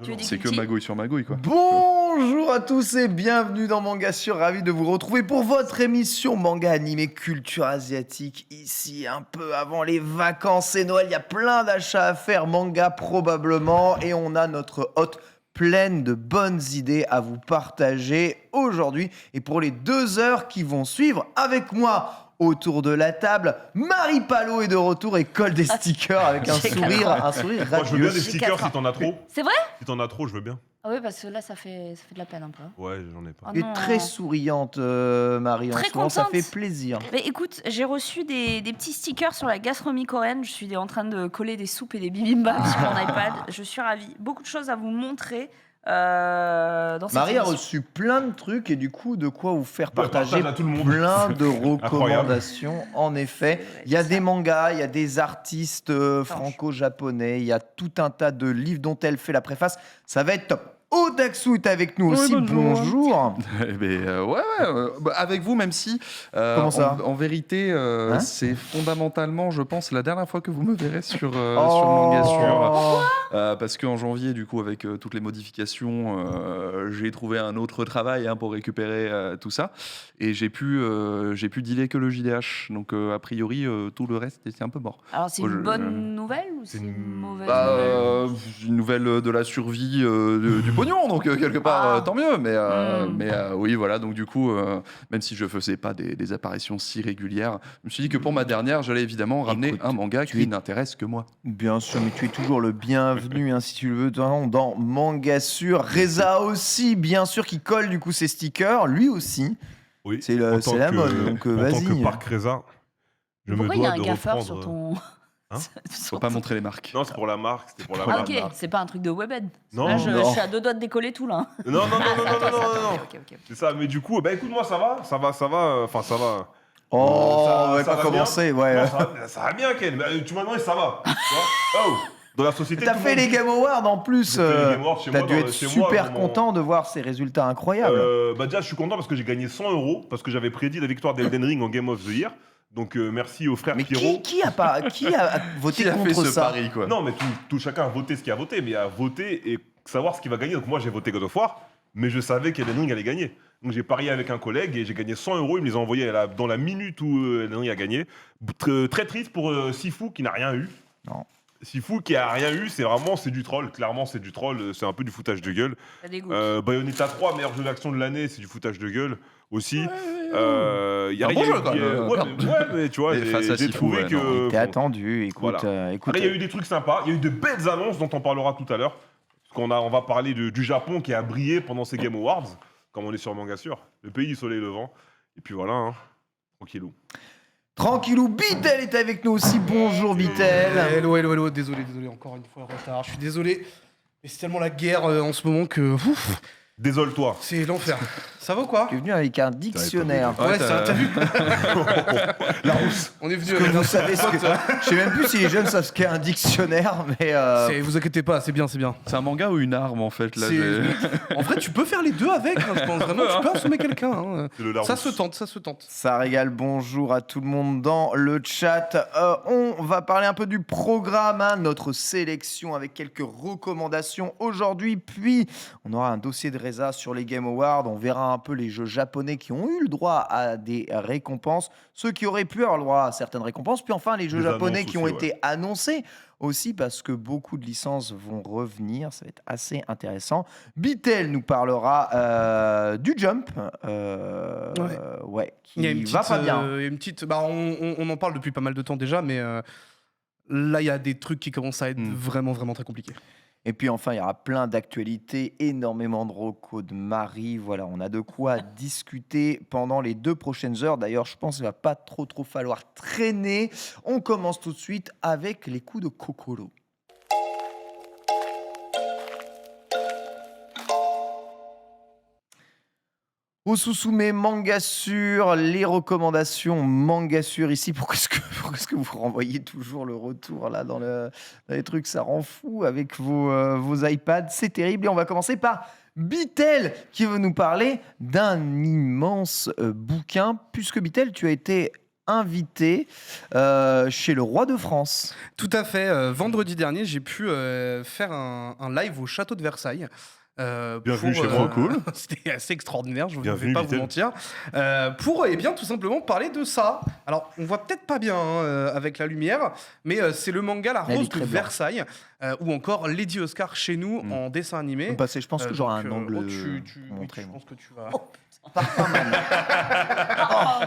Tu veux des C'est que kimchi magouille sur magouille, quoi. Bonjour à tous et bienvenue dans Manga Sur, ravi de vous retrouver pour votre émission manga animé culture asiatique, ici un peu avant les vacances et Noël, il y a plein d'achats à faire, manga probablement, et on a notre hôte pleine de bonnes idées à vous partager aujourd'hui. Et pour les 2 heures qui vont suivre, avec moi autour de la table, Marie Palot est de retour et colle des stickers avec un J'ai sourire Moi, je veux radieux. bien des stickers si t'en as trop. C'est vrai? Si t'en as trop, je veux bien. Ah oui, parce que là, ça fait de la peine un peu. Ouais, j'en ai pas. Oh Tu es non. très souriante, Marie, en Très ce moment, ça contente. fait plaisir. Mais écoute, j'ai reçu des petits stickers sur la gastronomie coréenne. Je suis en train de coller des soupes et des bibimbap sur mon iPad. Je suis ravie. Beaucoup de choses à vous montrer dans cette Marie a émission. reçu plein de trucs et du coup, de quoi vous faire Bah, partager partage à tout le monde. plein de recommandations. En effet, C'est vrai, il y a c'est des ça. mangas, il y a des artistes franco-japonais, il y a tout un tas de livres dont elle fait la préface. Ça va être top. Odaxu est avec nous aussi. Bonjour. Eh ben, bah, avec vous, même si. Comment ça en vérité, Hein c'est fondamentalement, je pense, la dernière fois que vous me verrez sur Oh. Manga Sur. Parce qu'en janvier, du coup, avec toutes les modifications, j'ai trouvé un autre travail pour récupérer tout ça. Et j'ai pu dealer que le JDH. Donc, a priori, tout le reste était un peu mort. Alors, c'est Oh, une je- bonne nouvelle ou c'est c'est une une- mauvaise Bah, nouvelle une nouvelle de la survie du pognon, donc quelque part, Ah. tant mieux. Mais, Mm. oui, voilà, donc du coup, même si je faisais pas des apparitions si régulières, je me suis dit que pour ma dernière, j'allais évidemment ramener Écoute, un manga tu qui es- n'intéresse que moi. Bien sûr, mais tu es toujours le bienvenu, hein, si tu le veux, dans Manga Sur. Reza aussi, bien sûr, qui colle du coup ses stickers. Lui aussi. Oui. C'est En tant la que- mode, donc En tant vas-y. que Parc Reza, je me Pourquoi il y dois a un de gaffeur reprendre. sur ton. Hein Faut pas montrer les marques. Non, c'est pour la marque. C'était pour la Ah, marque. ok, c'est pas un truc de Webed. Non, Là, non. je suis à 2 doigts de décoller tout là. Non, non, non, Ah, non, c'est à non, toi, non, c'est à non, toi. non. Ok. C'est ça. Mais du coup, bah écoute-moi, ça va, ça va, ça va. Enfin, ça va. Oh, Ça- on va ça pas va commencer, bien. ouais. Non, ça va bien, Ken. Bah, tu m'as demandé, ça va. Tu vois Oh, dans la société. T'as tout le fait monde les dit- Game Awards en plus. J'ai fait les Game Awards chez T'as moi, dû dans- être chez moi, super dans mon- content de voir ces résultats incroyables. Bah déjà, je suis content parce que j'ai gagné 100 € parce que j'avais prédit la victoire d'Elden Ring en Game of the Year. Donc merci aux frères Mais Pierrot. qui a voté Qui a contre fait ce ça pari, quoi? Non, mais tout chacun a voté ce qu'il a voté, mais il a voté et savoir ce qu'il va gagner. Donc moi, j'ai voté God of War, mais je savais qu'Elden Ring allait gagner. Donc j'ai parié avec un collègue et j'ai gagné 100 €. Il me les a envoyés dans la minute où Elden Ring a gagné. Très triste pour Sifu qui n'a rien eu. Non. Sifu qui a rien eu, c'est du troll. Clairement, c'est du troll. C'est un peu du foutage de gueule. Ça dégoûte. Bayonetta 3, meilleur jeu d'action de l'année, c'est du foutage de gueule aussi. Il y a Un bon jeu, quand même. mais tu vois, Et face à j'ai Sifu, trouvé ouais, que. T'es bon. attendu, écoute. Voilà. Écoute, Après, il y a eu des trucs sympas. Il y a eu de belles annonces dont on parlera tout à l'heure. Parce on va parler du Japon qui a brillé pendant ces Game Awards, comme on est sur Manga Sur. Le pays du soleil levant. Et puis voilà, hein. Tranquillou. tranquillou, Bitel est avec nous aussi. Bonjour Bitel. Hello, désolé, encore une fois en retard. Je suis désolé, mais c'est tellement la guerre en ce moment que ouf, Désole-toi. c'est l'enfer. Ça va ou quoi? Tu es venu avec un dictionnaire. Ouais, Ouais, t'as- t'as vu? La rousse. On est venu Que avec vous un savez ce que... Je sais même plus si les jeunes savent ce qu'est un dictionnaire, mais... Vous inquiétez pas, c'est bien, c'est bien. C'est un manga ou une arme, en fait, là. En vrai, tu peux faire les deux avec, hein, je pense vraiment. Tu peux assommer quelqu'un. Hein. C'est le Larousse. Ça se tente, ça se tente. Ça régale, bonjour à tout le monde dans le chat. On va parler un peu du programme, hein, notre sélection avec quelques recommandations aujourd'hui. Puis, on aura un dossier de Reza sur les Game Awards. On verra un peu les jeux japonais qui ont eu le droit à des récompenses, ceux qui auraient pu avoir le droit à certaines récompenses. Puis enfin, les jeux Des japonais annonces qui ont aussi, été annoncés aussi parce que beaucoup de licences vont revenir. Ça va être assez intéressant. Bitel nous parlera du Jump. Qui Il y a une petite, va pas bien. une petite. Bah, on en parle depuis pas mal de temps déjà, mais là, il y a des trucs qui commencent à être vraiment, vraiment très compliqués. Et puis enfin, il y aura plein d'actualités, énormément de recos de Marie. Voilà, on a de quoi discuter pendant les 2 prochaines heures. D'ailleurs, je pense qu'il va pas trop falloir traîner. On commence tout de suite avec les coups de Kokoro. Osusume Manga Sur, les recommandations Manga Sur ici. Pourquoi est-ce que vous renvoyez toujours le retour là dans les trucs? Ça rend fou avec vos iPads, c'est terrible. Et on va commencer par Bitel qui veut nous parler d'un immense bouquin. Puisque Bitel, tu as été invité chez le roi de France. Tout à fait. Vendredi dernier, j'ai pu faire un live au château de Versailles. Bienvenue chez moi. Cool. C'était assez extraordinaire, je ne vais Bienvenue, pas vous Vitel. mentir. Pour tout simplement parler de ça. Alors, on voit peut-être pas bien avec la lumière, mais c'est le manga La Elle est Rose de très blanche. Versailles, ou encore Lady Oscar chez nous en dessin animé. Je pense que j'aurai un angle tu, pour montrer. je pense que tu vas. Oh,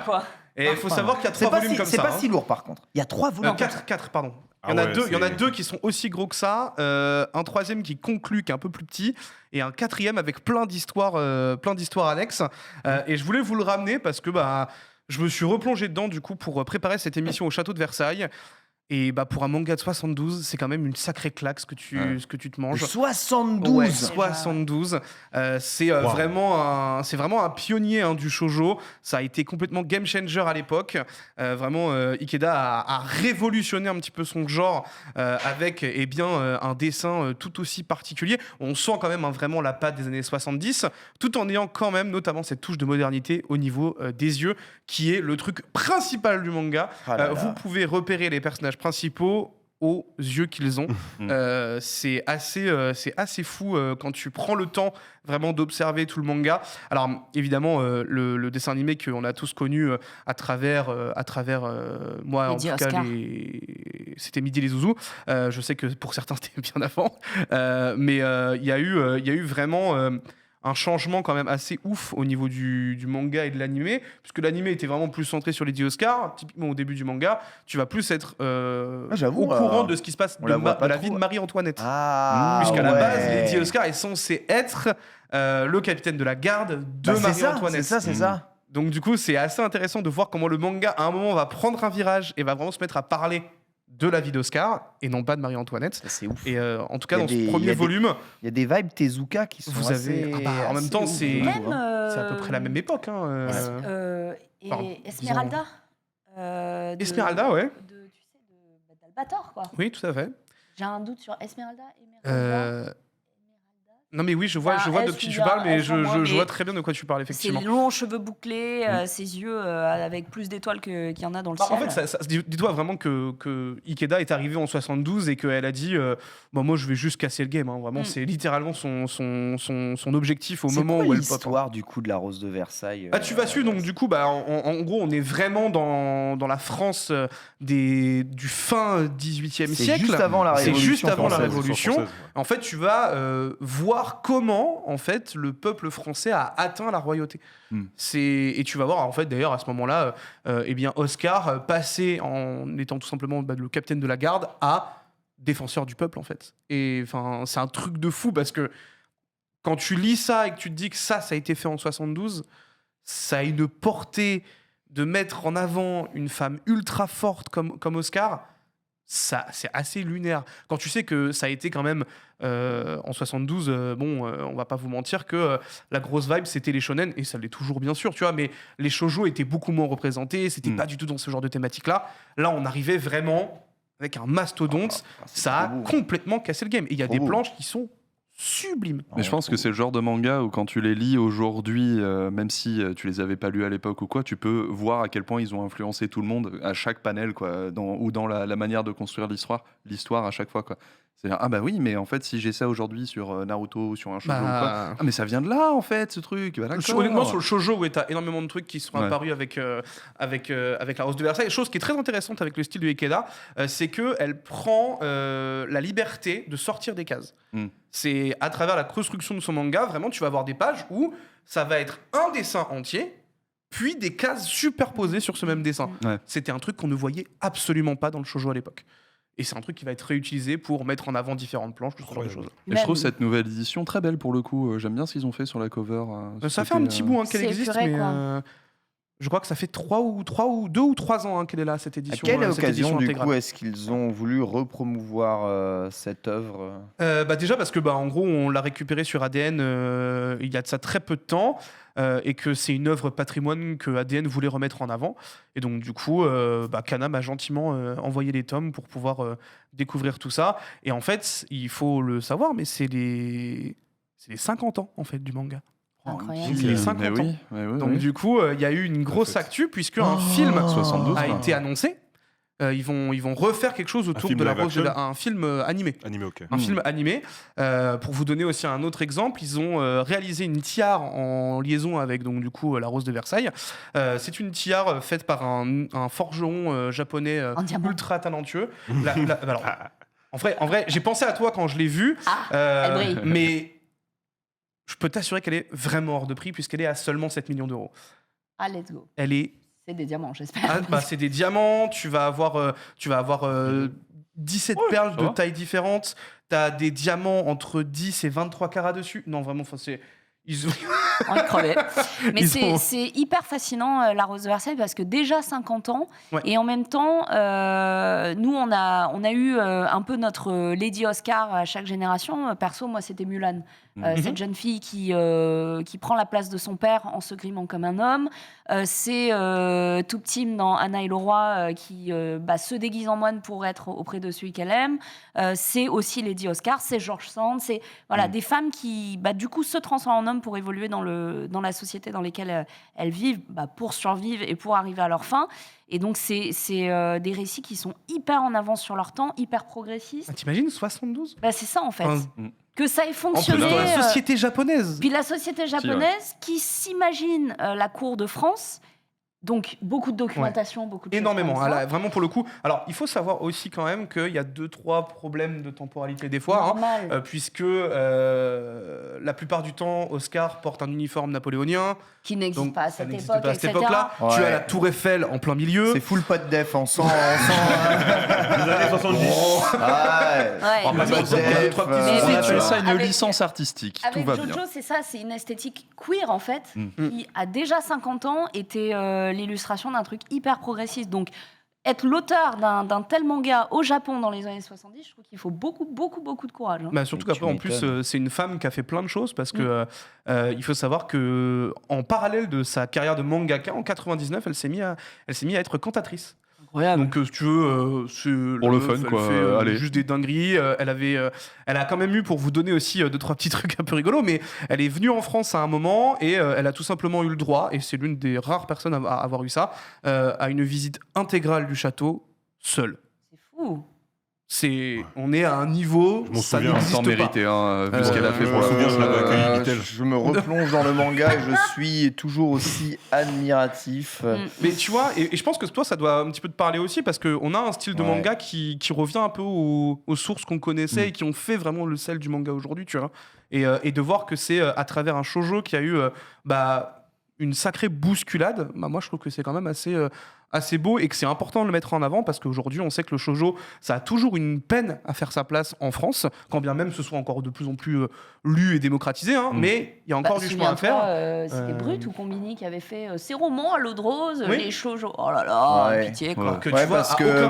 quoi. Et il faut savoir qu'il y a C'est 3 pas, volumes si, comme c'est ça. pas si lourd par contre. Il y a 3 volumes. 4, pardon. Ah Il y en a ouais, deux. Il y en a c'est- 2 qui sont aussi gros que ça. Un troisième qui conclut, qui est un peu plus petit, et un quatrième avec plein d'histoires annexes. Et je voulais vous le ramener parce que je me suis replongé dedans du coup pour préparer cette émission au château de Versailles. Et pour un manga de 72, c'est quand même une sacrée claque ce que tu te manges. 72. Ouais, 72. C'est Wow. vraiment un pionnier du shoujo. Ça a été complètement game changer à l'époque. Vraiment, Ikeda a révolutionné un petit peu son genre avec un dessin tout aussi particulier. On sent quand même vraiment la patte des années 70, tout en ayant quand même notamment cette touche de modernité au niveau des yeux, qui est le truc principal du manga. Ah là là. Vous pouvez repérer les personnages principaux aux yeux qu'ils ont. C'est assez fou quand tu prends le temps vraiment d'observer tout le manga. Alors évidemment, le dessin animé qu'on a tous connu à travers moi en Lady tout cas, Oscar. c'était Midi les Zouzous. Je sais que pour certains c'était bien avant, mais il y a eu vraiment un changement quand même assez ouf au niveau du manga et de l'animé, puisque l'animé était vraiment plus centré sur Lady Oscar. Typiquement au début du manga, tu vas plus être j'avoue, au courant de ce qui se passe on la voit pas de la trop. vie de Marie-Antoinette. Ah, Puisqu'à la ouais. base, Lady Oscar est censée être le capitaine de la garde de Bah, c'est ça, Marie-Antoinette. c'est ça. Donc du coup, c'est assez intéressant de voir comment le manga, à un moment, va prendre un virage et va vraiment se mettre à parler de la vie d'Oscar et non pas de Marie-Antoinette. C'est ouf. Et en tout cas, Il y a dans ce il y premier a même Il y a des vibes Tezuka qui sont Vous assez... avez- en même assez temps, ouf, c'est- je trouve, Même. hein. c'est à peu près la même époque. Et Pardon, Esmeralda. Esmeralda, ouais. D'Albator, quoi. Oui, tout à fait. J'ai un doute sur Esmeralda. Emeralda. Non mais oui, je vois Bah, de est-ce qui qu'il tu y a parles, mais un je endroit, mais vois très bien de quoi tu parles, Ses effectivement. longs cheveux bouclés, ses yeux avec plus d'étoiles qu'il y en a dans le Bah, ciel. en fait, dis-toi vraiment que Ikeda est arrivé en 72 et qu'elle a dit moi je vais juste casser le game. Hein. Vraiment, c'est littéralement son objectif au C'est moment quoi où elle pop. Hein. l'histoire du coup de la Rose de Versailles Tu vas suivre, donc du coup, en gros, on est vraiment dans la France du fin 18e C'est siècle. juste avant la C'est Révolution juste avant la française. Révolution. Française, ouais. En fait, tu vas voir comment en fait le peuple français a atteint la royauté. Et tu vas voir en fait d'ailleurs à ce moment-là, Oscar passé en étant tout simplement le capitaine de la garde à défenseur du peuple en fait. Et enfin, c'est un truc de fou parce que quand tu lis ça et que tu te dis que ça a été fait en 72, ça a une portée de mettre en avant une femme ultra forte comme Oscar. Ça, c'est assez lunaire. Quand tu sais que ça a été quand même en 72, on va pas vous mentir que la grosse vibe c'était les shonen et ça l'est toujours bien sûr, tu vois. Mais les shoujo étaient beaucoup moins représentés, c'était pas du tout dans ce genre de thématique-là. Là, on arrivait vraiment avec un mastodonte. Ça a complètement cassé le game. Et il y a Trop des beau. planches qui sont sublimes. Mais je pense que c'est le genre de manga où quand tu les lis aujourd'hui, même si tu les avais pas lus à l'époque ou quoi, tu peux voir à quel point ils ont influencé tout le monde à chaque panel, quoi, ou dans la manière de construire l'histoire à chaque fois, quoi. C'est-à-dire, ah bah oui, mais en fait, si j'ai ça aujourd'hui sur Naruto ou sur un shoujo ou quoi, ah mais ça vient de là en fait, ce truc. Bah, d'accord. Honnêtement, sur le shoujo, ouais, t'as énormément de trucs qui sont Ouais. apparus avec la Rose de Versailles. Chose qui est très intéressante avec le style de Ikeda, c'est qu'elle prend la liberté de sortir des cases. C'est à travers la construction de son manga, vraiment, tu vas avoir des pages où ça va être un dessin entier, puis des cases superposées sur ce même dessin. Ouais. C'était un truc qu'on ne voyait absolument pas dans le shoujo à l'époque. Et c'est un truc qui va être réutilisé pour mettre en avant différentes planches, tout ce genre de choses. Et je trouve cette nouvelle édition très belle pour le coup. J'aime bien ce qu'ils ont fait sur la cover. Ça fait un petit bout qu'elle C'est existe, épuré, mais quoi. je crois que ça fait 2 ou 3 ans qu'elle est là, cette À édition. quelle cette édition occasion, du intégrale. coup, est-ce qu'ils ont voulu repromouvoir cette œuvre Déjà parce que en gros on l'a récupéré sur ADN il y a de ça très peu de temps et que c'est une œuvre patrimoine que ADN voulait remettre en avant et donc du coup Kana m'a gentiment envoyé les tomes pour pouvoir découvrir tout ça et en fait il faut le savoir mais c'est les 50 ans en fait du manga. Incroyable. les 50 ans. Donc du coup, il y a eu une grosse actu puisque un film 72, a quoi. été annoncé. Ils vont refaire quelque chose autour film de la live Rose de action un film animé. Animé, ok. Un film animé. Pour vous donner aussi un autre exemple, ils ont réalisé une tiare en liaison avec donc du coup la Rose de Versailles. C'est une tiare faite par un forgeron japonais En diamant. ultra talentueux. Alors, en vrai, j'ai pensé à toi quand je l'ai vue, elle brille. mais je peux t'assurer qu'elle est vraiment hors de prix puisqu'elle est à seulement 7 millions d'euros. Ah, let's go. Elle est C'est des diamants, j'espère. c'est des diamants, tu vas avoir 17 perles ça de va. tailles différentes, tu as des diamants entre 10 et 23 carats dessus. Non, vraiment, c'est... On est crevé. Mais Ils ont- c'est hyper fascinant, la Rose de Versailles, parce que déjà 50 ans, Ouais. et en même temps, nous, on a eu un peu notre Lady Oscar à chaque génération. Perso, moi, c'était Mulan. Cette jeune fille qui prend la place de son père en se grimant comme un homme. C'est Tout Tim dans Anna et le Roi qui se déguise en moine pour être auprès de celui qu'elle aime. C'est aussi Lady Oscar, c'est George Sand. C'est des femmes qui, du coup, se transforment en hommes pour évoluer dans la société dans laquelle elles vivent, pour survivre et pour arriver à leur fin. Et donc, c'est des récits qui sont hyper en avance sur leur temps, hyper progressistes. T'imagines 72 C'est ça, en fait. Enfin, Que ça ait en plus fonctionné. dans la société japonaise. Puis la société japonaise qui s'imagine la cour de France. Donc, beaucoup de documentation, beaucoup de choses Énormément, comme ça. vraiment pour le coup. Alors, il faut savoir aussi quand même qu'il y a 2-3 problèmes de temporalité des fois, Normal. puisque la plupart du temps, Oscar porte un uniforme napoléonien. Qui n'existe Donc, pas à ça cette n'existe époque, pas à cette etc. époque-là. Tu Ouais. as la Tour Eiffel en plein milieu. C'est full pas de def, on sent. Les années 70. Ouais. Oh, bah, pas de il y a def, trois petits Mais On oui, appelle ça une avec- licence artistique. Tout Avec va Jojo, bien. c'est ça, c'est une esthétique queer en fait, qui a déjà 50 ans était l'illustration d'un truc hyper progressiste. Donc, être l'auteur d'un tel manga au Japon dans les années 70, je trouve qu'il faut beaucoup, beaucoup, beaucoup de courage. Hein. Surtout Tu qu'après, en plus, m'étonnes. c'est une femme qui a fait plein de choses parce que il faut savoir que en parallèle de sa carrière de mangaka, en 99, elle s'est mise à être cantatrice. Incroyable. Donc, si tu veux, c'est Pour le la fun, meuf, quoi, Elle fait allez. juste des dingueries. Elle a quand même eu, pour vous donner aussi 2-3 petits trucs un peu rigolos, mais elle est venue en France à un moment et elle a tout simplement eu le droit, et c'est l'une des rares personnes à avoir eu ça, à une visite intégrale du château seule. C'est fou. On est à un niveau, Je m'en ça souviens, n'existe Sans pas. mériter, vu ce qu'elle a fait je pour me la souviens, je l'avais accueilli. Vitel. Je me replonge dans le manga et je suis toujours aussi admiratif. Mais tu vois, et je pense que toi, ça doit un petit peu te parler aussi, parce qu'on a un style de Ouais. manga qui revient un peu aux sources qu'on connaissait et qui ont fait vraiment le sel du manga aujourd'hui, tu vois. Et de voir que c'est à travers un shoujo qui a eu une sacrée bousculade, moi je trouve que c'est quand même assez beau et que c'est important de le mettre en avant, parce qu'aujourd'hui on sait que le shoujo, ça a toujours une peine à faire sa place en France, quand bien même ce soit encore de plus en plus lu et démocratisé, mais il y a encore du chemin à faire. C'était Brut ou Combini qui avait fait ces romans à l'eau de rose, Oui. les shoujo. Oh là là, Ouais. pitié quoi. Que Ouais, tu vois, parce à que-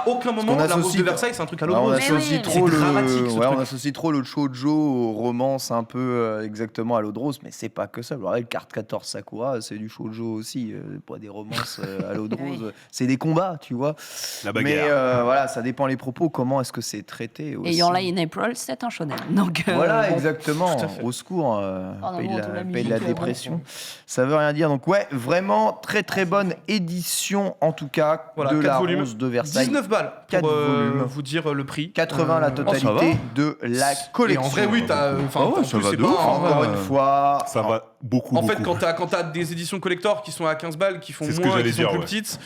aucun moment, qu'on la Rose associe- de Versailles, c'est un truc à l'eau de On rose. associe oui. trop C'est dramatique, ce on truc. associe trop le shoujo aux romances un peu exactement à l'eau de rose, mais c'est pas que ça. Alors, le carte 14 Sakura, c'est du shoujo aussi, pas des romances à l'eau de Oui. rose. C'est des combats, tu vois. La Mais bagarre. voilà, ça dépend les propos. Comment est-ce que c'est traité aussi. Et Your Lie in April, c'est un shonen. Donc, Voilà, bon. exactement. Tout à fait. Au secours, non, paye, bon, la, toute la paye la musique, dépression. bon. Ça veut rien dire. Donc ouais, vraiment très très bonne édition en tout cas Voilà, de 4 la volumes. Rose de Versailles. 19 balles Quatre pour volumes. vous dire le prix. 80 la ça totalité va. de la Et collection. en vrai, oui, t'as. Enfin, ouais, en ça plus, va c'est de pas ouf, un- Encore une fois, Ça va beaucoup, En fait, beaucoup. quand t'as des éditions collector qui sont à 15 balles, qui font C'est ce que moins, et j'allais qui sont dire, plus ouais. petites,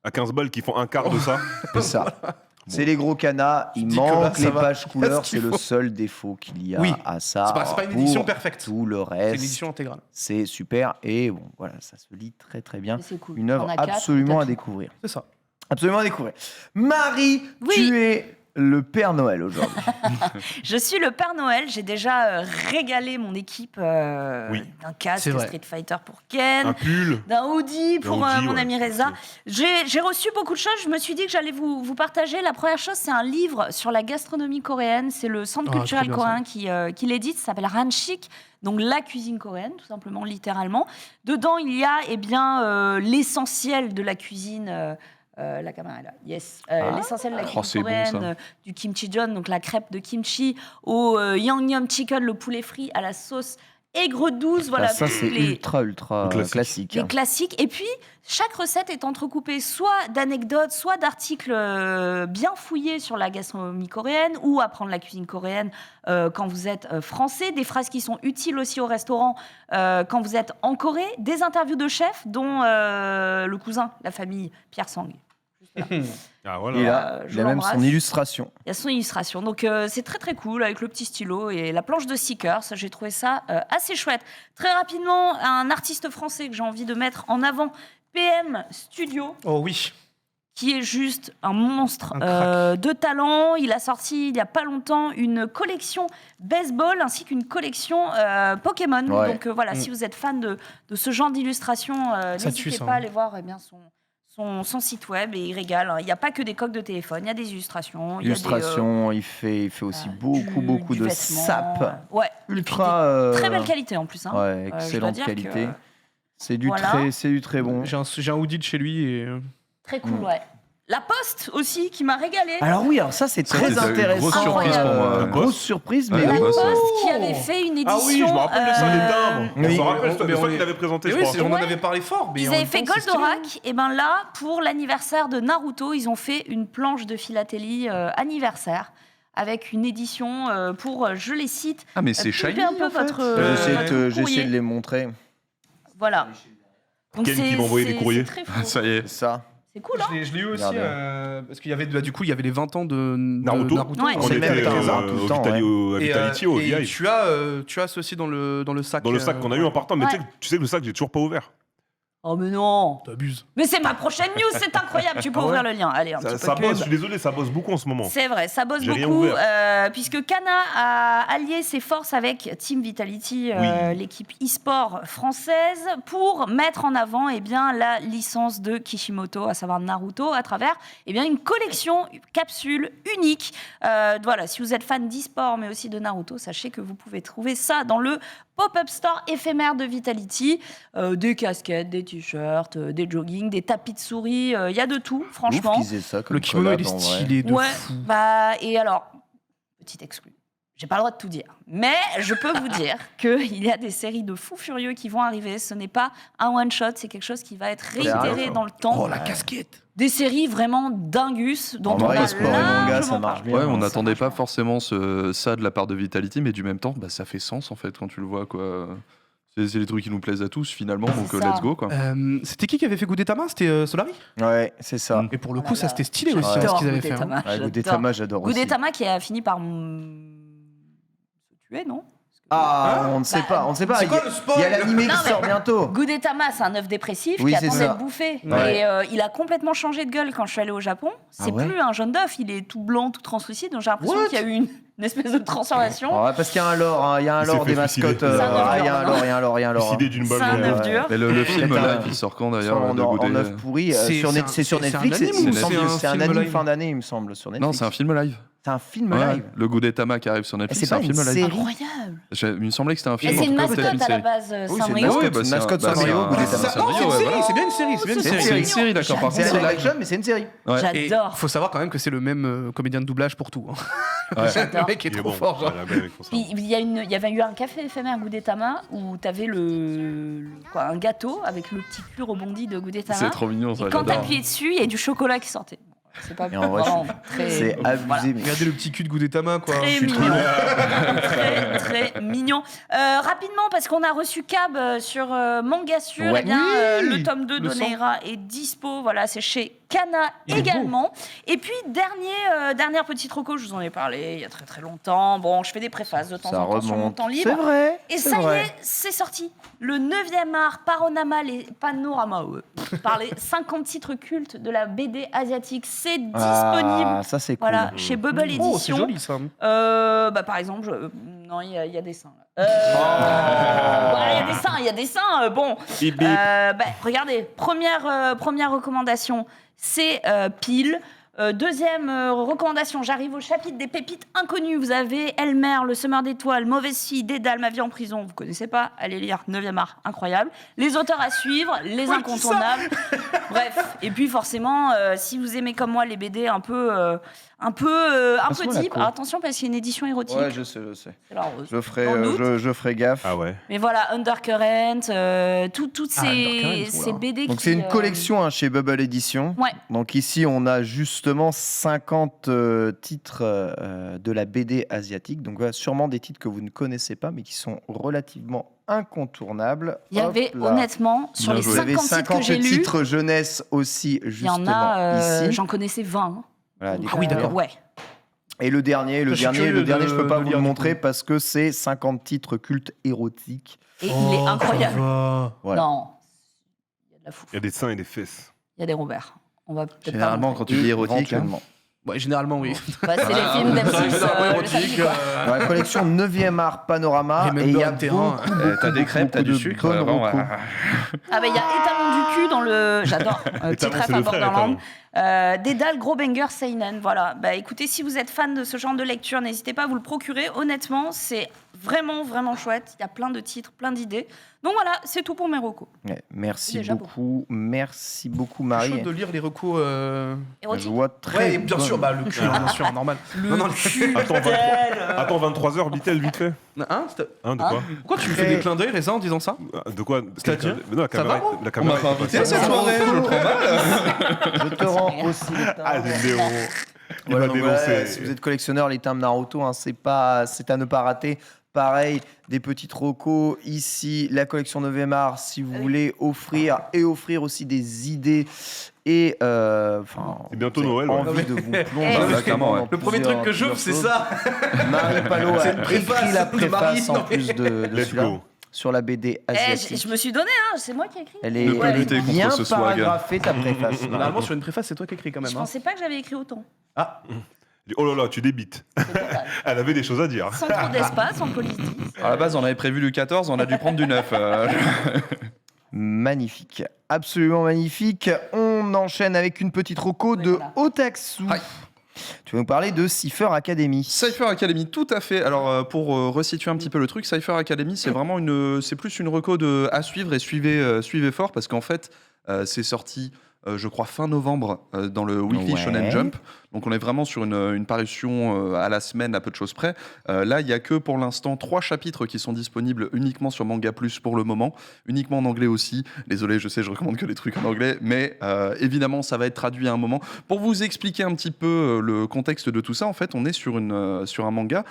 À 15 balles qui font un quart de ça. c'est ça. C'est les gros canas, il dis que là, manque ça les va. pages couleurs, qu'il c'est le faut. seul défaut qu'il y a Oui. à ça. c'est pas une Pour édition perfecte. Tout le C'est une reste, édition intégrale. c'est super et bon, voilà, ça se lit très très bien. Mais c'est cool. Une T'en œuvre as quatre, absolument t'as à tout. découvrir. C'est ça. Absolument à découvrir. Marie, Oui. tu es le Père Noël aujourd'hui. Je suis le Père Noël. J'ai déjà régalé mon équipe Oui. d'un casque C'est vrai. Street Fighter pour Ken, Un pull. d'un hoodie pour hoodie, mon ouais, ami Reza. J'ai reçu beaucoup de choses. Je me suis dit que j'allais vous partager. La première chose, c'est un livre sur la gastronomie coréenne. C'est le Centre Ah, culturel trop bien, coréen qui l'édite. Ça s'appelle Ranchik, donc la cuisine coréenne, tout simplement, littéralement. Dedans, il y a l'essentiel de la cuisine. La caméra est là, yes. L'essentiel de la cuisine c'est bon, coréenne, ça. du kimchi jon, donc la crêpe de kimchi, au yangnyum chicken, le poulet frit à la sauce Aigre 12, voilà. Ça, c'est les, ultra classique. les classiques. Et puis, chaque recette est entrecoupée soit d'anecdotes, soit d'articles bien fouillés sur la gastronomie coréenne ou apprendre la cuisine coréenne quand vous êtes français. Des phrases qui sont utiles aussi au restaurant quand vous êtes en Corée. Des interviews de chefs, dont le cousin, la famille Pierre Sang. Ah, Et voilà. là, je il a même l'embrasse. son illustration. Il y a son illustration. Donc, c'est très, très cool avec le petit stylo et la planche de Seekers. J'ai trouvé ça assez chouette. Très rapidement, un artiste français que j'ai envie de mettre en avant, PM Studio, Oh oui. qui est juste un monstre Un crack. de talent. Il a sorti, il n'y a pas longtemps, une collection baseball ainsi qu'une collection Pokémon. Ouais. Donc, voilà, si vous êtes fan de ce genre d'illustration, tue, n'hésitez ça, pas à hein. aller voir son site web et il régale. Il n'y a pas que des coques de téléphone, il y a des illustrations. Illustration, il fait aussi beaucoup du de vêtement. sap. Ouais. Ultra. Très belle qualité en plus. Hein. Ouais, je dois excellente dire qualité. que C'est du voilà. très bon. J'ai un hoodie de chez lui et. Très cool, ouais. La Poste aussi, qui m'a régalé. Alors oui, alors ça c'est Ça, très c'était une intéressant. grosse surprise pour moi. Grosse surprise, mais Ouais, La oui. ouais, Poste c'est- qui avait fait une édition. Ah oui, je me rappelle de ça, les timbres. oui. On se rappelle, Mais c'est on toi est- qui l'avais présenté, Et je oui, crois. on en Ouais. avait parlé fort. Mais Ils en avaient même fait temps, c'est stylé. Goldorak, et ben là, pour l'anniversaire de Naruto, ils ont fait une planche de philatélie anniversaire avec une édition pour, je les cite, Ah, mais c'est pimper shiny, un peu en fait. votre, J'ai votre essayé courrier. de les montrer. Voilà. Donc Ken qui m'a envoyé des courriers. C'est très fou. Ça y est. C'est ça. C'est cool, hein. Je l'ai eu aussi Regardez. parce qu'il y avait du coup il y avait les 20 ans de Naruto. Ouais. On C'est était même temps, au tout le temps, Vitali- au- à Et, Vitality, au et VI. tu as ceci dans le sac. Dans le sac qu'on a eu en partant, mais Ouais. tu sais que le sac, j'ai toujours pas ouvert. Oh mais non. T'abuses. Mais c'est ma prochaine news, c'est incroyable. Tu peux Ah ouais. ouvrir le lien. Allez, un petit peu Ça de bosse, pub. je suis désolé, ça bosse beaucoup en ce moment. C'est vrai, ça bosse J'ai rien beaucoup, ouvert. puisque Kana a allié ses forces avec Team Vitality, l'équipe e-sport française, pour mettre en avant la licence de Kishimoto, à savoir Naruto, à travers une collection capsule unique. Voilà, si vous êtes fan d'e-sport, mais aussi de Naruto, sachez que vous pouvez trouver ça dans le pop-up store éphémère de Vitality. Des casquettes, des t-shirts, des joggings, des tapis de souris, il y a de tout, Ouf franchement. qu'ils aient ça comme Le kimono collab, il est en vrai. stylé de Ouais, fou. et alors, petite exclue. J'ai pas le droit de tout dire, mais je peux vous dire qu'il y a des séries de fous furieux qui vont arriver. Ce n'est pas un one-shot, c'est quelque chose qui va être réitéré Sérieux dans le temps. Oh la casquette. Des séries vraiment dingus dont En on vrai, a e-sport et manga, largement ça marche parlé. bien. Ouais, on ça n'attendait marche pas bien. forcément ça de la part de Vitality, mais du même temps, ça fait sens en fait quand tu le vois quoi. C'est les trucs qui nous plaisent à tous finalement, donc C'est ça. let's go quoi. C'était qui avait fait Gudetama? C'était Solari. Ouais, c'est ça. Et pour le Oh coup, là ça là. c'était stylé aussi J'adore ce qu'ils avaient fait. hein. Gudetama, Ouais, j'adore. Gudetama, j'adore aussi. Gudetama qui a fini par se tuer, non? Ah, on ne sait Bah, pas, on ne sait pas. c'est Il y a- quoi le spoil il y a l'animé Non, qui mais- sort bientôt. Gudetama, c'est un œuf dépressif Oui, qui c'est attend ça. d'être bouffé. Ouais. Et il a complètement changé de gueule quand je suis allée au Japon. C'est Ah ouais plus un jaune d'œuf, il est tout blanc, tout translucide. Donc j'ai l'impression What qu'il y a eu une espèce de transformation. Ouais, parce qu'il y a un lore, hein, il y a un Il s'est lore fait des suicider. mascottes. C'est un œuf Il y a dur, un lore, il y a un lore, il y a un lore. Suicidé d'une balle. C'est un de- œuf dur. Et le film C'est un- live, il sort quand d'ailleurs En de en Godet œuf pourri. C'est C'est sur un Netflix. anime Il me ou semble c'est que un c'est un film anime live fin d'année, il me semble, sur Netflix. Non, c'est un film live. C'est un film Ouais, live. le Gudetama qui arrive sur Et Netflix, c'est c'est un pas film une live. série. Incroyable. Il me semblait que c'était un Et film. c'est en une tout cas, peut-être mascotte à la série. base, Oui, Sanrio. c'est une mascotte. Ouais, bah, une c'est un- mascotte bah, Sanrio, c'est un- Gudetama. c'est un Non, c'est une ouais, série, voilà. c'est bien une série, c'est bien une C'est une série. C'est une série. série, d'accord. Par C'est contre, un c'est live action, mais c'est une série. Ouais. Et J'adore. faut savoir quand même que c'est le même comédien de doublage pour tout. hein. Ouais. Le mec est Il est trop bon. fort. genre. Ouais, la blague, il faut ça. Puis, il y avait eu un café éphémère Gudetama où tu avais un gâteau avec le petit cul rebondi de Gudetama. C'est trop mignon ça. Et quand j'adore. t'appuyais dessus, il y a du chocolat qui sortait. C'est pas Et en vrai, vraiment très. C'est abusé. mais- Regardez le petit cul de Gudetama quoi. Très mignon. Très mignon. Rapidement, parce qu'on a reçu Cab sur Mangassure, Ouais. eh bien, Oui, le tome 2 le d'Oneira est dispo. Voilà, c'est chez Kana Il est également. Et puis, dernière petite reco, je vous en ai parlé il y a très longtemps. Bon, je fais des préfaces de temps Ça en temps sur mon remonte. temps libre. C'est vrai. Et c'est ça y vrai. est, c'est sorti. Le 9e art Panorama, par les 50 titres cultes de la BD asiatique. C'est disponible. Ah, ça c'est cool. Voilà, chez Bubble Oh, c'est Edition. joli ça. Par exemple, non, il y a des seins. Il y a des seins. Bon, regardez, première recommandation, c'est Pile. Deuxième recommandation, j'arrive au chapitre des pépites inconnues. Vous avez Elmer, Le Semeur d'étoiles, Mauvaise fille, Dédale, Ma vie en prison. Vous connaissez pas? Allez lire 9e art, incroyable. Les auteurs à suivre, les incontournables. Bref, et puis forcément, si vous aimez comme moi les BD un peu un peu ce moment, la deep. co. Attention parce qu'il y a une édition érotique. Ouais, je sais. Alors, Je ferai, Dans le doute. je ferai gaffe. Ah ouais. mais voilà, Undercurrent, toutes ces Undercurrent, BD Donc qui, c'est une collection chez Bubble Edition. Ouais. Donc ici on a justement 50 titres de la BD asiatique. Donc voilà, sûrement des titres que vous ne connaissez pas mais qui sont relativement incontournables. Il y avait Hop là. honnêtement sur Bien les joué. Vous avez 50 titres que j'ai lus, titres jeunesse aussi il y justement en a, ici. j'en connaissais 20. hein. Voilà, Donc, des- Ah oui, d'accord. Ouais. Et le dernier, Je suis curieux je peux pas de vous lire, le du montrer coup. parce que c'est 50 titres cultes érotiques. Et il est incroyable. Voilà. Non, il y a de la fou. Il y a des seins et des fesses. Il y a des Robert. On va peut-être Généralement, pas quand tu dis érotique, hein. Éventuellement. Ouais, généralement, oui. Bah, c'est les films C'est d'M6. évidemment le érotique. samedi, quoi. Dans la collection 9e art panorama, Remember et il y a le terrain. T'as des crêpes, t'as du sucre. bonnes Bon, recos. Ah bah il y a Étalon du cul dans le... J'adore. Petit Étalon, ref c'est à le frère Borderland. Étalon. Dédale, gros banger, Seinen. Voilà. Bah écoutez, si vous êtes fan de ce genre de lecture, n'hésitez pas à vous le procurer. Honnêtement, c'est vraiment, vraiment chouette. Il y a plein de titres, plein d'idées. Donc voilà, c'est tout pour mes recos. Ouais, merci Déjà beaucoup. Merci beaucoup, Chaud Marie. de lire les recos. Je Érotique. vois très Ouais, bien bonne. sûr, bah, le cul, bien sûr, normal. Le Non, non, cul Attends, d'elle. Attends, 23h, Bitel, vite fait. Hein, Hein, de Hein quoi pourquoi tu me fais des clins d'œil, Reza, en disant ça? De quoi C'est-à-dire Mais non, la Ça va, caméra, moi la On caméra m'a pas était invité pas- cette soirée, je le prends mal. Je te rends aussi les timbres. Ah, Léon. Il Voilà, m'a donc voilà, dénoncé. si vous êtes collectionneur, les timbres Naruto, hein, c'est à ne pas rater. Pareil, des petites recos. Ici, la collection 9e art, si vous voulez offrir aussi des idées et C'est bientôt vous avez Noël, ouais. envie de vous plonger Ah, là, clairement, ouais. Le premier truc que j'ouvre, c'est ça. Marie Palot a C'est une préface écrit la de Marie. préface en plus de Let's celui-là go. sur la BD asiatique. Je me suis donné, hein, c'est moi qui ai écrit. Elle Ne est, pas elle est lutter contre bien ce swag. paragraphée, ta préface. Normalement, sur une préface, c'est toi qui écris quand même. Je Hein. pensais pas que j'avais écrit autant. Ah, Oh là là, tu débites. C'est total. Elle avait des choses à dire. Sans trop d'espace, sans politique. À la base, on avait prévu du 14, on a dû prendre du 9. Magnifique, absolument magnifique. On enchaîne avec une petite roco Oui, de voilà. Otaksu. Aïe. Tu vas nous parler de Cipher Academy. Cypher Academy, tout à fait. Alors pour resituer un petit peu le truc, Cypher Academy, c'est vraiment c'est plus une reco à suivre et suivez fort parce qu'en fait, c'est sorti. Je crois fin novembre dans le Weekly Ouais. Shonen Jump. Donc on est vraiment sur une parution à la semaine à peu de choses près. Là, il n'y a que pour l'instant 3 chapitres qui sont disponibles uniquement sur Manga Plus pour le moment, uniquement en anglais aussi. Désolé, je sais, je recommande que les trucs en anglais, mais évidemment, ça va être traduit à un moment. Pour vous expliquer un petit peu le contexte de tout ça, en fait, on est sur un manga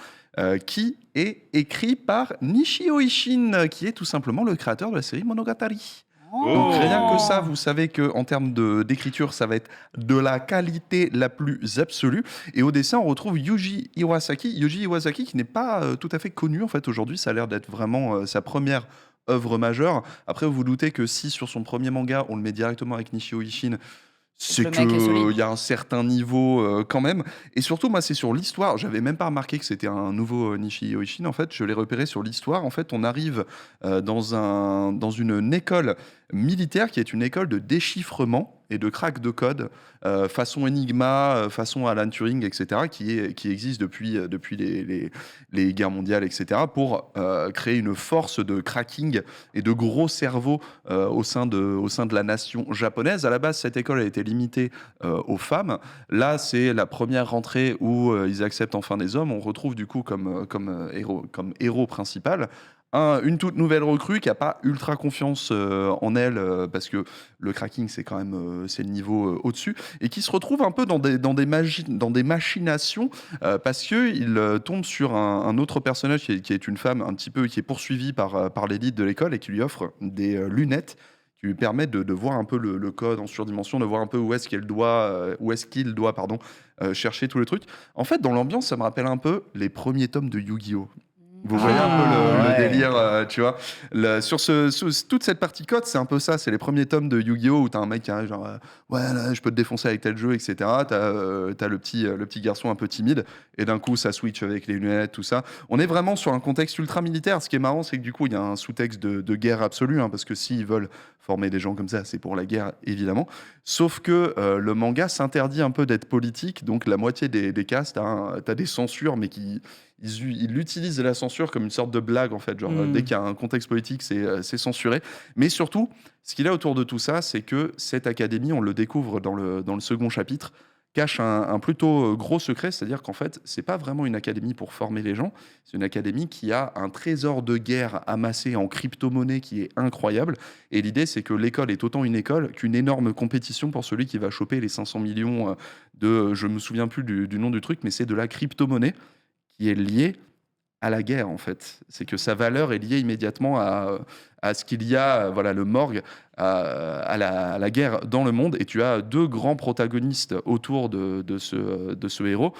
qui est écrit par Nishio Ishin, qui est tout simplement le créateur de la série Monogatari. Donc Oh. rien que ça, vous savez qu'en termes d'écriture, ça va être de la qualité la plus absolue. Et au dessin, on retrouve Yuji Iwasaki. Yuji Iwasaki qui n'est pas tout à fait connu en fait aujourd'hui. Ça a l'air d'être vraiment sa première œuvre majeure. Après, vous vous doutez que si sur son premier manga, on le met directement avec Nishio Ishin, c'est Le mec est solide. qu'il y a un certain niveau quand même. Et surtout, moi, c'est sur l'histoire. J'avais même pas remarqué que c'était un nouveau Nishio Ishin. En fait, je l'ai repéré sur l'histoire. En fait, on arrive dans une école militaire qui est une école de déchiffrement et de crack de code, façon Enigma, façon Alan Turing, etc., qui existe depuis les guerres mondiales, etc., pour créer une force de cracking et de gros cerveaux au sein de la nation japonaise. À la base, cette école a été limitée aux femmes. Là, c'est la première rentrée où ils acceptent enfin des hommes. On retrouve du coup comme héros principal une toute nouvelle recrue qui n'a pas ultra confiance en elle parce que le cracking c'est quand même c'est le niveau au-dessus et qui se retrouve un peu dans des machinations parce que il tombe sur un autre personnage qui est une femme un petit peu qui est poursuivie par l'élite de l'école et qui lui offre des lunettes qui lui permettent de voir un peu le code en surdimension, de voir un peu où est-ce qu'il doit chercher tous les trucs. En fait, dans l'ambiance, ça me rappelle un peu les premiers tomes de Yu-Gi-Oh! Vous voyez un peu le ouais. délire, tu vois. Sur toute cette partie code, c'est un peu ça. C'est les premiers tomes de Yu-Gi-Oh! Où t'as un mec qui arrive genre ouais, là, je peux te défoncer avec tel jeu, etc. T'as le petit garçon un peu timide. Et d'un coup, ça switch avec les lunettes, tout ça. On est vraiment sur un contexte ultra militaire. Ce qui est marrant, c'est que du coup, il y a un sous-texte de guerre absolue. Parce que s'ils veulent former des gens comme ça, c'est pour la guerre, évidemment. Sauf que le manga s'interdit un peu d'être politique. Donc la moitié des cases, t'as des censures, mais ils utilisent la censure comme une sorte de blague en fait, genre dès qu'il y a un contexte politique c'est censuré, mais surtout ce qu'il y a autour de tout ça c'est que cette académie on le découvre dans le second chapitre, cache un plutôt gros secret, c'est-à-dire qu'en fait, c'est pas vraiment une académie pour former les gens, c'est une académie qui a un trésor de guerre amassé en crypto-monnaie qui est incroyable. Et l'idée, c'est que l'école est autant une école qu'une énorme compétition pour celui qui va choper les 500 millions je me souviens plus du nom du truc, mais c'est de la crypto-monnaie qui est liée à la guerre, en fait. C'est que sa valeur est liée immédiatement à ce qu'il y a, voilà, le morgue, à la guerre dans le monde. Et tu as deux grands protagonistes autour de ce héros.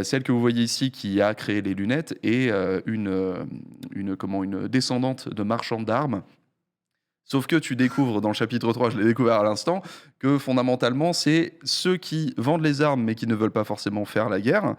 Celle que vous voyez ici, qui a créé les lunettes, et une descendante de marchand d'armes. Sauf que tu découvres dans le chapitre 3, je l'ai découvert à l'instant, que fondamentalement, c'est ceux qui vendent les armes mais qui ne veulent pas forcément faire la guerre,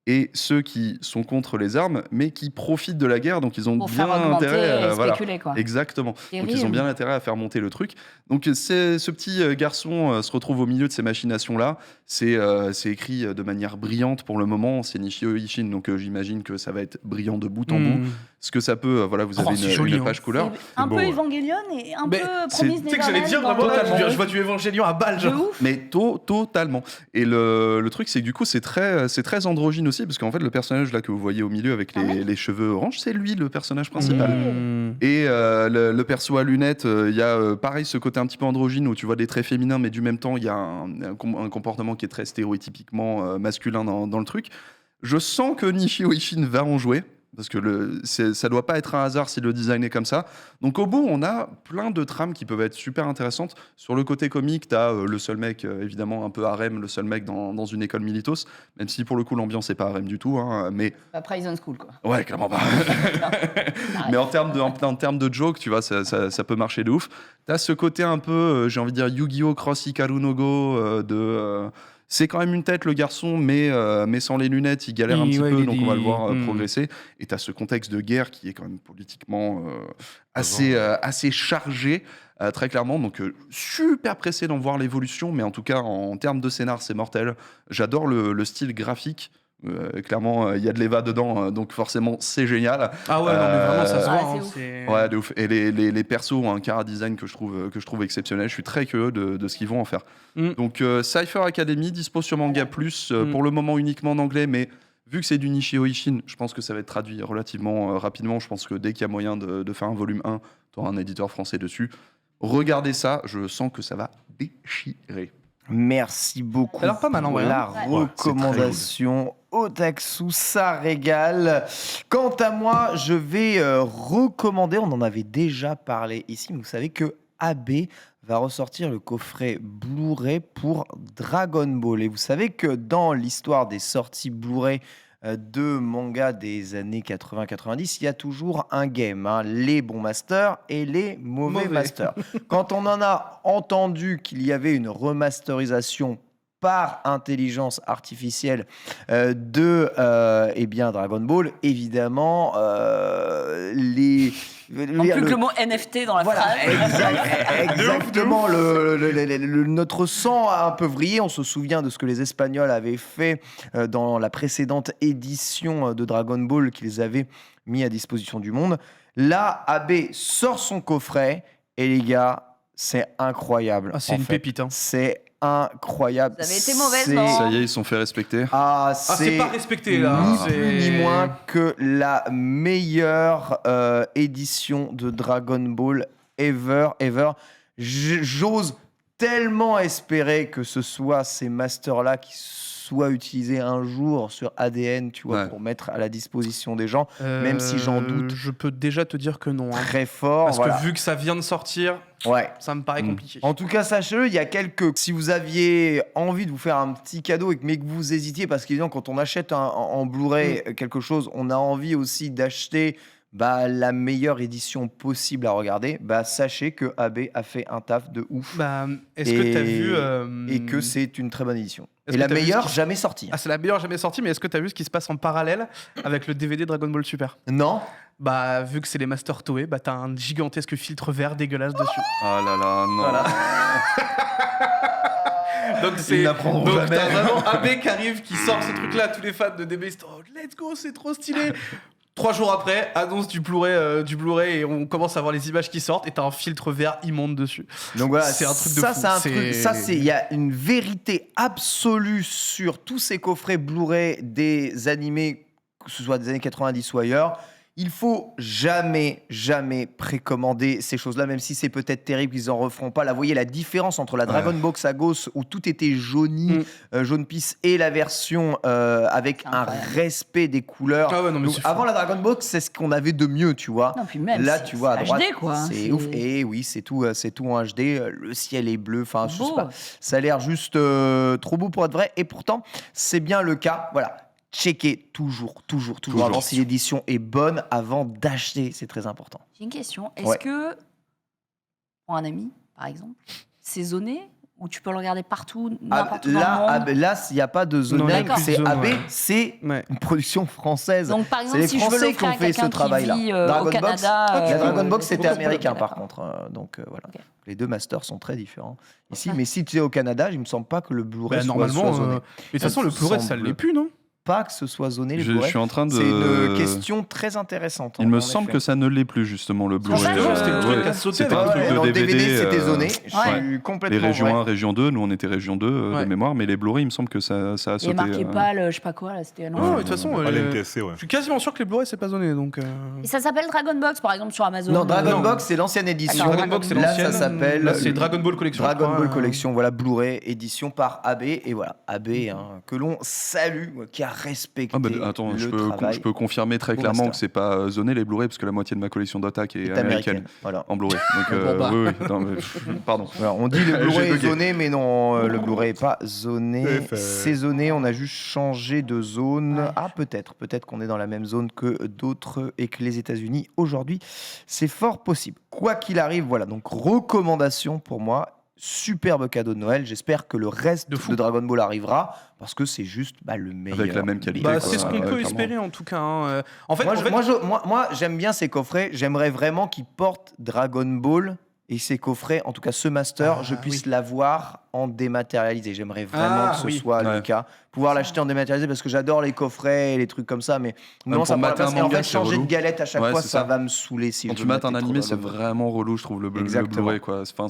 et ceux qui sont contre les armes, mais qui profitent de la guerre, donc ils ont Pour bien faire augmenter intérêt. et spéculer, quoi. Exactement. Terrible. Donc ils ont bien intérêt à faire monter le truc. Donc ce petit garçon se retrouve au milieu de ces machinations-là. C'est écrit de manière brillante pour le moment. C'est Nishio Ishin, donc j'imagine que ça va être brillant de bout en bout. Ce que ça peut, voilà, vous avez c'est joli, une page couleur. C'est un beau, peu ouais. Evangelion et un Mais peu c'est- Promise Tu sais que j'allais dire, Neverland vraiment, là, dans- je vois du Evangelion à balle, De genre. ouf. Mais totalement. Et le truc, c'est que du coup, c'est très androgyne aussi, parce qu'en fait, le personnage là que vous voyez au milieu avec les cheveux orange, c'est lui le personnage principal. Et le perso à lunettes, il y a pareil ce côté un petit peu androgyne où tu vois des traits féminins, mais du même temps, il y a un comportement qui est très stéréotypiquement masculin dans le truc. Je sens que Nishio Ishin va en jouer. Parce que ça doit pas être un hasard si le design est comme ça. Donc au bout, on a plein de trames qui peuvent être super intéressantes. Sur le côté comique, tu as le seul mec, évidemment un peu harem, le seul mec dans une école militos, même si pour le coup l'ambiance n'est pas harem du tout. Hein, mais Pas Prison School, quoi. ouais, clairement pas. Mais en termes de joke, tu vois, ça peut marcher de ouf. Tu as ce côté un peu, j'ai envie de dire, Yu-Gi-Oh! Cross Hikaru no Go, c'est quand même une tête, le garçon, mais sans les lunettes, il galère un Oui, petit ouais, peu, il donc est- on va le voir Hmm. progresser. Et tu as ce contexte de guerre qui est quand même politiquement assez chargé, très clairement. Donc, super pressé d'en voir l'évolution, mais en tout cas, en termes de scénar, c'est mortel. J'adore le style graphique. Clairement, il y a de l'Eva dedans, donc forcément, c'est génial. Ah ouais, non, mais vraiment, ça se Ouais, voit. c'est hein, ouf. c'est- Ouais, de ouf. Et les persos ont un chara-design que je trouve exceptionnel. Je suis très curieux de ce qu'ils vont en faire. Mm. Donc, Cypher Academy, dispo sur Manga Plus, pour le moment uniquement en anglais, mais vu que c'est du Nishio Ishin, je pense que ça va être traduit relativement rapidement. Je pense que dès qu'il y a moyen de faire un volume 1, tu auras un éditeur français dessus. Regardez ça, je sens que ça va déchirer. Merci beaucoup Ça a l'air pas mal, en pour vrai, la hein. Ouais, recommandation. Otaksu, ça régale. Quant à moi, je vais recommander, on en avait déjà parlé ici, mais vous savez que AB va ressortir le coffret Blu-ray pour Dragon Ball. Et vous savez que dans l'histoire des sorties Blu-ray de manga des années 80-90, il y a toujours un game, hein, les bons masters et les mauvais masters. Quand on en a entendu qu'il y avait une remasterisation par intelligence artificielle de Dragon Ball, évidemment, En plus que le mot NFT dans la voilà, phrase. exactement. Notre sang a un peu vrillé. On se souvient de ce que les Espagnols avaient fait dans la précédente édition de Dragon Ball qu'ils avaient mis à disposition du monde. Là, AB sort son coffret et les gars, c'est incroyable. Ah, c'est en une fait. pépite. Hein. C'est incroyable. Vous avez été mauvaise, C'est- non Ça y est, ils sont fait respecter. Ah, Ah, c'est pas respecté là. ni C'est- plus ni moins que la meilleure édition de Dragon Ball ever. J'ose tellement espérer que ce soit ces masters-là qui soient utilisés un jour sur ADN, tu vois, Ouais. pour mettre à la disposition des gens, même si j'en doute Je peux déjà te dire que non. Hein. très fort. Parce voilà. que vu que ça vient de sortir, Ouais. ça me paraît compliqué. En tout cas, sachez-le, il y a quelques. Si vous aviez envie de vous faire un petit cadeau mais que vous hésitiez, parce qu'évidemment, quand on achète en Blu-ray quelque chose, on a envie aussi d'acheter la meilleure édition possible à regarder. Sachez que AB a fait un taf de ouf Bah, est-ce que tu as vu. et que c'est une très bonne édition. Est-ce Et que la t'as vu meilleure ce qui- jamais sortie. Ah, c'est la meilleure jamais sortie, mais est-ce que tu as vu ce qui se passe en parallèle avec le DVD Dragon Ball Super? Non. Bah, vu que c'est les Master Toei, bah, t'as un gigantesque filtre vert dégueulasse dessus. Ah là là, non. Voilà. Donc c'est n'apprendront donc jamais. t'as vraiment AB qui arrive, qui sort ce truc-là, tous les fans de DB, oh, let's go, c'est trop stylé. 3 jours après, annonce du Blu-ray et on commence à voir les images qui sortent et t'as un filtre vert immonde dessus. Donc voilà, c'est un truc de ça, fou. c'est un truc. Ça, il y a une vérité absolue sur tous ces coffrets Blu-ray des animés, que ce soit des années 90 ou ailleurs. Il faut jamais précommander ces choses-là, même si c'est peut-être terrible qu'ils en referont pas. Là, vous voyez la différence entre la Dragon Box à gauche où tout était jauni, jaune pisse, et la version avec un respect des couleurs. Ah ouais, non, mais Donc, c'est avant fou. la Dragon Box, c'est ce qu'on avait de mieux, tu vois. Non, puis même, Là, c'est- tu vois, à c'est droite, HD, quoi. c'est ouf. Et oui, c'est tout en HD. Le ciel est bleu. Enfin, je sais Beau. pas. Ça a l'air juste trop beau pour être vrai. Et pourtant, c'est bien le cas. Voilà. Checkez toujours avant si l'édition est bonne avant d'acheter. C'est très important. J'ai une question. Est-ce Ouais. que, pour un ami, par exemple, c'est zoné ou tu peux le regarder partout, n'importe où dans le monde Là, il n'y a pas de zone. Non, il y a plus de C'est zone, AB, ouais. c'est Ouais. une production française. Donc, par C'est exemple, les si je veux Français qui l'offrir ont à fait ce quelqu'un qui travail-là. vit Dragon au Box, Canada... la Dragon Box, c'était aucun américain problème, par contre. Donc voilà. Ok. Les deux masters sont très différents ici. Ouais. Mais si tu es au Canada, il me semble pas que le Blu-ray Bah, soit normalement, zoné. mais de toute façon, le Blu-ray, ça semble l'est plus, non? Pas que ce soit zoné les Je Blu-ray. suis en train de. C'est une question très intéressante. Il me en semble effet. que ça ne l'est plus, justement, le Blu-ray. Justement, c'était le truc ouais. à sauter C'était avec un le truc dans de le DVD, c'était zoné. Je Ouais. suis Les complètement régions vrai. 1, région 2, nous on était région 2 de Ouais. mémoire, mais les Blu-ray, il me semble que ça a Il est sauté. marqué PAL, je sais pas quoi, là, c'était... Non, mais de toute façon, Ah, les NTSC, ouais. je suis quasiment sûr que les Blu-ray, c'est pas zoné. Donc, Et ça s'appelle Dragon Box, par exemple, sur Amazon. Non, Dragon Non. Box, c'est l'ancienne édition. D'accord, Dragon Box, c'est Là, l'ancienne. ça s'appelle. Là, c'est Dragon Ball Collection. je Dragon crois, Ball Collection, voilà, Blu-ray, édition par AB. Et voilà, AB, hein, que l'on salue, qui a respecté Ah bah, attends, le je travail. peux confirmer très Au clairement master. que c'est pas zoné les Blu-ray, parce que la moitié de ma collection d'Attack est est américaine Voilà. en Blu-ray. Donc, Bon, bah. oui, non, mais, pardon. Voilà, on dit le Blu-ray J'ai est bugué. zoné, mais non, le Blu-ray n'est pas zoné. C'est fait. C'est zoné, on a juste changé de zone. Ouais. Ah, peut-être qu'on est dans la même zone que d'autres et que les États-Unis aujourd'hui. C'est fort possible. Quoi qu'il arrive, voilà, donc recommandation pour moi. Superbe cadeau de Noël. J'espère que le reste De de, fou. Dragon Ball arrivera parce que c'est juste le meilleur. Avec la même qualité, Bah, quoi. c'est ce qu'on Ouais, peut clairement. espérer en tout cas. Hein. En fait, Moi, j'aime bien ces coffrets. J'aimerais vraiment qu'ils portent Dragon Ball et ces coffrets, en tout cas ce master, Ah, je puisse oui. l'avoir en dématérialisé. J'aimerais vraiment Ah, que ce oui. soit le Ouais. cas. Pouvoir l'acheter en dématérialisé parce que j'adore les coffrets et les trucs comme ça. Mais non, pour ça me mater un passe. Et en manga, fait, c'est changer de relou. galette à chaque Ouais, fois, c'est ça ça. va me saouler si Quand je tu mates un mettais trop animé, c'est Dragon Ball. vraiment relou, je trouve, le Exactement. Blu-ray, quoi. Enfin,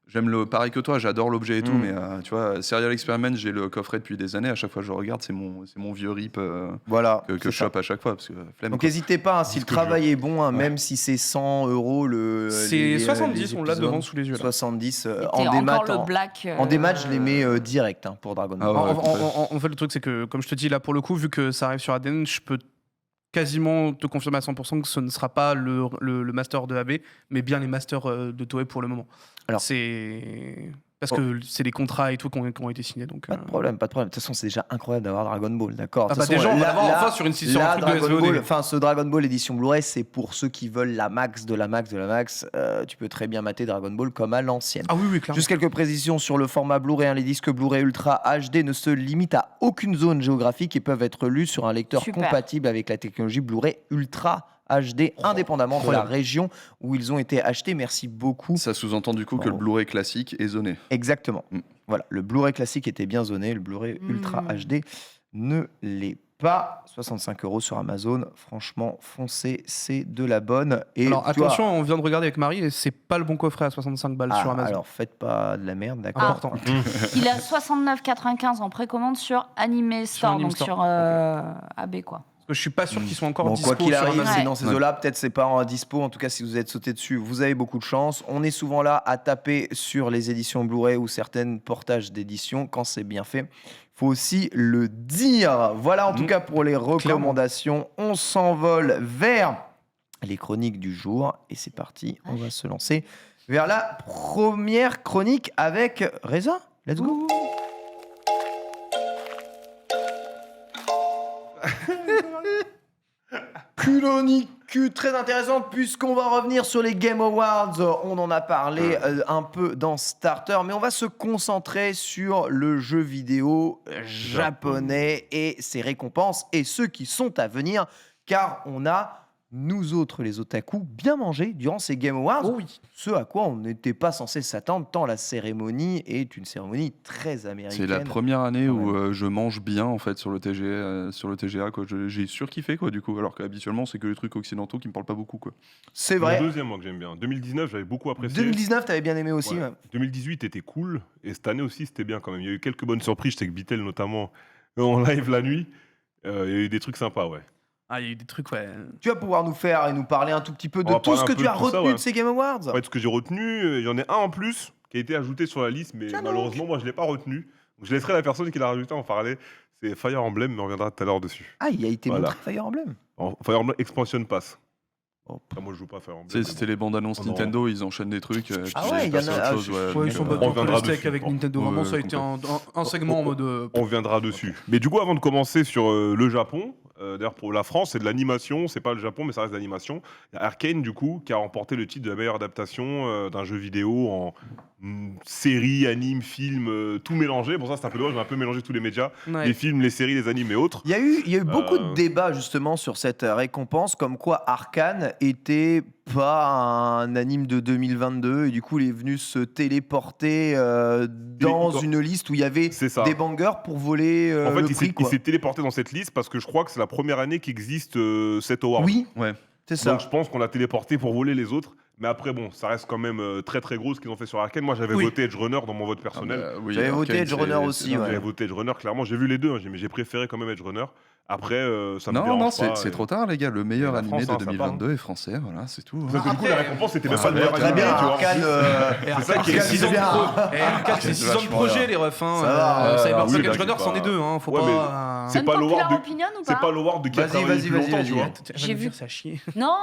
j'aime le pareil que toi, j'adore l'objet et tout, Mm. mais tu vois, Serial Experiment, j'ai le coffret depuis des années. À chaque fois que je regarde, c'est mon vieux rip Voilà. que c'est je ça. chope à chaque fois. Parce que, flemme, Donc quoi. n'hésitez pas, hein, si le que je jure. travail est bon, même si c'est 100 € le. c'est 70, on l'a devant sous les yeux. Là. 70 C'était en démat. encore le black... En démat, je les mets direct pour Dragon Ball. Ah ouais. En fait, le truc, c'est que, comme je te dis, là, pour le coup, vu que ça arrive sur ADN, je peux quasiment te confirmer à 100% que ce ne sera pas le master de AB, mais bien les masters de Toei pour le moment. Alors- c'est parce que c'est des contrats et tout qui ont été signés. Donc, Pas de problème, pas de problème. De toute façon, c'est déjà incroyable d'avoir Dragon Ball, d'accord. Ah De bah toute façon, déjà, on va là- l'avoir là- enfin sur un là, truc de Dragon SVOD. Ball, enfin, ce Dragon Ball édition Blu-ray, c'est pour ceux qui veulent la max de la max de la max. Tu peux très bien mater Dragon Ball comme à l'ancienne. Ah oui, oui, clairement. Juste quelques précisions sur le format Blu-ray. Les disques Blu-ray Ultra HD ne se limitent à aucune zone géographique et peuvent être lus sur un lecteur Super. compatible avec la technologie Blu-ray Ultra HD, indépendamment de la incroyable. région où ils ont été achetés. Merci beaucoup. Ça sous-entend du coup que le Bravo. Blu-ray classique est zoné. Exactement. Mm. Voilà, le Blu-ray classique était bien zoné, le Blu-ray Ultra HD ne l'est pas. 65 € sur Amazon. Franchement, foncez, c'est de la bonne. Et Alors tu vois- attention, on vient de regarder avec Marie et c'est pas le bon coffret à 65 balles sur Amazon. alors faites pas de la merde, d'accord. Important. Il est à 69,95 en précommande sur Anime Store, Anime donc Store. sur AB, quoi. Parce que je suis pas sûr qu'ils soient encore Bon, dispo quoi qu'il sur arrive, Amazon. c'est Ouais. dans ces Ouais. eaux-là. Peut-être c'est pas en dispo. En tout cas, si vous êtes sauté dessus, vous avez beaucoup de chance. On est souvent là à taper sur les éditions Blu-ray ou certaines portages d'éditions quand c'est bien fait. Faut aussi le dire. Voilà en tout cas pour les recommandations. On s'envole vers les chroniques du jour. Et c'est parti, on va se lancer vers la première chronique avec Reza. Let's go. Chronique très intéressante puisqu'on va revenir sur les Game Awards. On en a parlé un peu dans Starter, mais on va se concentrer sur le jeu vidéo japonais et ses récompenses et ceux qui sont à venir, car on a nous autres, les otaku, bien mangé durant ces Game Awards. Oh oui. Ce à quoi on n'était pas censé s'attendre, tant la cérémonie est une cérémonie très américaine. C'est la première année quand où je mange bien en fait sur le TGA quoi. J'ai surkiffé quoi du coup, alors qu'habituellement c'est que les trucs occidentaux qui me parlent pas beaucoup quoi. C'est Le vrai. deuxième, moi, que j'aime bien. 2019, j'avais beaucoup apprécié. 2019, t'avais bien aimé aussi. Ouais. Ouais. 2018 était cool. Et cette année aussi, c'était bien quand même. Il y a eu quelques bonnes surprises. Je sais que Bitel, notamment, en live la nuit, il y a eu des trucs sympas, ouais. Ah, il y a eu des trucs, ouais. Tu vas pouvoir nous faire et nous parler un tout petit peu On de va tout parler ce un que peu tu as de tout ça, retenu ouais. de ces Game Awards. Ouais, ce que j'ai retenu, il y en a un en plus qui a été ajouté sur la liste, mais Tiens malheureusement, moi, je ne l'ai pas retenu. Donc, je laisserai la personne qui l'a rajouté en parler. C'est Fire Emblem, mais on reviendra tout à l'heure dessus. Ah, il a été Voilà. montré Fire Emblem. Fire Emblem Expansion Pass. Oh. Ah, moi, je joue pas à Fire Emblem. Tu sais, mais c'était bon. les bandes annonces Ah non. Nintendo, ils enchaînent des trucs. Ah puis ouais, ils il y en passent a- à ah, autre chose, je- Ouais, ils sont on pas trop reviendra le steak dessus. avec Nintendo. Ouais, Vraiment, ça a ouais, été un segment en mode. On viendra dessus. Mais du coup, avant de commencer sur le Japon, d'ailleurs pour la France, c'est de l'animation, c'est pas le Japon, mais ça reste de l'animation. Il y a Arcane, du coup, qui a remporté le titre de la meilleure adaptation d'un jeu vidéo en série, anime, film, tout mélangé. Bon, ça, c'est un peu dommage, j'ai un peu mélangé tous les médias, Ouais. les films, les séries, les animes et autres. Il y a eu beaucoup de débats justement sur cette récompense, comme quoi Arcane était pas un anime de 2022 et du coup il est venu se téléporter dans une liste où il y avait C'est ça. des bangers pour voler En fait, le il prix. s'est téléporté dans cette liste parce que je crois que c'est la première année qu'existe cet award. Oui, Ouais. c'est ça. Donc je pense qu'on l'a téléporté pour voler les autres. Mais après, bon, ça reste quand même très très gros ce qu'ils ont fait sur Arcane. Moi, j'avais Oui. voté Edge Runner dans mon vote personnel. Oui, J'avais voté Arcane, Edge Runner c'est- aussi, c'est- ouais. J'avais voté Edge Runner, clairement. J'ai vu les deux, hein, mais j'ai préféré quand même Edge Runner. Après, ça me Non, dérange non, pas. c'est trop tard, les gars. Le meilleur la animé France, de hein, ça 2022 est français, voilà, c'est tout. Parce que du coup, la récompense, c'était même Ouais, pas le meilleur Très animé, bien, tu vois. Arcane. C'est ça qui est Arcane, six ans c'est de bien. Arcane, c'est 6 ans de vachement projet, bien. les refs. Hein. Ça va, Cyberpunk oui, Edge là, Runner, c'est c'en est pas- deux. Hein. Faut Ouais, pas. c'est Une pas populaire l'award de- opinion ou C'est pas pas l'award de qui a Vas-y, travaillé vas-y, plus vas-y, longtemps, tu vas-y. vois. J'ai vu. Ça chier. Non,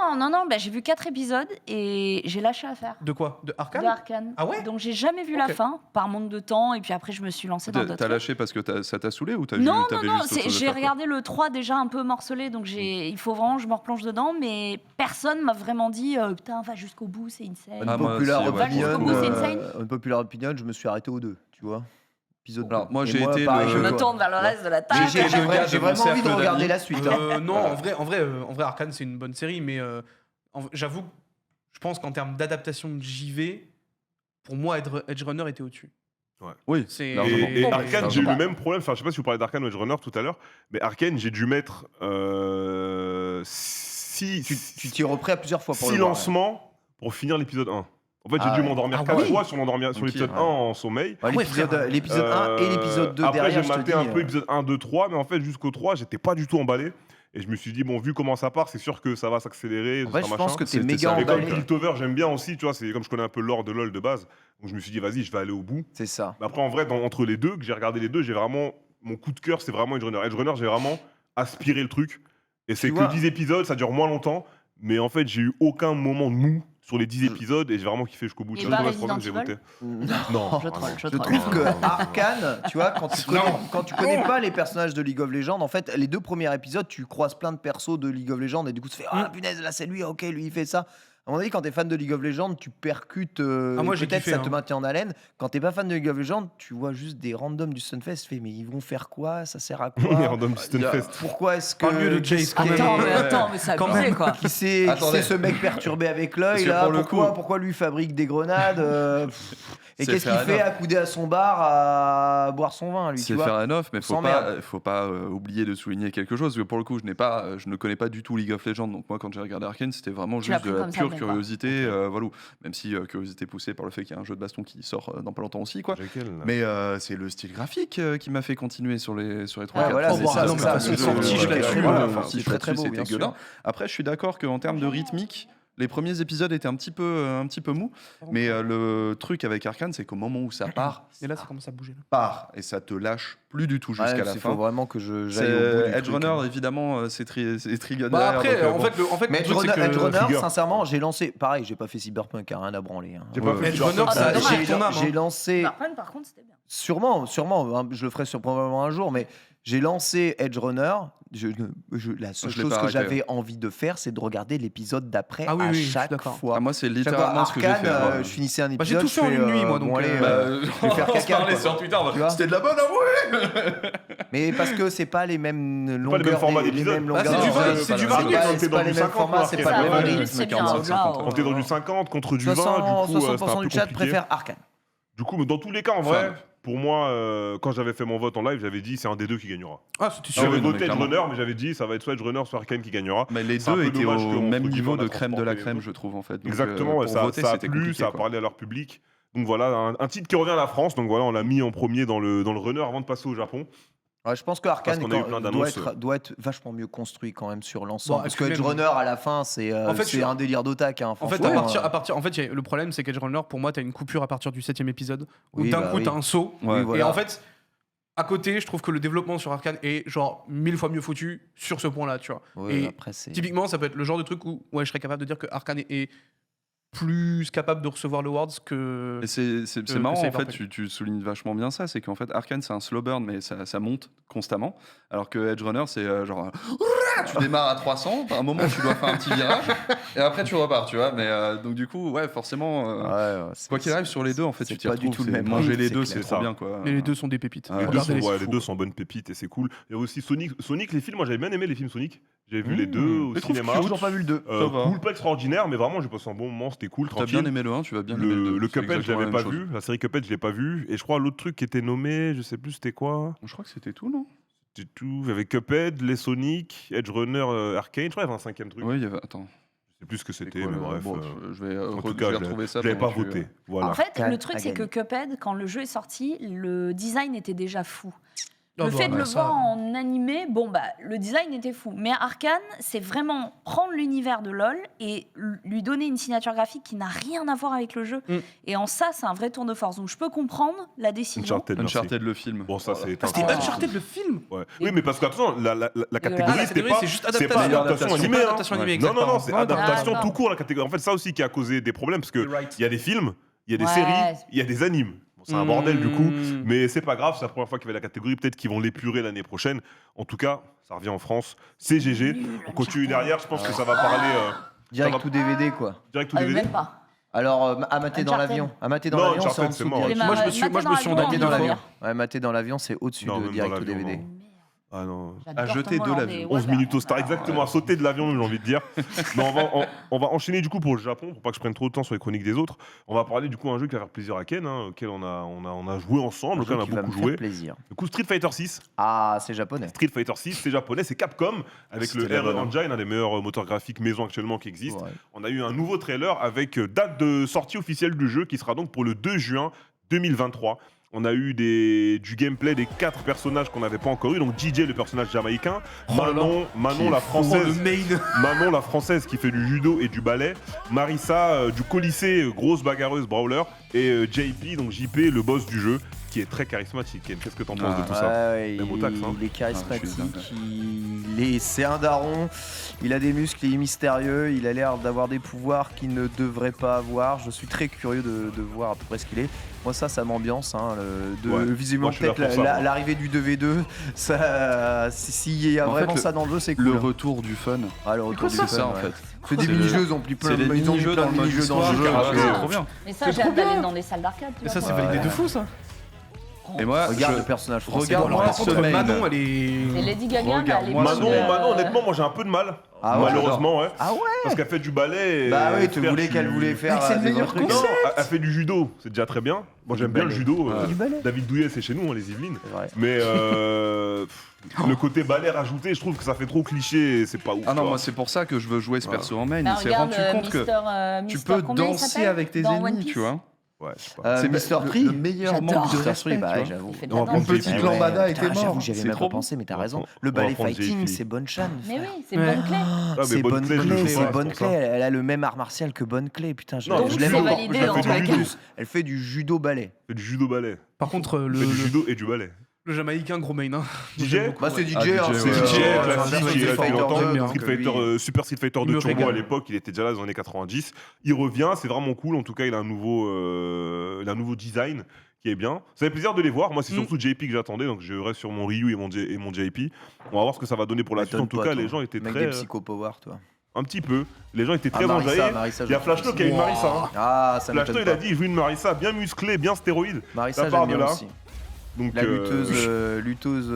bah, j'ai vu 4 épisodes et j'ai lâché à faire. De quoi? De Arcane? De Arcane. Ah ouais? Donc j'ai jamais vu la Ok. fin, par manque de temps, et puis après je me suis lancée dans T'as d'autres t'as trucs. lâché parce que ça t'a saoulé ou t'avais Non, juste non, autre chose à j'ai faire, quoi regardé le 3 déjà un peu morcelé, donc il faut vraiment que je me replonge dedans, mais personne m'a vraiment dit putain, va jusqu'au bout, c'est insane. Ah, moi aussi, ouais, Opinion, pour le coup, c'est insane. Unpopular Opinion, je me suis arrêté aux deux, tu vois. Épisode Alors, 2. moi, Et j'ai été pareil le- Je que me toi. tourne vers le reste de la table. J'ai le gars de mon vraiment envie de cercle regarder d'amis. la suite. hein. Non, en vrai, Arcane, c'est une bonne série, mais j'avoue, je pense qu'en termes d'adaptation de JV, pour moi, Edge Runner était au-dessus. Oui, C'est- largement. Et Bon, Arcane, bah, j'ai eu bah. le même problème. Enfin, je sais pas si vous parlez d'Arcane ou Edge Runner tout à l'heure, mais Arcane, j'ai dû mettre Tu t'y es repris à plusieurs fois pour 6 le voir. lancements pour finir l'épisode 1. En fait, j'ai Ah dû ouais. m'endormir Ah 4 oui. fois sur l'épisode Ok, 1 en sommeil. Ouais, l'épisode 1 et l'épisode 2 après, derrière, j'ai je te maté dis. un peu l'épisode 1, 2, 3, mais en fait, jusqu'au 3, j'étais pas du tout emballé. Et je me suis dit, bon, vu comment ça part, c'est sûr que ça va s'accélérer. En fait, je pense que t'es C'était méga ça. Mais comme emballé. Piltover, j'aime bien aussi, tu vois, c'est comme je connais un peu l'or de LoL de base. Donc je me suis dit, vas-y, je vais aller au bout. C'est ça. Mais après, en vrai, entre les deux, que j'ai regardé les deux, j'ai vraiment. Mon coup de cœur, c'est vraiment Edge Runner. Edge Runner, j'ai vraiment aspiré le truc. Et c'est Tu que vois 10 épisodes, ça dure moins longtemps. Mais en fait, j'ai eu aucun moment de mou sur les 10 épisodes et j'ai vraiment kiffé jusqu'au bout. Et C'est pas pour ça que j'ai Resident voté. Non, Je troll, Je trouve que Arcane, tu vois, quand tu connais pas les personnages de League of Legends, en fait, les 2 premiers épisodes, tu croises plein de persos de League of Legends et du coup, tu fais ah punaise, là c'est lui, ok, lui il fait ça. À mon avis, quand t'es fan de League of Legends, tu percutes. moi, j'ai peut-être kiffé, ça te hein. maintient en haleine. Quand t'es pas fan de League of Legends, tu vois juste des randoms du Sunfest. Tu fais mais ils vont faire quoi? Ça sert à quoi? Random Stunfest. Pourquoi est-ce que. Parle mieux de Jace, quand même. Attends, mais c'est Quand abusé même. quoi. Qui c'est Attendez. ce mec perturbé avec Parce l'œil que là? pour le coup- Pourquoi lui fabrique des grenades? Et C'est qu'est-ce qu'il fair fait enough. accoudé à son bar à boire son vin, lui, tu C'est vois? faire un off, mais faut s'emmerde. pas oublier de souligner quelque chose. Parce que pour le coup, je ne connais pas du tout League of Legends. Donc moi, quand j'ai regardé Arcane, c'était vraiment Tu l'as juste de pris la comme ça, pure mais quoi. curiosité. Voilà. Même si curiosité poussée par le fait qu'il y a un jeu de baston qui sort dans pas longtemps aussi, quoi. Mais c'est le style graphique qui m'a fait continuer sur les 3 Ouais, voilà, c'est ça, non, mais c'est son fortige là-dessus, voilà, fortige c'est très, très là-dessus, beau, bien c'était sûr. gueulin. Après, je suis d'accord qu'en termes de rythmique, les premiers épisodes étaient un petit peu mous. Mais le truc avec Arcane, c'est qu'au moment où ça part, Et là, ça commence à bouger. Là. part et ça te lâche plus du tout jusqu'à la Il fin. faut vraiment que j'aille C'est au bout du Edge truc. Runner, évidemment, c'est Trigon Bah derrière, après, donc, en bon. fait, Mais le Edge truc, c'est Runner, que Edge Runner, Trigger. sincèrement, j'ai lancé. Pareil, j'ai pas fait Cyberpunk, rien à branler. hein. J'ai pas fait Edge Runner, Ah, ça c'est dommage. gère ton âme. J'ai lancé. Arcane, par contre, c'était bien. Sûrement, hein, je le ferai probablement un jour, mais j'ai lancé Edge Runner. la seule Je l'ai chose pas que arrêté, j'avais envie de faire, c'est de regarder l'épisode d'après Ah oui, à oui, je suis chaque d'accord. fois. moi, c'est Chaque fois, littéralement ce que j'ai Arcane, fait. je finissais un Bah, j'ai épisode. tout fait en une nuit, moi, donc, allez, Je vais faire caca, parlais quoi. sur Twitter. Tu vois C'était de la bonne avouée. Mais parce que c'est pas les mêmes longueurs, les mêmes formats les d'épisodes. mêmes Bah, longueurs. c'est du d'avance. varié, c'est du varié. pas- Quand t'es c'est dans pas du les mêmes 50, formats, c'est Arcane. pas Ça, le Ouais, même oui, ouais, rythme. c'est bien. 45, Là, 50. Quand t'es dans du 50 contre du 20, du coup, c'est un 60% peu du chat compliqué. préfère Arcane. Du coup, mais dans tous les cas, en Enfin, vrai, pour moi, quand j'avais fait mon vote en live, j'avais dit c'est un des deux qui gagnera. Ah, c'était sûr. Ah oui, J'avais non, mais voté Edge clairement. Runner, mais j'avais dit ça va être soit Edge Runner, soit Arkane qui gagnera. Mais les C'est un deux peu étaient dommage au qu'on, même entre niveau guillemets, on de a crème de la transporté les crème, autres. je trouve en fait. Donc, Exactement, pour et ça voter, a c'était plu, compliqué, ça a quoi. parlé à leur public. Donc voilà, un titre qui revient à la France. Donc voilà, on l'a mis en premier dans le runner avant de passer au Japon. Ouais, je pense que Arcane Parce qu'on a eu plein d'annonces. doit être vachement mieux construit quand même sur l'ensemble. Bon, Parce et que puis Edge même- Runner à la fin, c'est En fait, c'est un délire d'otaque. Hein, En fait, franchement, en fait, le problème, c'est qu'Edge Runner, pour moi, t'as une coupure à partir du 7ème épisode, où Oui, d'un bah coup, oui. t'as un saut. Ouais. oui, voilà. Et en fait, à côté, je trouve que le développement sur Arcane est genre 1000 fois mieux foutu sur ce point-là, tu vois. Ouais, et après, c'est- typiquement, ça peut être le genre de truc où ouais, je serais capable de dire que Arcane est plus capable de recevoir le Awards que. Et c'est que marrant, en Cyberpunk. fait, tu soulignes vachement bien ça, c'est qu'en fait, Arkane, c'est un slow burn, mais ça monte constamment, alors que Edge Runner, c'est genre, tu démarres à 300, à un moment, tu dois faire un petit virage, et après, tu repars, tu vois, mais donc du coup, ouais, forcément, Ouais, quoi qu'il arrive sur les deux, en fait, c'est tu t'y pas du retrouves, tout le c'est même manger rythme, les c'est deux, clair. c'est C'est trop ça. bien, quoi. Mais les deux sont des pépites. Ah, Les ouais. deux Regardez-les, sont, c'est les fou. deux sont bonnes pépites et c'est cool. Il y a aussi Sonic, les films, moi j'avais bien aimé les films Sonic. J'ai vu les deux au Mais trouve cinéma. J'ai toujours pas vu le 2. Ça va. Cool, pas extraordinaire, mais vraiment j'ai passé un bon moment, c'était cool, T'as tranquille. bien aimé le 1, tu vas bien aimer le 2. Le c'est Cuphead, je exactement l'avais la pas même chose. vu. La série Cuphead, je l'ai pas vu. Et je crois l'autre truc qui était nommé, je sais plus c'était quoi. Je crois que c'était tout, non? C'était tout. Il y avait Cuphead, les Sonic, Edge Runner, Arcane. Je crois qu'il y avait un cinquième truc. Oui, il y avait... Attends. Je sais plus ce que c'était, quoi, mais le- bref. bon, je vais, en tout je cas, vais retrouver ça. je l'avais pas pendant que tu- voté. Voilà. En fait, Arcane le truc, a c'est que gagné. Cuphead, quand le jeu est sorti, le design était déjà fou. Ah Le bah, fait de ouais, le ça- voir en animé, bon bah le design était fou. Mais Arcane, c'est vraiment prendre l'univers de LoL et lui donner une signature graphique qui n'a rien à voir avec le jeu. Mm. Et en ça, c'est un vrai tour de force. Donc je peux comprendre la décision. Uncharted, merci. Uncharted, le film. Bon, ça c'est Ah, c'était Ah. Uncharted le film. Ouais. Oui, mais parce que attention, la catégorie, la c'était catégorie, pas. c'est juste C'est pas adaptation. adaptation C'est animée. pas hein. adaptation animée, Non, non, non, c'est exactement. adaptation D'accord. tout court, la catégorie. En fait, ça aussi qui a causé des problèmes, parce que You're right. il y a des films, il y a des Ouais. séries, il y a des animes. Bon, c'est un bordel du coup, Mmh. mais c'est pas grave, c'est la première fois qu'il y avait la catégorie, peut-être qu'ils vont l'épurer l'année prochaine. En tout cas, ça revient en France, c'est GG. On continue derrière, je pense que ça va parler Direct ça va- ou DVD, quoi. direct ou Ah, DVD. même pas. Alors, à mater dans Uncharted. l'avion. À mater dans Non, l'avion, c'est Uncharted, en dessous c'est de mort. direct. Les Moi, je me ma- suis- mater moi, je dans me suis l'avion, Mater endormi dans deux l'avion. fois. Ouais, mater dans l'avion, c'est au-dessus Non, de même direct dans ou l'avion, DVD. non. Ah non. J'adore jeter Tom de Holland l'avion. et 11 Water. minutes au star, exactement, à sauter de l'avion, j'ai envie de dire. Mais on va enchaîner du coup pour le Japon, pour pas que je prenne trop de temps sur les chroniques des autres. On va parler du coup d'un jeu qui va faire plaisir à Ken, auquel on a joué ensemble, Un auquel jeu on a qui va me beaucoup faire joué. plaisir. Du coup, Street Fighter 6. Ah, c'est japonais. Street Fighter 6, c'est japonais, c'est Capcom, avec le C'était la RE bonne. Engine, un des meilleurs moteurs graphiques maison actuellement qui existent. Ouais. On a eu un nouveau trailer avec date de sortie officielle du jeu qui sera donc pour le 2 juin 2023. On a eu du gameplay des 4 personnages qu'on n'avait pas encore eu. Donc DJ, le personnage jamaïcain, Manon la française, le main. Manon la française qui fait du judo et du ballet, Marissa du Colisée, grosse bagarreuse brawler, et JP, donc JP, le boss du jeu, qui est très charismatique. Ken, qu'est-ce que t'en penses de tout ça? Ouais, Même au taxe, hein. il est charismatique, Ah, je c'est un daron, il a des muscles, il est mystérieux, il a l'air d'avoir des pouvoirs qu'il ne devrait pas avoir. Je suis très curieux de voir à peu près ce qu'il est. Moi ça m'ambiance, hein, Ouais, visiblement moi, je suis là peut-être pour ça, moi. l'arrivée du 2v2, s'il y a En vraiment fait, ça dans le jeu, c'est cool. Le hein. retour du fun. Ah, le retour du C'est fun, ça, en ouais. fait. C'est des C'est mini-jeux, ils ont pris plein C'est les ils ont mis mini-jeux plein dans de le mode mini-jeux dans le histoire, jeu. c'est Ah. trop bien. Mais ça, C'est j'ai trop hâte d'aller bien. dans des salles d'arcade. tu Mais vois. ça, c'est validé de fou, ça. Et moi, Regarde le personnage français. Regarde-moi Alors, par contre, ce main. Manon, elle Et est. Lady Gaga, Regarde-moi là, ce les Manon, honnêtement, moi j'ai un peu de mal. Ah ouais, malheureusement, ouais. Ah ouais. Parce qu'elle fait du ballet. et Bah oui, tu faire voulais du- qu'elle voulait faire Mec, c'est le des meilleur vrais trucs. Non, elle fait du judo, c'est déjà très bien. Moi j'aime bien le ballet. judo. Du ballet. David Douillet, c'est chez nous, les Yvelines. C'est vrai. Mais le côté ballet rajouté, je trouve que ça fait trop cliché et c'est pas ouf. Ah non, quoi. moi c'est pour ça que je veux jouer ce perso en main. Bah, Il s'est regarde, rendu compte que tu peux combien il danser s'appelle avec tes dans One ennemis, Piece. tu vois. Ouais, je sais pas. C'est Mr. le Tree. meilleur J'adore. manque de Mr. respect, Tree, bah tu ouais, vois. j'avoue. Il fait de On va la prendre danse. Petit Ouais, Lambada putain, était mort. J'avoue, j'avais C'est même trop pas bon. pensé, mais t'as raison. On Le va ballet prendre fighting, JP. c'est Bonne Chan. Mais oui, c'est Ouais. bonne clé. mais C'est Bonne Bonne Clé, je le Clé, joue c'est pas, c'est Bonne pour Clé. ça. Elle a le même art martial que Bonne Clé. Putain, je Non, je donc l'aime c'est encore. validé Je dans l'aime tous les encore cas. plus. Elle fait du judo ballet. Elle fait du judo ballet. Par contre, Elle fait du judo et du ballet. le Jamaïcain, gros main. Hein. DJ? J'aime beaucoup, Bah, c'est ouais. DJ, Ah, hein, DJ, c'est ouais. DJ, Ouais, classique, Street il est là Fighter depuis longtemps. 2, Street donc, Fighter, lui, Super Street Fighter il 2 me Turbo à régale. l'époque, il était déjà là dans les années 90. Il revient, c'est vraiment cool. En tout cas, il a un nouveau design qui est bien. Ça fait plaisir de les voir. Moi, c'est surtout JP que j'attendais, donc je reste sur mon Ryu et mon JP. On va voir ce que ça va donner pour la suite. En tout cas, les gens étaient Mec très. des psycho-power, toi. Un petit peu. Les gens étaient très Marissa, enjaillés. Marissa, Il y a je Flashlo qui a une Marissa. Hein. Ah, ça Flashlo, m'étonne il a pas. dit, je veux une Marissa bien musclée, bien stéroïde. Marissa, Ça part j'aime de bien là. aussi. Donc, La lutteuse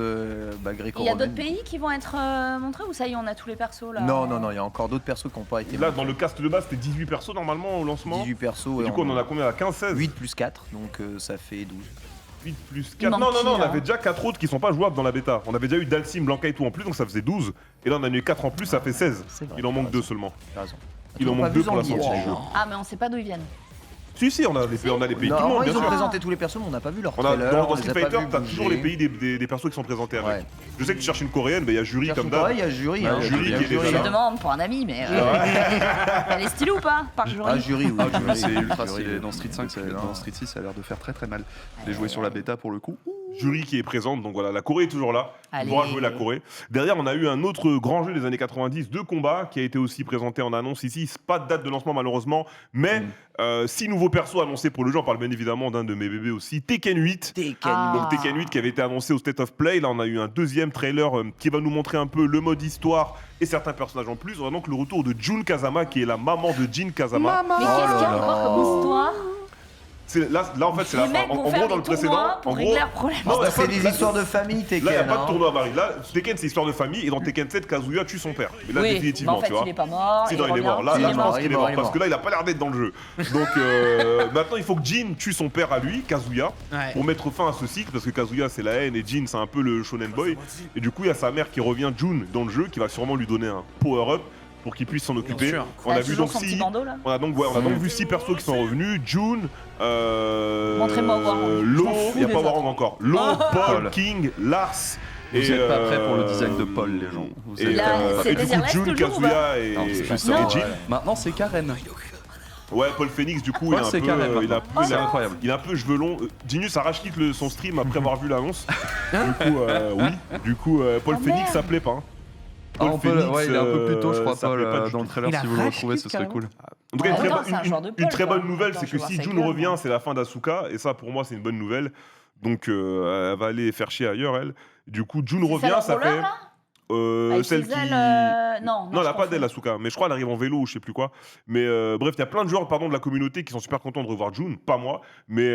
gréco-romaine. Il y a d'autres pays qui vont être montrés ou ça y est, on a tous les persos là Non, il y a encore d'autres persos qui n'ont pas été là, dans le cast de base, c'était 18 persos normalement au lancement. 18 persos. Et ouais, du coup, on en a combien? 15-16 8 plus 4, donc ça fait 12. 8 plus Il 4. manque Non, qui, on là avait déjà 4 autres qui sont pas jouables dans la bêta. On avait déjà eu Dalsim, Blanca et tout en plus, donc ça faisait 12. Et là, on a eu 4 en plus, ça fait 16. C'est vrai, Il en t'as manque raison. 2 seulement. T'as raison. Il en Ils ont manque pas 2 vu pour la Zangief, sortie. d'ailleurs. Ah, mais on sait pas d'où ils viennent. Si, on a les pays, tout le Non, monde, bien ils ont sûr. présenté tous les persos, mais on n'a pas vu leur On a, trailer. dans on les Street a pas Fighter, vus t'as bouger. toujours les pays des persos qui sont présentés avec. Ouais. Je sais que tu cherches une coréenne, mais il y a Jury comme d'hab. Il y a Jury. hein, Jury il y a qui est Jury, déjà Je là. demande pour un ami, mais. Elle est stylée ou pas Par jury. Ah, Jury, oui. Ah, Jury, c'est Jury, ultra Jury, stylé. Dans Street 5, dans Street 6, ça a l'air de faire très très mal. Je l'ai joué sur la bêta pour le coup. Jury qui est présente, donc voilà, la Corée est toujours là. Allez. On va jouer la Corée. Derrière, on a eu un autre grand jeu des années 90 de combat qui a été aussi présenté en annonce ici. Pas de date de lancement malheureusement, mais 6 nouveaux persos annoncés pour le jeu. On parle bien évidemment d'un de mes bébés aussi, Tekken 8. Ah. Donc Tekken 8 qui avait été annoncé au State of Play. Là, on a eu un deuxième trailer qui va nous montrer un peu le mode histoire et certains personnages en plus. On a donc le retour de Jun Kazama qui est la maman de Jin Kazama. Mais qu'est-ce qu'il y a encore comme histoire Là, en fait, c'est la Les fin. mecs En vont faire gros, dans des le précédent, tournois pour régler leurs problèmes. Non, Bah, y a c'est pas- des là, histoires de famille, Tekken. Là, il n'y a pas de hein. tournoi, Marie. Là, Tekken, c'est histoire de famille. Et dans Tekken 7, Kazuya tue son père. Mais là, Oui, mais définitivement, en fait, tu vois. il est pas mort. Si, non, il est revient. mort. Là, Il là, est je mort, pense qu'il est il mort. est Parce mort. que là, il a pas l'air d'être dans le jeu. Donc, maintenant, il faut que Jin tue son père à lui, Kazuya, Ouais. pour mettre fin à ce cycle. Parce que Kazuya, c'est la haine et Jin, c'est un peu le shonen boy. Et du coup, il y a sa mère qui revient, Jun, dans le jeu, qui va sûrement lui donner un power-up pour qu'il puisse s'en occuper. sûr. On a vu toujours donc son petit 6. bandeau là. On a donc vu 6 persos qui sont revenus. Jun, Montrez-moi Warang. Je Lo, m'en fous il n'y a des pas autres. Warang encore. Lo, Paul, Paul. King, Lars. Vous êtes pas prêts pour le design de Paul, les gens. Vous Et, êtes- Là, c'est et du coup, Desireless Jun, toujours, ou pas Kazuya et, Non, c'est et juste Non. Jin. Maintenant, c'est Karen. Ouais, Paul Phoenix, du coup, Ouais, il est un c'est peu, Karen. il a, maintenant. il C'est a- incroyable. il a un peu cheveux longs. Genius arrache quitte son stream après avoir vu l'annonce. Du coup, oui. Du coup, Paul Oh, Phoenix, merde. ça plaît pas. Hein. Ah, on peut, ouais, il est un peu plus tôt, je crois, ça Paul, plaît pas du dans le tout. trailer. Il a Si vous le rage retrouvez, quitte, ce serait cool. En tout cas, En même temps, c'est un joueur de une Paul, très quoi. bonne nouvelle, Attends, c'est je que vais voir si sa Jun gueule, revient, moi. c'est la fin d'Asuka. Et ça, pour moi, c'est une bonne nouvelle. Donc, elle va aller faire chier ailleurs, elle. Du coup, Jun C'est revient, celle en ça roller, fait. là Avec Celle ses qui. ailes, non, Non, elle je a pas confonds. d'aile, Asuka. Mais je crois qu'elle arrive en vélo ou je sais plus quoi. Mais bref, il y a plein de joueurs de la communauté qui sont super contents de revoir Jun. Pas moi, mais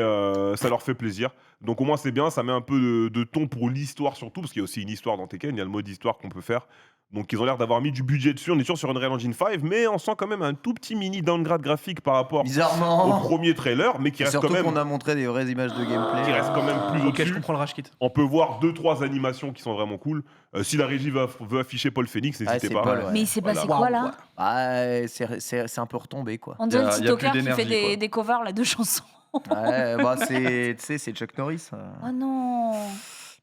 ça leur fait plaisir. Donc au moins, c'est bien. Ça met un peu de ton pour l'histoire surtout. Parce qu'il y a aussi une histoire dans Tekken. Il y a le mode histoire qu'on peut faire. Donc ils ont l'air d'avoir mis du budget dessus. On est sûr sur Unreal Engine 5. Mais on sent quand même un tout petit mini downgrade graphique par rapport au Bizarrement. premier trailer. Mais qui Et reste surtout quand même. qu'on a montré des vraies images de gameplay. Qui reste quand même plus Ok, je au-dessus. comprends le rage kit. On peut voir 2-3 animations qui sont vraiment cool. Si la régie veut afficher Paul Phoenix, n'hésitez c'est pas. Paul, ouais. Mais il s'est passé Voilà. quoi là Ah, c'est un peu retombé, quoi. On dirait Y a- le y a TikToker plus qui fait d'énergie, quoi. des covers là, de chansons. Ouais, bah c'est, tu sais, c'est Chuck Norris. Oh non.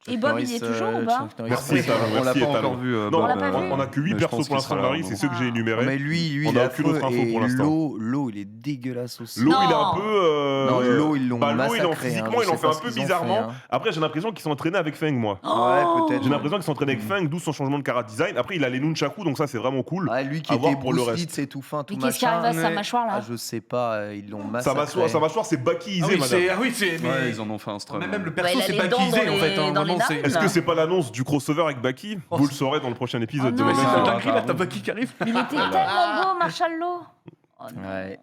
Chuck Et Bob, Norris, il y est toujours ou pas Chuck Norris, Merci, c'est- Etalon, On l'a merci, pas Etalon. encore vu. Non, On l'a pas vu. on a que 8 Mais je pense persos pour qu'il l'instant sera de là, Marie, non. c'est ceux que j'ai énumérés. Mais lui, On il a est aucune autre affreux. info pour Et l'instant. l'eau, il est dégueulasse aussi. L'eau, Non. il est un peu. Non, l'eau, ils l'ont L'eau, massacré, physiquement, hein, ils je l'ont sais fait pas un ce peu qu'ils ont bizarrement. fait, hein. Après, j'ai l'impression qu'ils sont entraînés avec Feng, moi. Ouais, peut-être. J'ai l'impression qu'ils sont entraînés avec Feng, d'où son changement de cara design. Après, il a les nunchaku, donc ça, c'est vraiment cool. Ah, lui qui À voir était pour le Bruce reste. Lee, c'est tout fin, tout Mais qu'est-ce qui machin. arrive à sa mais- mâchoire Ah, là je sais pas, ils l'ont Sa massacré. mâchoire, c'est bakiisé, Ah oui, madame. c'est. mais- Ouais, ils en ont fait un strum. Même le Bah, perso, il a c'est les dents backisé dans en fait. les- hein, dans les vraiment, c'est- narines. Est-ce que c'est pas l'annonce du crossover avec Baki Oh, Vous le c'est- saurez dans le prochain épisode. Oh de non. Mega C'est Drive. dingue, là, t'as Bucky qui arrive. Il était tellement beau, Marshall Law. Oh non. Ouais.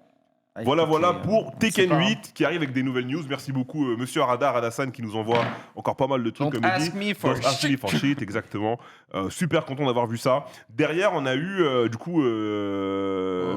Ah, Voilà, écoutez, voilà pour on sait Tekken pas, hein. 8 qui arrive avec des nouvelles news. Merci beaucoup, monsieur Radar Adassan qui nous envoie encore pas mal de trucs Don't comme il dit. ask me for Don't ask me for shit, exactement. Super content d'avoir vu ça. Derrière, on a eu du coup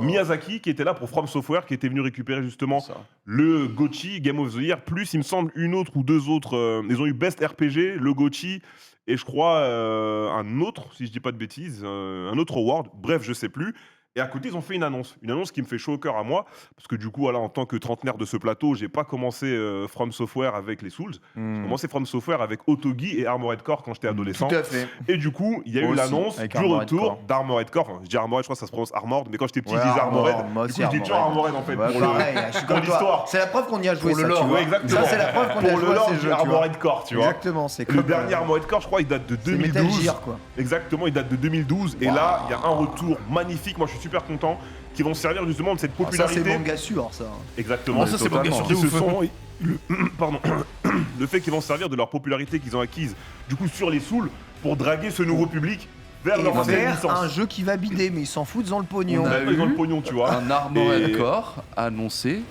Miyazaki qui était là pour From Software, qui était venu récupérer justement Ça. le Gochi Game of the Year, plus il me semble une autre ou deux autres. Ils ont eu Best RPG, le Gochi et je crois un autre, si je dis pas de bêtises, un autre award. Bref, je sais plus. Et à côté, ils ont fait une annonce qui me fait chaud au cœur à moi, parce que du coup, voilà, en tant que trentenaire de ce plateau, j'ai pas commencé From Software avec les Souls. J'ai commencé From Software avec Otogi et Armored Core quand j'étais adolescent. Tout à fait. Et du coup, il y a eu Moi aussi, l'annonce avec du Armored retour Core. d'Armored Core. Enfin, je dis Armored, je crois que ça se prononce Armored, mais quand j'étais petit, Ouais, je disais Armored. Armored, moi Du coup, aussi, je dis toujours Armored. Armored en fait. Ouais, pour pareil, je suis pour comme toi. l'histoire. C'est la preuve qu'on y a joué, Pour le ça, lore, tu vois. Ouais, exactement. Ça, c'est la preuve qu'on y a Pour joué le à lore ces du jeux, tu vois. Armored Core, tu vois. Exactement, c'est Le comme, dernier Armored Core, je crois, il date de c'est Metal 2012. Gear, quoi. Exactement, il date de 2012. Et là, il y a un retour magnifique. Moi, je suis super content, qui vont se servir justement de cette Ça, popularité. c'est manga sûr, ça. Exactement. Ah, ça, c'est manga sûr de Qui se ouf. sont- Pardon. Le fait qu'ils vont se servir de leur popularité qu'ils ont acquise, du coup, sur les Souls, pour draguer ce nouveau public vers Et leur ancienne faire licence. un jeu qui va bider, mais ils s'en foutent dans le pognon. On a Ils ont eu le pognon, tu vois. un Armored Et- Core annoncé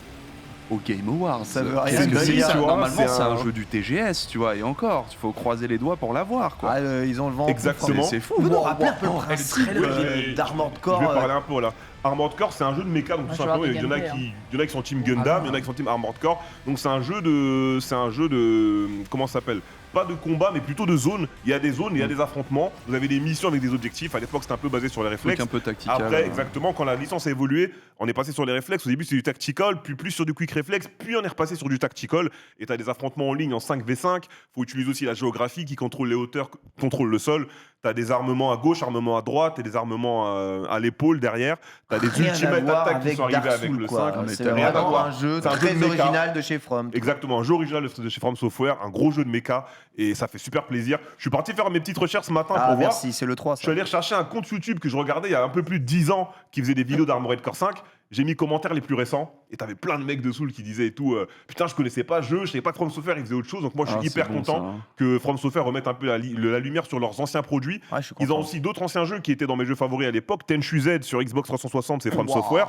au Game Awards. Ça veut rien Qu'est-ce que dire, c'est, tu vois, normalement, c'est c'est un un jeu du TGS, tu vois, et encore, il faut croiser les doigts pour l'avoir, quoi. Ah, ils ont le vent. Exactement. C'est fou. Vous nous Wow, rappelez un wow, peu le wow. principe Ouais, d'Armored Je Core. vais parler un peu, voilà. Armored Core, c'est un jeu de méca, donc Moi, tout je vais simplement, avoir il y en a des qui, gameplays, il y en a qui sont team Gundam, il y en a qui sont team Armored Core. Donc c'est un jeu de, comment ça s'appelle? Pas de combat, mais plutôt de zone. Il y a des zones, il y a des affrontements. Vous avez des missions avec des objectifs. À l'époque, c'était un peu basé sur les Truc réflexes. un peu tactical. Après, exactement, quand la licence a évolué, on est passé sur les réflexes. Au début, c'est du tactical, puis plus sur du quick réflexe, puis on est repassé sur du tactical. Et tu as des affrontements en ligne en 5v5. Faut utiliser aussi la géographie qui contrôle les hauteurs, contrôle le sol. Tu as des armements à gauche, armements à droite, et des armements à l'épaule derrière. Tu as des Rien à ultimate voir attaques qui avec sont arrivés Dark avec Souls, le quoi. 5. mais C'est t'as rien à vraiment voir. un jeu C'est un jeu très de méca. original de chez From. Exactement, un jeu original de chez From Software, un gros jeu de méca, et ça fait super plaisir. Je suis parti faire mes petites recherches ce matin Ah, pour voir. merci, c'est le 3. Je suis allé rechercher un compte YouTube que je regardais il y a un peu plus de 10 ans qui faisait des vidéos d'Armored Core 5. J'ai mis commentaires les plus récents et t'avais plein de mecs de Soul qui disaient et tout putain, je connaissais pas ce jeu, je savais pas que From Software il faisait autre chose, donc moi je suis Ah, hyper c'est bon, content ça, hein. que From Software remette un peu la lumière sur leurs anciens produits. Ouais, je suis Ils ont content. aussi d'autres anciens jeux qui étaient dans mes jeux favoris à l'époque. Tenchu Z sur Xbox 360, c'est From Wow. Software.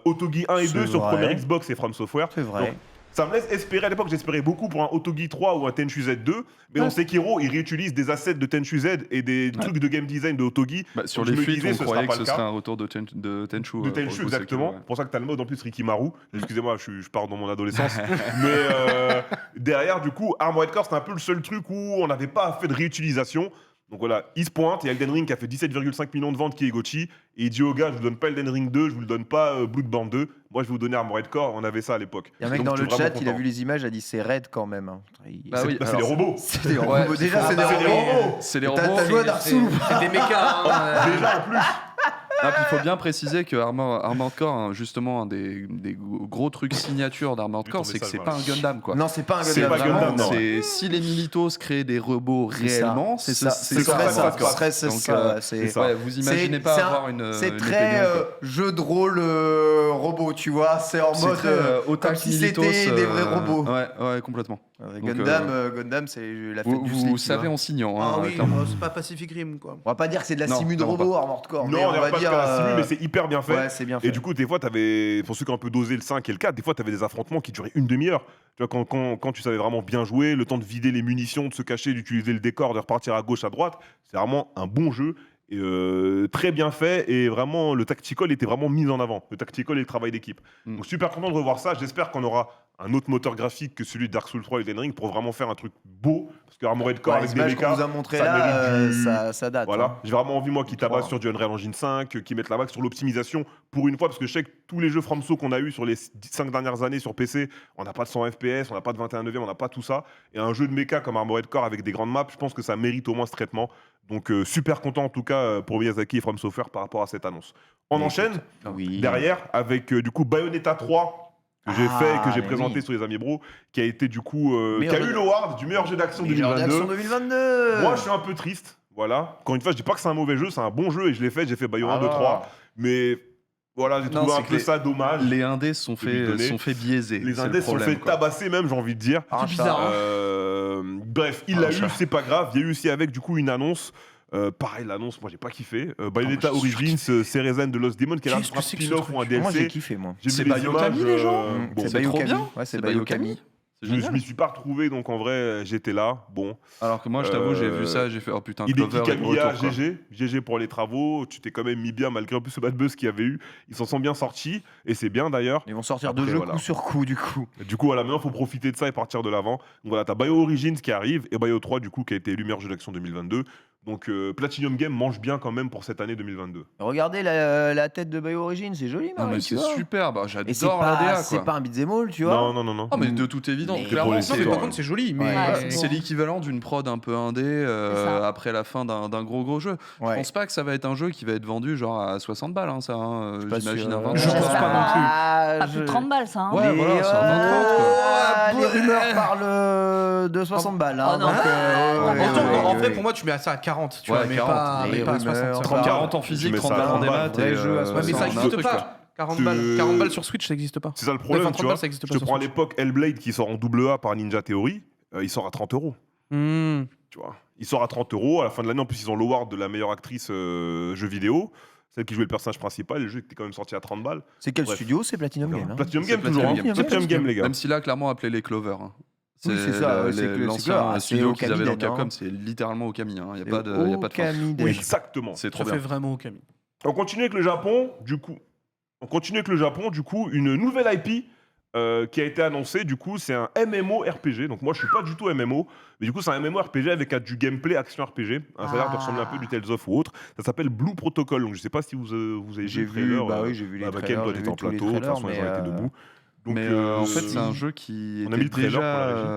Otogi 1 et C'est 2 sur vrai. première Xbox, c'est From Software. C'est vrai. Donc, ça me laisse espérer, à l'époque j'espérais beaucoup pour un Otogi 3 ou un Tenchu Z2, mais dans Sekiro ils réutilisent des assets de Tenchu Z et des trucs de game design de Otogi. Bah, sur Donc, les je me fuites, disais, on ce croyait sera que pas ce le cas. serait un retour de Tenchu. De pour le Tenchu, coup, exactement. Sekiro, ouais. Pour ça que t'as le mode en plus Rikimaru. Excusez-moi, je pars dans mon adolescence. Mais derrière, du coup, Armored Core, c'était un peu le seul truc où on n'avait pas fait de réutilisation. Donc voilà, il se pointe. Il y a Elden Ring qui a fait 17,5 millions de ventes qui est Gochi. Et il dit aux gars, je vous donne pas Elden Ring 2, je vous le donne pas Bloodborne 2. Moi, je vais vous donner Armored Core. On avait ça à l'époque. Il y a un mec Donc, dans je le suis chat, vraiment il a content. vu les images, a dit c'est raide quand même. hein. Bah oui, Bah, c'est alors, les robots. C'est des Ouais, robots. Déjà, c'est des c'est des robots. robots. C'est les T'as- robots. t'as joué à Dark Souls ou C'est des mécas. hein. Déjà en plus. Ah, puis il faut bien préciser que Armored Core, hein, justement, un des gros trucs signature d'Armored J'ai Core, tombé c'est que ça c'est mal. pas un Gundam, quoi. Non, c'est pas un C'est Gundam. pas vraiment, Gundam, non. c'est si les Militos créent des robots C'est ça. réellement, c'est ça. c'est Ce serait ça, ça. quoi. Ce serait c'est Donc, ça. c'est ça. Ouais, vous imaginez pas c'est avoir une. C'est une très opinion, quoi. jeu de rôle robot, tu vois. C'est en C'est mode très, Otaku comme si Militos, c'était des vrais robots. Ouais, complètement. Gundam, c'est la fête Vous, du vous slip. tu savez vois. en signant. Ah Hein, oui, clairement. c'est pas Pacific Rim, quoi. On va pas dire que c'est de la Non, simu de clairement robot Armored Core. Non, mais on n'est pas dire. jusqu'à la simu, mais c'est hyper bien fait. Ouais, c'est bien fait. Et du coup, des fois, t'avais, pour ceux qui ont un peu dosé le 5 et le 4, des fois, tu avais des affrontements qui duraient une demi-heure. Tu vois, quand tu savais vraiment bien jouer, le temps de vider les munitions, de se cacher, d'utiliser le décor, de repartir à gauche, à droite, c'est vraiment un bon jeu. Et très bien fait, et vraiment, le tactical était vraiment mis en avant. Le tactical et le travail d'équipe. Mm. Donc, super content de revoir ça. J'espère qu'on aura un autre moteur graphique que celui de Dark Souls 3 et Elden Ring pour vraiment faire un truc beau. Parce que Armored Core Ouais, avec les des images qu'on mechas, vous a montré ça là, mérite du- ça date. voilà, hein. j'ai vraiment envie, moi, qui crois. tabasse sur du Unreal Engine 5, qui mettent la vague sur l'optimisation pour une fois, parce que je sais que tous les jeux FromSo qu'on a eu sur les 5 dernières années sur PC, on n'a pas de 100 FPS, on n'a pas de 21 neuvième, on n'a pas tout ça. Et un jeu de mecha comme Armored Core avec des grandes maps, je pense que ça mérite au moins ce traitement. Donc super content en tout cas pour Miyazaki et From Software par rapport à cette annonce. On Mais enchaîne Oui. derrière avec du coup Bayonetta 3 que j'ai fait et que j'ai mais présenté oui. sur les Amis Bro, qui a été du coup qui Meilleur a jeu eu l'award du meilleur jeu d'action Meilleur 2022. d'action 2022. Moi, je suis un peu triste. Voilà. Encore une fois, je dis pas que c'est un mauvais jeu, c'est un bon jeu et je l'ai fait. J'ai fait Bayonetta 1, 2, 3. Mais voilà, j'ai Non, trouvé c'est un que peu ça dommage. Les indés sont Je vais lui donner. fait biaiser. Les c'est le indés sont problème, fait quoi. tabasser même, j'ai envie de dire. Un C'est bizarre, chat. hein. Bref, il Ah, l'a eu, chat. c'est pas grave. Il y a eu aussi avec du coup une annonce. Pareil, l'annonce, moi j'ai pas kiffé. Bayonetta Ah, moi, j'ai Origins, Cerezen de Lost Demon, qui est Qu'est-ce un que c'est que ce spin-off ou un truc Moi, j'ai DLC. kiffé, moi. J'ai C'est vu les Bayo-Kami, images, les gens bon, C'est c'est trop Bayo-Kami. bien. Ouais, c'est C'est Bayo-Kami. Bayo-Kami. C'est je génial. m'y suis pas retrouvé, donc en vrai, j'étais là. Bon. Alors que moi, je t'avoue, j'ai vu ça, j'ai fait oh putain, Hideki Clover est de Kamiya, retour, quoi. GG pour les travaux. Tu t'es quand même mis bien malgré un peu ce bad buzz qu'il y avait eu. Ils s'en sont bien sortis et c'est bien d'ailleurs. Ils vont sortir Après, deux jeux voilà. coup sur coup, du coup. Du coup, voilà, maintenant, il faut profiter de ça et partir de l'avant. Donc voilà, t'as Bayo Origins qui arrive et Bayo 3, du coup, qui a été élu meilleur jeu d'action 2022. Donc Platinum Game mange bien quand même pour cette année 2022. Regardez la tête de Bayo Origins, c'est joli, Non, Marie, mais tu c'est vois. super, bah, Et c'est j'adore la pas, DA, c'est quoi. pas un beat'em all, tu vois. Non. Ah, mais de toute évidence, Mais- clairement. pour les Non, mais Ouais. par contre, c'est joli. Mais Ouais, C'est l'équivalent d'une prod un peu indé ça. après la fin d'un gros jeu. Je Ouais. pense pas que ça va être un jeu qui va être vendu genre à 60 balles, hein, ça. Hein, pas j'imagine sûr. un 20. Je pense J'espère pas non plus. Ah, Pas plus de 30 balles, ça. Hein. Ouais, voilà, c'est un 20-30, Les rumeurs parlent de 60 balles. Hein, Oh non. donc, Ah, ouais, En ouais, vrai, ouais, en ouais, vrai, ouais. pour moi, tu mets ça à 40, tu Ouais, vois, mais 40, pas, les mais pas à rumeurs, 60. 30, 40 en physique, mets 30 ça à balles en 30 démat. balles, vrai jeu à Ouais, mais ça un n'existe truc, pas. 40 balles sur Switch, ça n'existe pas. C'est ça le problème, Enfin, tu 30 vois. balles, ça existe Je pas te sur prends à Switch. l'époque Hellblade qui sort en AA par Ninja Theory, il sort à 30 €. Tu vois. Il sort à 30 €. À la fin de l'année, en plus, ils ont l'award de la meilleure actrice jeu vidéo. Celle qui jouait le personnage principal. Le jeu était quand même sorti à 30 balles. C'est quel Bref. studio? C'est Platinum Game. Hein. Platinum C'est Game, toujours. Platinum Game. Platinum Game, les gars. Même si là, clairement, appelé les Clover. Hein. Oui, c'est ça, ouais, c'est clair, l'ancien c'est studio Okami qu'ils avaient dans Den, hein. Capcom, c'est littéralement Okami. Il n'y a C'est pas de fin. Okami Den. Oui, exactement. C'est Ça trop fait bien. vraiment Okami. On continue avec le Japon, du coup. Une nouvelle IP qui a été annoncée, du coup, c'est un MMORPG. Donc moi, je suis pas du tout MMO, mais du coup, c'est un MMORPG avec du gameplay action RPG. Ça a l'air de ressembler un peu du Tales of ou autre. Ça s'appelle Blue Protocol. Donc je sais pas si vous avez J'ai vu le vu, trailer. bah oui, j'ai vu les Ken, trailers, toi, j'ai t'étais vu en tous les plateau. De toute trailers, façon, ils ont été debout. Donc, Mais en fait, c'est un jeu on a mis le trailer pour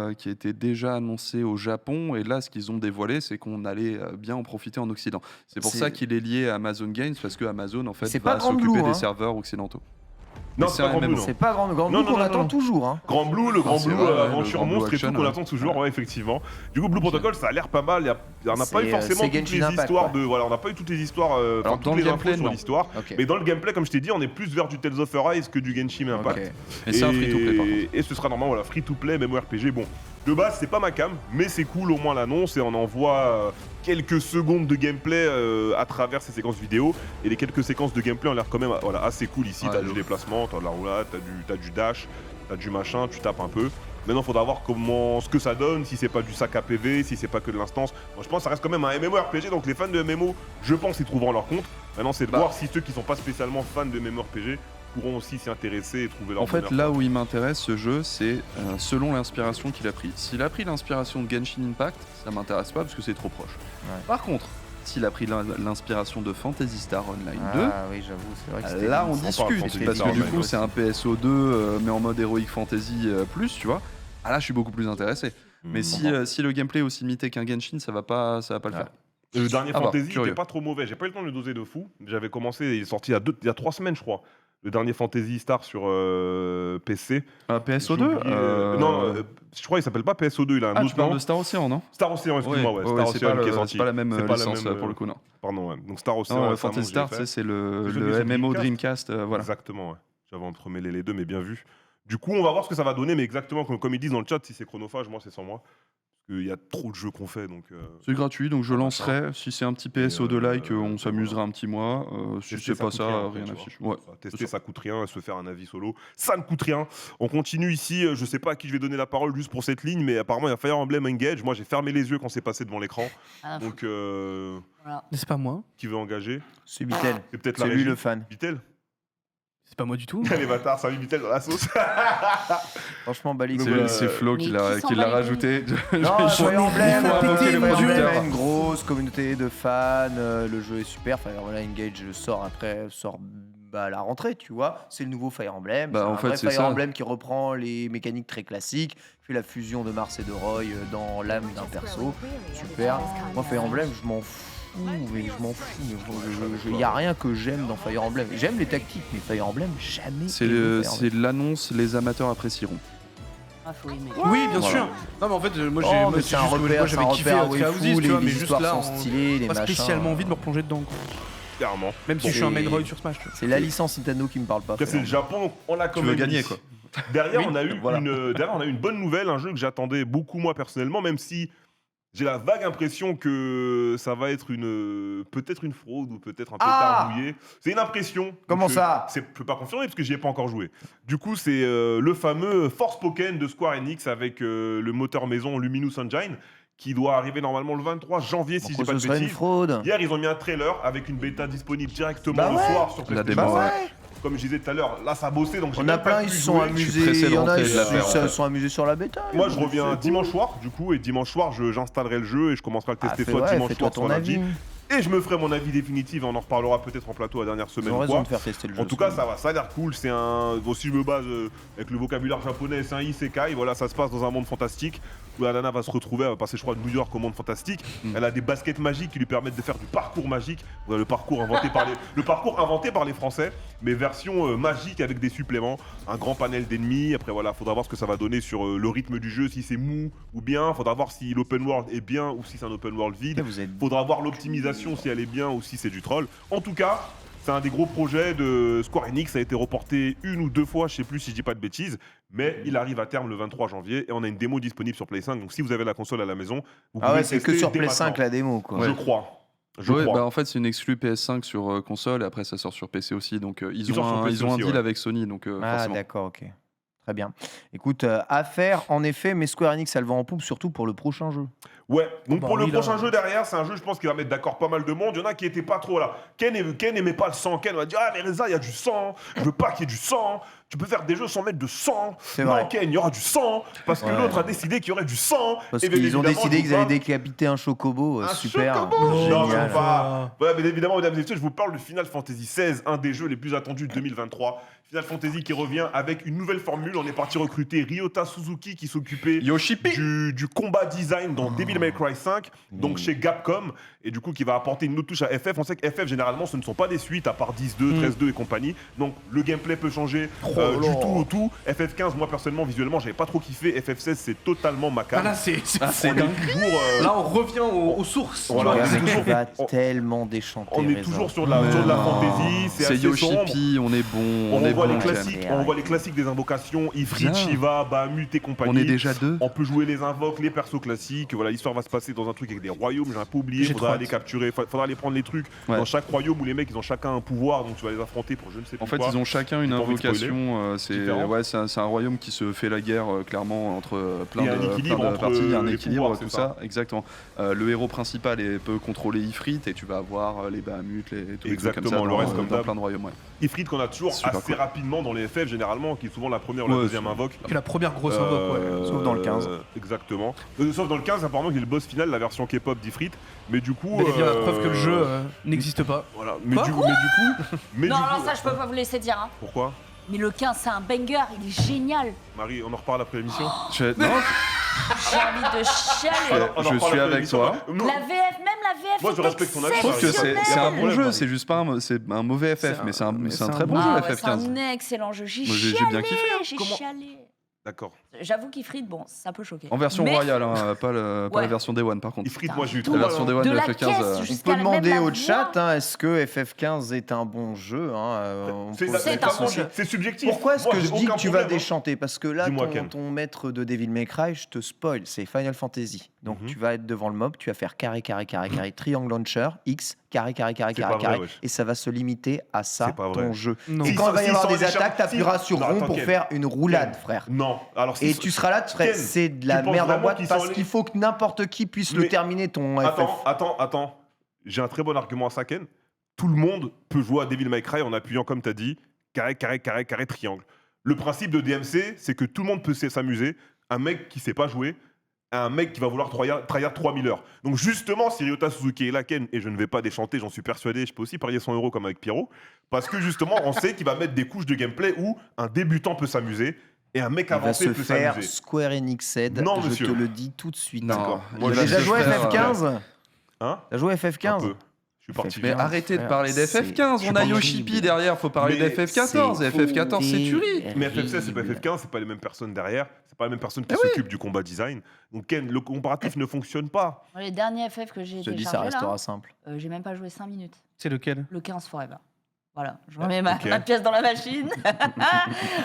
la qui était déjà annoncé au Japon. Et là, ce qu'ils ont dévoilé, c'est qu'on allait bien en profiter en Occident. C'est pour C'est- ça qu'il est lié à Amazon Games, parce que Amazon, en fait, C'est pas va Grand s'occuper Blue, des hein. serveurs occidentaux. Non, Mais c'est pas Grand Blue, MMO. non. C'est pas Grand Non, Blue qu'on non, attend non. toujours. Hein. Grand Blue, le Grand c'est Blue vrai, Aventure le Grand Blue Monstre et tout Action, qu'on ouais. attend toujours, ouais, effectivement. Du coup, Blue Protocol, ça a l'air pas mal. On n'a pas eu C'est, forcément c'est toutes Genshin les Impact, histoires quoi. de. Voilà, on n'a pas eu toutes les histoires, enfin, dans toutes le les infos gameplay, sur non. l'histoire. Ok. Mais dans le gameplay, comme je t'ai dit, on est plus vers du Tales of Arise que du Genshin Impact. Ok. Et c'est un free-to-play, par contre. Et ce sera normalement voilà, free-to-play, MMORPG. Bon, de base, c'est pas ma cam, mais c'est cool au moins l'annonce et on en voit quelques secondes de gameplay à travers ces séquences vidéo. Et les quelques séquences de gameplay ont l'air quand même voilà, assez cool ici. Ouais, T'as de du ouf. déplacement, t'as de la roulade, t'as du dash, t'as du machin, tu tapes un peu. Maintenant, il faudra voir ce que ça donne, si c'est pas du sac à PV, si c'est pas que de l'instance. Moi, je pense que ça reste quand même un MMORPG, donc les fans de MMO, je pense, ils trouveront leur compte. Maintenant, c'est de voir si ceux qui sont pas spécialement fans de MMORPG pourront aussi s'y intéresser et trouver leur En fait, bonheur. là où il m'intéresse ce jeu, c'est selon l'inspiration qu'il a pris. S'il a pris l'inspiration de Genshin Impact, ça m'intéresse pas parce que c'est trop proche. Ouais. Par contre, s'il a pris l'inspiration de Phantasy Star Online 2, Ah oui, j'avoue, c'est vrai que c'était là on limite. discute. Fantasy Parce Star que du Online coup, aussi. c'est un PSO2 mais en mode Heroic Fantasy plus, tu vois. Ah là, je suis beaucoup plus intéressé. Mais si le gameplay est aussi limité qu'un Genshin, ça va pas le Ouais. faire. Le dernier Ah bah, Fantasy curieux. était pas trop mauvais. J'ai pas eu le temps de le doser de fou. J'avais commencé, il est sorti il y a 3 semaines, je crois. Le dernier Fantasy Star sur PC. PSO2 J'ai oublié, non, je crois qu'il s'appelle pas PSO2, il a un Ah, tu autre parles nom. de Star Ocean, non Star Ocean, excuse-moi, ouais. Star c'est Ocean pas, qui est le- sorti. c'est pas la même C'est pas la licence même, pour le coup, non. Pardon, ouais. Donc Star Ocean, Non, récemment, Phantasy j'ai Star, fait. tu sais, c'est C'est le celui sur MMO Dreamcast. Dreamcast, voilà. Exactement, ouais. J'avais entremêlé les deux, mais bien vu. Du coup, on va voir ce que ça va donner, mais exactement comme ils disent dans le chat, si c'est chronophage, moi, c'est sans moi. Parce qu'il y a trop de jeux qu'on fait, donc. C'est gratuit, donc je lancerai. Si c'est un petit PSO2-like, on s'amusera voilà. un petit mois. Si Tester, c'est pas coûte ça, après, rien tu à vois. fiche. Ouais. Tester, ça coûte rien, se faire un avis solo, ça ne coûte rien. On continue ici, je sais pas à qui je vais donner la parole juste pour cette ligne, mais apparemment il y a Fire Emblem Engage. Moi j'ai fermé les yeux quand c'est passé devant l'écran. Ah, Donc voilà. Mais c'est pas moi. qui veut engager C'est Bitel. C'est peut-être la C'est lui régie. le fan. Vitel. C'est pas moi du tout. Les bâtards, ça a mis Vitel dans la sauce. Franchement, Balix. Donc, C'est Flo Mais qui qui l'a s'en bat les rajouté. Non, Fire Emblem, faut invoquer le Fire Emblem producteur. a une grosse communauté de fans, le jeu est super. Fire Emblem Engage sort à la rentrée, tu vois. C'est le nouveau Fire Emblem. Bah, c'est en un fait, vrai c'est Fire ça. Emblem qui reprend les mécaniques très classiques, fait la fusion de Mars et de Roy dans l'âme d'un perso. Super. Moi, Fire Emblem, je m'en fous. Mais je m'en fous. Il n'y a rien que j'aime dans Fire Emblem. J'aime les tactiques, mais Fire Emblem, jamais. C'est aimé Fire Emblem. l'annonce, les amateurs apprécieront. Ah, faut aimer. Oui, bien Voilà. sûr. Non, mais en fait, moi, Oh, mais moi, c'est un juste que repère, moi, c'est un j'avais kiffé repère Chaosis, waifu, tu vois, les mais juste histoires là, sont stylées, les pas machins. spécialement envie de me replonger dedans. Quoi. Clairement. Même si Bon, je suis un c'est- main droid sur Smash. Tu vois. C'est la licence Nintendo qui me parle pas. Après, c'est le Japon, on l'a quand Tu même veux gagner, mis. quoi. Derrière, Oui, on a eu voilà. une bonne nouvelle, un jeu que j'attendais beaucoup moi personnellement, même si j'ai la vague impression que ça va être peut-être une fraude ou peut-être un peu tardouillé. C'est une impression. Comment Donc, ça Je peux pas confirmer parce que j'y ai pas encore joué. Du coup, c'est le fameux Forspoken de Square Enix avec le moteur maison Luminous Engine qui doit arriver normalement le 23 janvier si je dis Pourquoi pas ce de serait une bêtises. fraude? Hier, ils ont mis un trailer avec une bêta disponible directement Bah le ouais. soir sur La PlayStation. démo, Bah ouais. ouais. Comme je disais tout à l'heure, là ça a bossé donc j'ai On a même pas plein, pu ils se y sont jouer. suis amusés. pressé de Il y en a, rentrer ils de la faire, en se fait. sont amusés sur la bêta. Moi je reviens dimanche soir du coup et dimanche soir j'installerai le jeu et je commencerai à le tester soit dimanche fais-toi soir soit ton lundi avis. et je me ferai mon avis définitif et on en reparlera peut-être en plateau la dernière Ils semaine ont ou raison quoi. de faire tester le jeu. En tout cas ça va, ça a l'air cool, c'est un... Bon, si je me base avec le vocabulaire japonais, c'est un isekai, voilà ça se passe dans un monde fantastique. où la nana va se retrouver, elle va passer je crois de New York au monde fantastique. Elle a des baskets magiques qui lui permettent de faire du parcours magique. Voilà, le parcours inventé par les Français, mais version magique avec des suppléments, un grand panel d'ennemis. Après voilà, faudra voir ce que ça va donner sur le rythme du jeu, si c'est mou ou bien. Faudra voir si l'open world est bien ou si c'est un open world vide. Faudra voir l'optimisation si elle est bien ou si c'est du troll. En tout cas, c'est un des gros projets de Square Enix, ça a été reporté 1 ou 2 fois, je sais plus si je dis pas de bêtises, mais il arrive à terme le 23 janvier et on a une démo disponible sur Play 5, donc si vous avez la console à la maison, vous pouvez c'est que tester sur dès Play 5 maintenant. la démo, quoi. Je crois. Bah en fait, c'est une exclue PS5 sur console et après ça sort sur PC aussi. Donc ils sort sur ont PC un aussi, deal ouais. avec Sony. Donc forcément. D'accord, ok. Très bien. Écoute, à faire en effet, mais Square Enix, elle va en poupe surtout pour le prochain jeu. Ouais, donc bah pour le oui, là. prochain jeu derrière, c'est un jeu, je pense, qui va mettre d'accord pas mal de monde. Il y en a qui étaient pas trop là. Ken aimait pas le sang. Ken va dire ah mais Reza, il y a du sang. Je veux pas qu'il y ait du sang. Tu peux faire des jeux sans mettre de sang. C'est Non, vrai. Ken, il y aura du sang parce que Ouais. l'autre a décidé qu'il y aurait du sang. Parce Et bien qu'ils ont évidemment, décidé je qu'ils vous allaient parle- décapiter un chocobo. Un Super. chocobo Non, Génial. je pas. Voilà, mais évidemment, mesdames et messieurs, je vous parle de Final Fantasy XVI, un des jeux les plus attendus de 2023. Final Fantasy qui revient avec une nouvelle formule. On est parti recruter Ryota Suzuki qui s'occupait Yoshipi. du combat design dans Devil May Cry 5, donc chez Capcom, et du coup qui va apporter une autre touche à FF. On sait que FF généralement ce ne sont pas des suites à part 10-2, 13-2 et compagnie, donc le gameplay peut changer du tout au tout. FF15, moi personnellement visuellement j'avais pas trop kiffé. FF16 c'est totalement ma cam. Ah là, c'est Ah, c'est fou. dingue. Toujours, Là, on revient aux sources. Voilà, Le c'est mec toujours- va on- tellement déchanter. on est Reza. toujours sur de la non. fantasy, c'est C'est assez sombre. Yoshipi, on est bon. On est voit bon, les Ken. classiques, on voit les classiques des invocations, Ifrit, Bien. Shiva, Bahamut et compagnie. On est déjà 2. On peut jouer les invoques, les persos classiques. Voilà, l'histoire va se passer dans un truc avec des royaumes. J'ai un peu oublié. J'ai Faudra trop aller hâte. capturer. Faudra aller prendre les trucs Ouais. dans chaque royaume où les mecs ils ont chacun un pouvoir. Donc tu vas les affronter pour je ne sais plus En fait, quoi. ils ont chacun une J'ai pas envie de invocation. Différent. C'est un royaume qui se fait la guerre clairement entre Il y a un équilibre plein de entre parties. Il y a un les équilibre, pouvoirs, tout c'est ça. Exactement. Le héros principal peut contrôler Ifrit et tu vas avoir les Bahamut, tous les trucs comme Exactement, ça le reste dans comme d'hab. plein de royaumes. Ouais. Ifrit qu'on a toujours Super assez cool. rapidement dans les FF généralement, qui est souvent la première ou la Ouais, deuxième c'est- invoque. C'est la première grosse invoque, ouais. Sauf dans le 15. Exactement. Sauf dans le 15, apparemment, il y a le boss final, la version K-pop d'Ifrit. Mais du coup. Vous allez bien la preuve que le jeu n'existe pas. Voilà. Quoi Mais Non, du alors coup. ça, je peux pas vous laisser dire. Hein. Pourquoi Mais le 15, c'est un banger, il est génial. Marie, on en reparle après l'émission. Non, J'ai envie de chialer. Alors, On en je reparle suis après avec l'émission. toi. Non. La VF, même la VF. Moi, je est respecte ton avis, je trouve que c'est un exceptionnelle. bon jeu. C'est juste pas un mauvais FF, mais c'est un très bon Ah jeu ouais, c'est FF15. un excellent jeu. J'ai Moi, j'ai chialé, bien kiffé, hein. j'ai Comment- chialé. D'accord. J'avoue qu'Ifrit, bon, ça peut choquer. En version Mais royale, hein, pas la Ouais. version Day One par contre. Ifrit, moi j'ai eu Putain, trop La mal. version hein. Day One de de la FF15. caisse On jusqu'à peut la- demander même la au voix. chat, est-ce que FF15 est un bon jeu C'est peut- C'est un bon jeu. c'est subjectif. Pourquoi est-ce Moi, que j'ai je dis aucun que tu vas problème, hein. déchanter? Parce que là, Dis-moi, Ken. ton maître de Devil May Cry, je te spoil, c'est Final Fantasy. Donc Mhm. tu vas être devant le mob, tu vas faire carré, carré, carré, carré, triangle launcher, X, carré, carré, carré, C'est carré, pas carré, vrai, wesh. et ça va se limiter à ça, C'est pas vrai. ton jeu. Non. Et Si, quand il va y si, avoir sans des les attaques, si. t'appuieras sur Non, rond attends, pour Ken. faire une roulade, Ken. frère. Non. Alors si Et tu seras là, tu ferais, Ken, c'est de la tu penses merde en vraiment boîte qu'ils sont parce allés- qu'il faut que n'importe qui puisse le Mais- terminer ton FF. Attends. J'ai un très bon argument à ça, Ken. Tout le monde peut jouer à Devil May Cry en appuyant, comme tu as dit, carré, carré, carré, carré, triangle. Le principe de DMC, c'est que tout le monde peut s'amuser. Un mec qui sait pas jouer, un mec qui va vouloir tryhard 3000 heures. Donc justement, si Ryota Suzuki est là, Ken, et je ne vais pas déchanter, j'en suis persuadé, je peux aussi parier 100 € comme avec Pierrot, parce que justement, on sait qu'il va mettre des couches de gameplay où un débutant peut s'amuser et un mec Il va avancé se peut faire s'amuser. Square Enix aid, Non, je monsieur. te le dis tout de suite. Non. D'accord. Il Moi, va T'as déjà se joué faire, FF15 Hein T'as joué Un FF15 peu. Je suis parti. Mais Frère, arrêtez de parler c'est- d'FF15, je on a suis Yoshipi pas- derrière, faut parler Mais d'FF14, et FF14 c'est tuerie. Mais FF16, c'est pas FF15, c'est pas les mêmes personnes derrière, c'est pas les mêmes personnes qui Eh oui. s'occupent du combat design. Donc Ken, le comparatif ne fonctionne pas. Les derniers FF que j'ai Je te dis, ça téléchargés là, restera simple. j'ai même pas joué 5 minutes. C'est lequel? Le 15 Forever. Voilà, je remets ma, Ok. ma pièce dans la machine.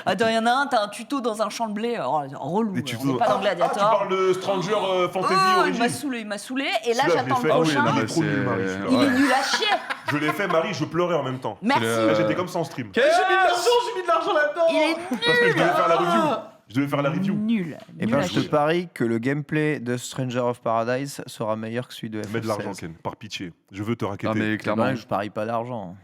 Attends, il y en a un, t'as un tuto dans un champ de blé. Oh, relou, Des on tutos. n'est pas dans Ah, tu Gladiator. parles de Stranger Fantasy Oh, Origins. il m'a saoulé. Et là, Celui-là, je j'attends l'ai le fait. Ah oui, prochain. non, mais mais trop nul, Marie, celui-là. Il Ouais. est nul à chier. Je l'ai fait, Marie, je pleurais en même temps. Merci. le- Là, j'étais comme ça en stream. J'ai mis de l'argent là-dedans. Il est Parce que je devais faire la review. Je devais faire la review. nul. Et Nul ben, à je te chier. parie que le gameplay de Stranger of Paradise sera meilleur que celui de FF16. Mets de l'argent, Ken, par pitié. Je veux te Ah raqueter. mais C'est clairement. vrai, je parie pas d'argent.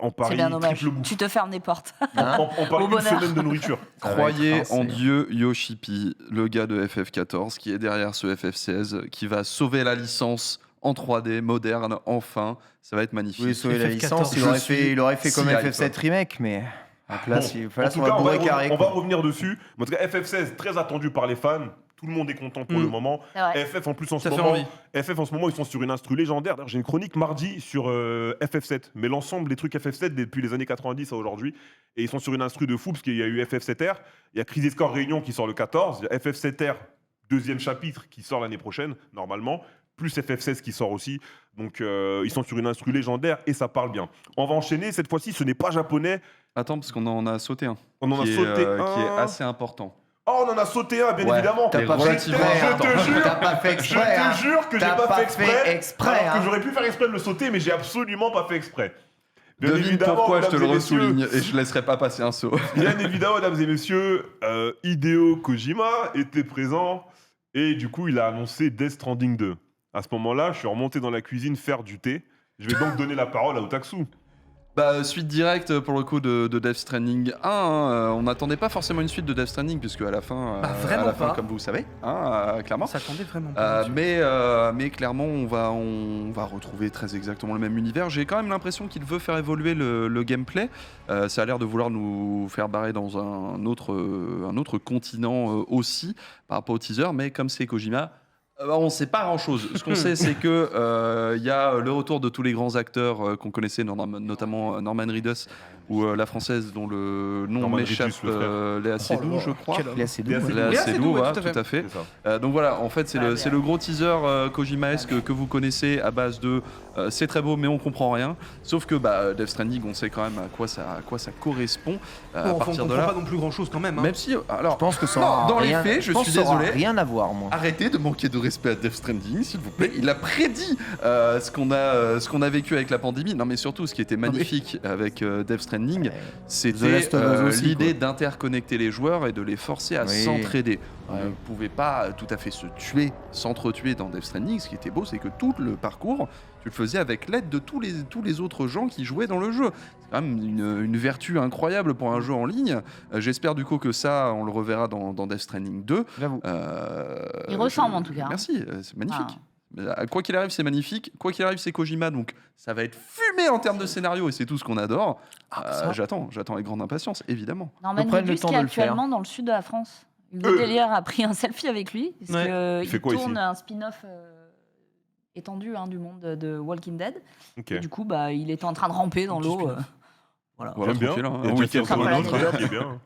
En C'est Paris, bien dommage. triple bouffe. Tu te fermes des portes. Hein En Paris, Au une bonheur. semaine de nourriture. Ça va Croyez être en rincé. Dieu Yoshipi, le gars de FF14 qui est derrière ce FF16, qui va sauver la licence en 3D moderne enfin. Ça va être magnifique. Oui, sauver la FF14, licence, je il aurait fait suis comme si hype. FF7 Remake, mais à place, Bon, il en fallait tout qu'on cas, va bourrer carré. on va quoi. revenir dessus. Mais en tout cas, FF16, très attendu par les fans. Tout le monde est content pour Mm. le moment. C'est vrai. FF en plus en ce Ça fait moment, envie. FF en ce moment ils sont sur une instru légendaire. D'ailleurs, j'ai une chronique mardi sur FF7, mais l'ensemble des trucs FF7 depuis les années 90 à aujourd'hui, et ils sont sur une instru de fou parce qu'il y a eu FF7R, il y a Crisis Core Réunion qui sort le 14, il y a FF7R deuxième chapitre qui sort l'année prochaine normalement, plus FF16 qui sort aussi. Donc ils sont sur une instru légendaire et ça parle bien. On va enchaîner cette fois-ci, ce n'est pas japonais, Attends, parce qu'on en a sauté un. on en a qui est, sauté qui est un. assez important. Oh, on en a sauté un, bien Ouais, évidemment. t'as pas fait Je exprès, te jure, T'as pas fait je exprès. hein. te jure que j'ai T'as pas fait exprès. Alors hein. que j'aurais pu faire exprès de le sauter, mais j'ai absolument pas fait exprès. Bien Devine évidemment, pourquoi je te mesdames le et messieurs, ressouligne et je laisserai pas passer un saut. Bien évidemment, mesdames et messieurs, Hideo Kojima était présent et du coup, il a annoncé Death Stranding 2. À ce moment-là, je suis remonté dans la cuisine faire du thé. Je vais donc donner la parole à Otaksu. Bah, suite directe pour le coup de Death Stranding 1. Hein, on n'attendait pas forcément une suite de Death Stranding, puisque à la fin, vraiment pas. comme vous savez, clairement. On s'attendait vraiment pas. Mais clairement, on va retrouver très exactement le même univers. J'ai quand même l'impression qu'il veut faire évoluer le gameplay. Ça a l'air de vouloir nous faire barrer dans un autre continent aussi, par rapport au teaser. Mais comme c'est Kojima, on ne sait pas grand-chose. Ce qu'on sait, c'est que y a le retour de tous les grands acteurs qu'on connaissait, notamment Norman Reedus ou la française dont le nom Norman m'échappe, Reedus, le frère. Léa Seydoux, là, je crois. quel homme. Léa Seydoux, Léa ouais. Seydoux. Léa Léa Seydoux, Seydoux, voilà, tout à tout à fait. C'est ça. Donc voilà, en fait, c'est Ah, le gros teaser Kojimaesque que vous connaissez à base de c'est très beau, mais on comprend rien. Sauf que Death Stranding, on sait quand même à quoi ça correspond. À Bon, enfin, on partir de comprend là, pas non plus grand-chose quand même. Hein. même si, alors, Je pense que ça Non, aura dans les rien- faits, je pense suis que ça aura désolé. rien à voir, moi. arrêtez de manquer de respect à Death Stranding, s'il vous plaît. Il a prédit ce qu'on a vécu avec la pandémie. Non, mais surtout, ce qui était magnifique avec Death Stranding, The c'était Last of Us aussi, l'idée quoi. d'interconnecter les joueurs et de les forcer à Oui. s'entraider. On Ouais. ne pouvait pas tout à fait se tuer, s'entretuer dans Death Stranding. Ce qui était beau, c'est que tout le parcours, tu le faisais avec l'aide de tous les autres gens qui jouaient dans le jeu. C'est quand même une vertu incroyable pour un jeu en ligne. J'espère du coup que ça, on le reverra dans Death Stranding 2. J'avoue. Il ressemble, en tout cas, hein. Merci, c'est magnifique. Quoi qu'il arrive, c'est magnifique. Quoi qu'il arrive, c'est Kojima, donc ça va être fumé en termes de scénario et c'est tout ce qu'on adore. ça. J'attends avec grande impatience, évidemment. Norman Ils prennent le Reedus temps qui de est le faire. actuellement dans le sud de la France. Hugo Délire a pris un selfie avec lui. Parce Ouais. que Il fait il quoi tourne ici un spin-off étendu du monde de Walking Dead. Ok. Et du coup, il était en train de ramper dans Un petit l'eau. spin-off. Voilà, J'aime bien. tranquille, hein. Il y a Un Jeff week-end Bezos sur Sympa l'autre. l'anecdote. qui est bien.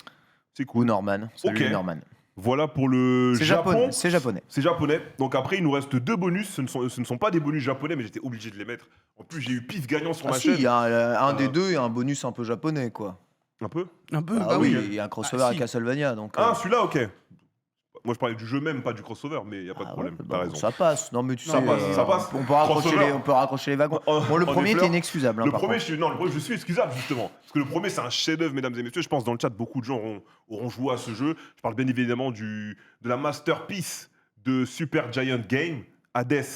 C'est Ou cool. Norman. Salut Ok. Norman. Voilà pour le C'est Japon. japonais. C'est japonais. C'est japonais. Donc après, il nous reste 2 bonus. Ce ne sont pas des bonus japonais, mais j'étais obligé de les mettre. En plus, j'ai eu pif gagnant sur Ah ma si, il chaîne. y a un des deux et un bonus un peu japonais, quoi. Un peu. Un peu, Ah oui, oui. il y a un crossover Ah, avec si. Castlevania, donc. Ah, celui-là, ok. Moi, je parlais du jeu même, pas du crossover, mais il n'y a pas de ah problème. ouais, T'as bah, raison. ça passe. Non, mais tu Ça sais, passe, ça passe. On peut raccrocher Crossover. les wagons. En- Bon, le en premier effet, était inexcusable. hein, Le par premier, contre. je suis excusable justement. Parce que le premier, c'est un chef-d'œuvre, mesdames et messieurs. Je pense dans le chat, beaucoup de gens auront joué à ce jeu. Je parle bien évidemment de la masterpiece de Super Giant Game, Hades.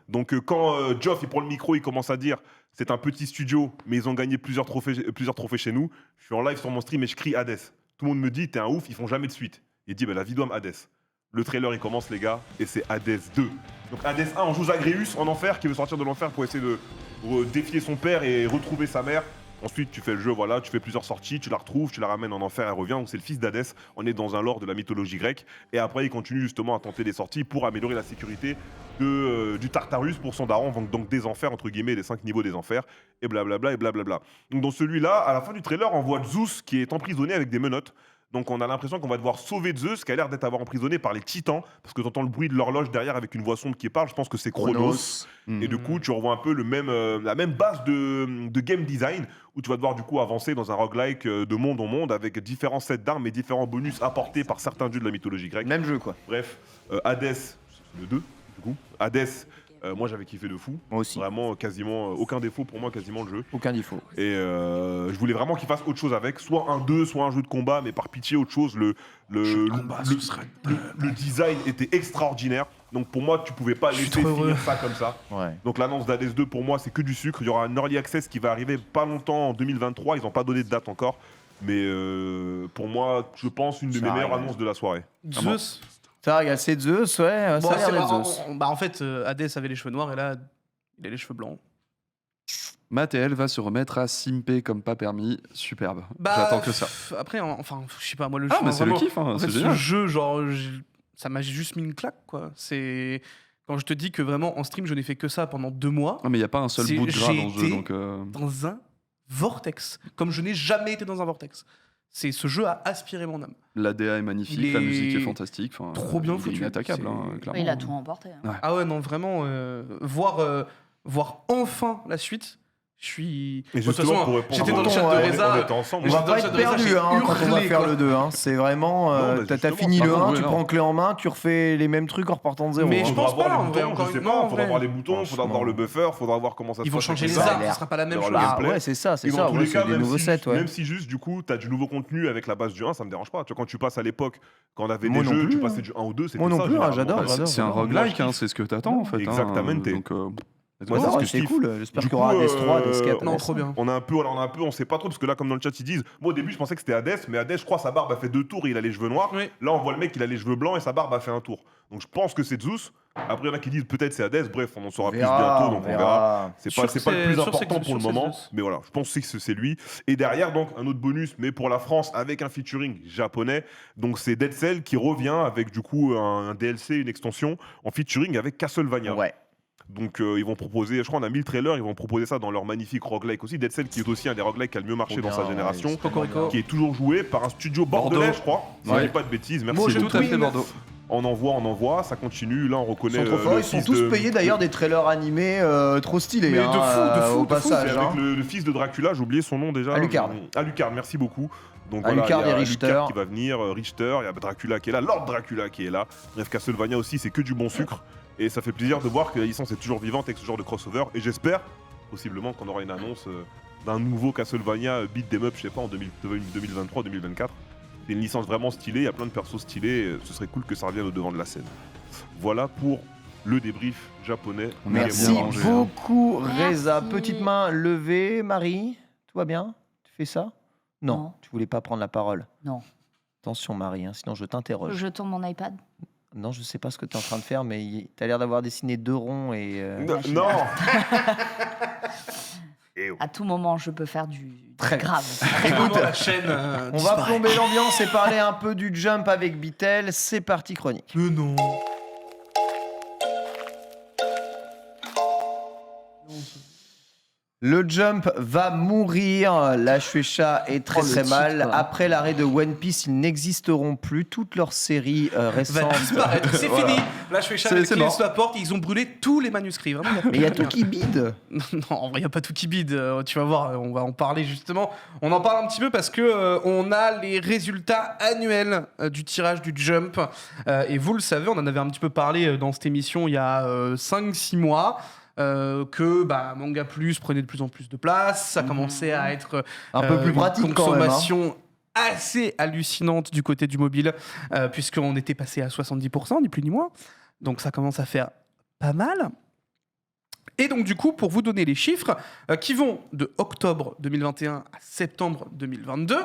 Donc, quand Geoff il prend le micro, il commence à dire c'est un petit studio, mais ils ont gagné plusieurs trophées chez nous. Je suis en live sur mon stream et je crie Hades. Tout le monde me dit t'es un ouf, ils font jamais de suite. Il dit la vie doit Hades. Le trailer il commence les gars et c'est Hades 2. Donc Hades 1 on joue Zagreus en enfer qui veut sortir de l'enfer pour essayer de défier son père et retrouver sa mère. Ensuite tu fais le jeu, voilà, tu fais plusieurs sorties, tu la retrouves, tu la ramènes en enfer, elle revient. Donc c'est le fils d'Hadès, on est dans un lore de la mythologie grecque. Et après il continue justement à tenter des sorties pour améliorer la sécurité du Tartarus pour son daron, donc des enfers entre guillemets, les 5 niveaux des enfers, et blablabla et blablabla. Donc dans celui-là, à la fin du trailer, on voit Zeus qui est emprisonné avec des menottes. Donc on a l'impression qu'on va devoir sauver Zeus, qui a l'air d'être emprisonné par les titans, parce que tu entends le bruit de l'horloge derrière avec une voix sombre qui parle. Je pense que c'est Chronos. Et du coup, tu revois un peu la même base de game design, où tu vas devoir du coup avancer dans un roguelike de monde en monde, avec différents sets d'armes et différents bonus apportés par certains dieux de la mythologie grecque. Même jeu, quoi. Bref, Hades, c'est le 2, du coup. Hades, moi j'avais kiffé de fou. Moi aussi. Vraiment, quasiment aucun défaut pour moi, quasiment le jeu. Aucun défaut. Et je voulais vraiment qu'il fasse autre chose avec, soit un 2, soit un jeu de combat, mais par pitié autre chose. Le design était extraordinaire. Donc pour moi, tu pouvais pas laisser finir ça comme ça. Ouais. Donc l'annonce d'Hades 2 pour moi, c'est que du sucre. Il y aura un early access qui va arriver pas longtemps en 2023. Ils n'ont pas donné de date encore. Mais pour moi, je pense une de Ça mes meilleures arrive. annonces de la soirée. Zeus. Ça regarde, c'est Zeus, ouais. Bon, ça a c'est l'air marrant, d'être Zeus. en fait, Hades avait les cheveux noirs et là, il a les cheveux blancs. Mattel va se remettre à simper comme pas permis. Superbe. J'attends que ça. Après, enfin, je sais pas, moi, le Ah, jeu. mais c'est le vraiment, kiff, hein, en fait, c'est ce génial. jeu, genre, ça m'a juste mis une claque, quoi. C'est quand je te dis que vraiment en stream, je n'ai fait que ça pendant 2 mois. Non, mais il n'y a pas un seul C'est- bout de gras j'ai dans ce jeu. été Donc, dans un vortex, comme je n'ai jamais été dans un vortex. Ce jeu a aspiré mon âme. l'ADA est magnifique, Il la est musique est fantastique. trop bien il est foutu. inattaquable, C'est- hein, clairement. Il a tout remporté. hein. Ah ouais, non, vraiment, voir enfin la suite, je suis... Et De toute justement, façon, pour répondre j'étais à- dans le chat on de était Reza. ensemble. On va J'étais pas dans être le chat de Reza, perdu j'ai quand on va hurlé, faire quoi. le 2. C'est vraiment. Non, mais T'as justement, fini le par 1, contre, tu ouais, prends non. clé en main, tu refais les mêmes trucs en repartant de zéro. Mais hein. je Faudra pense voir pas, les en vrai, boutons, encore je sais une- pas, non, en faudra vrai. voir les boutons, faudra voir le buffer, faudra voir comment ça se Ils vont passe changer avec les ça a armes, l'air. ce sera pas la même Alors, chose. le Ah gameplay. ouais, c'est ça, Et dans tous les c'est cas, des nouveaux sets, ouais. même si juste du coup t'as du nouveau contenu avec la base du 1, ça me dérange pas. Tu vois, quand tu passes à l'époque, quand on avait Moi des non jeux, plus, tu hein. passais du 1 au 2, c'était Moi non ça. plus, hein, généralement. j'adore. C'est un Moi, roguelike, je hein, kiffe. c'est ce que t'attends en fait. Exactamente. Donc, let's Ouais, go. non, que je c'est kiffe. cool. J'espère Du qu'il y aura coup, Hades 3, Hades 4. Non, trop bien. On a un peu, on sait pas trop, parce que là, comme dans le chat, ils disent. Moi, au début, je pensais que c'était Hades, mais Hades, je crois, sa barbe a fait 2 tours et il a les cheveux noirs. Oui. Là, on voit le mec, il a les cheveux blancs et sa barbe a fait 1 tour. Donc, je pense que c'est Zeus. Après, il y en a qui disent peut-être c'est Hades. Bref, on en saura plus bientôt, donc on verra. C'est Sûr pas, que c'est pas le c'est- plus sûr que important c'est- pour le sûr que c'est moment, Zeus. mais voilà, je pense que c'est lui. Et derrière, donc, un autre bonus, mais pour la France, avec un featuring japonais. Donc, c'est Dead Cell qui revient avec du coup un DLC, une extension en featuring avec Castlevania. Ouais. Donc ils vont proposer, je crois on a mis le trailer, ils vont proposer ça dans leur magnifique roguelike aussi. Dead Cell qui est aussi un des roguelikes qui a le mieux marché Trop dans bien, sa génération, ouais, Cocorico. qui est toujours joué par un studio bordelais, Bordeaux. je crois. Si je Ouais. dis pas de bêtises, merci Moi, j'ai beaucoup. Tout à fait Bordeaux. On envoie, ça continue. Là on Ils reconnaît sont trop forts, le ils sont fils tous de- payés d'ailleurs des trailers animés trop stylés. Mais de hein, fou, au de fou. C'est passage. avec hein. le fils de Dracula, j'ai oublié son nom déjà. Alucard. Alucard, merci beaucoup. Donc Alucard voilà, il y a et Richter. Alucard qui va venir, Richter, il y a Dracula qui est là, Lord Dracula qui est là. Bref, Castlevania aussi, c'est que du bon sucre. Et ça fait plaisir de voir que la licence est toujours vivante avec ce genre de crossover. Et j'espère, possiblement, qu'on aura une annonce d'un nouveau Castlevania beat 'em up, je sais pas, en 2023-2024. C'est une licence vraiment stylée, il y a plein de persos stylés. Ce serait cool que ça revienne au devant de la scène. Voilà pour le débrief japonais. On a Merci bien rangé, hein. beaucoup, Reza. Merci. Petite main levée, Marie. Tout va bien? Tu fais ça? Non, Non. tu voulais pas prendre la parole. Non. Attention, Marie, hein, sinon je t'interroge. Je tourne mon iPad. Non, je sais pas ce que tu es en train de faire, mais tu as l'air d'avoir dessiné 2 ronds et. Non Eh oh. À tout moment, je peux faire du Très grave. Écoute, la chaîne. On va plomber l'ambiance et parler un peu du jump avec Bitel. C'est parti, chronique. Mais non. Le jump va mourir. La Shueisha est très Oh, le très titre, mal. quoi. Après l'arrêt de One Piece, ils n'existeront plus. Toutes leurs séries Va récentes. disparaître, c'est Voilà. fini. Là, je fais C'est- chaque c'est clé mort. sous la porte, ils ont brûlé tous les manuscrits. Vraiment, Mais il y a tout qui bide. Non, en vrai, il n'y a pas tout qui bide. Tu vas voir, on va en parler justement. On en parle un petit peu parce que on a les résultats annuels du tirage du Jump. Et vous le savez, on en avait un petit peu parlé dans cette émission il y a 5-6 mois. Que Manga Plus prenait de plus en plus de place. Ça commençait à être Un peu plus une pratique quand même. hein. consommation assez hallucinante du côté du mobile, puisqu'on était passé à 70%, ni plus ni moins. Donc ça commence à faire pas mal. Et donc du coup, pour vous donner les chiffres qui vont de octobre 2021 à septembre 2022,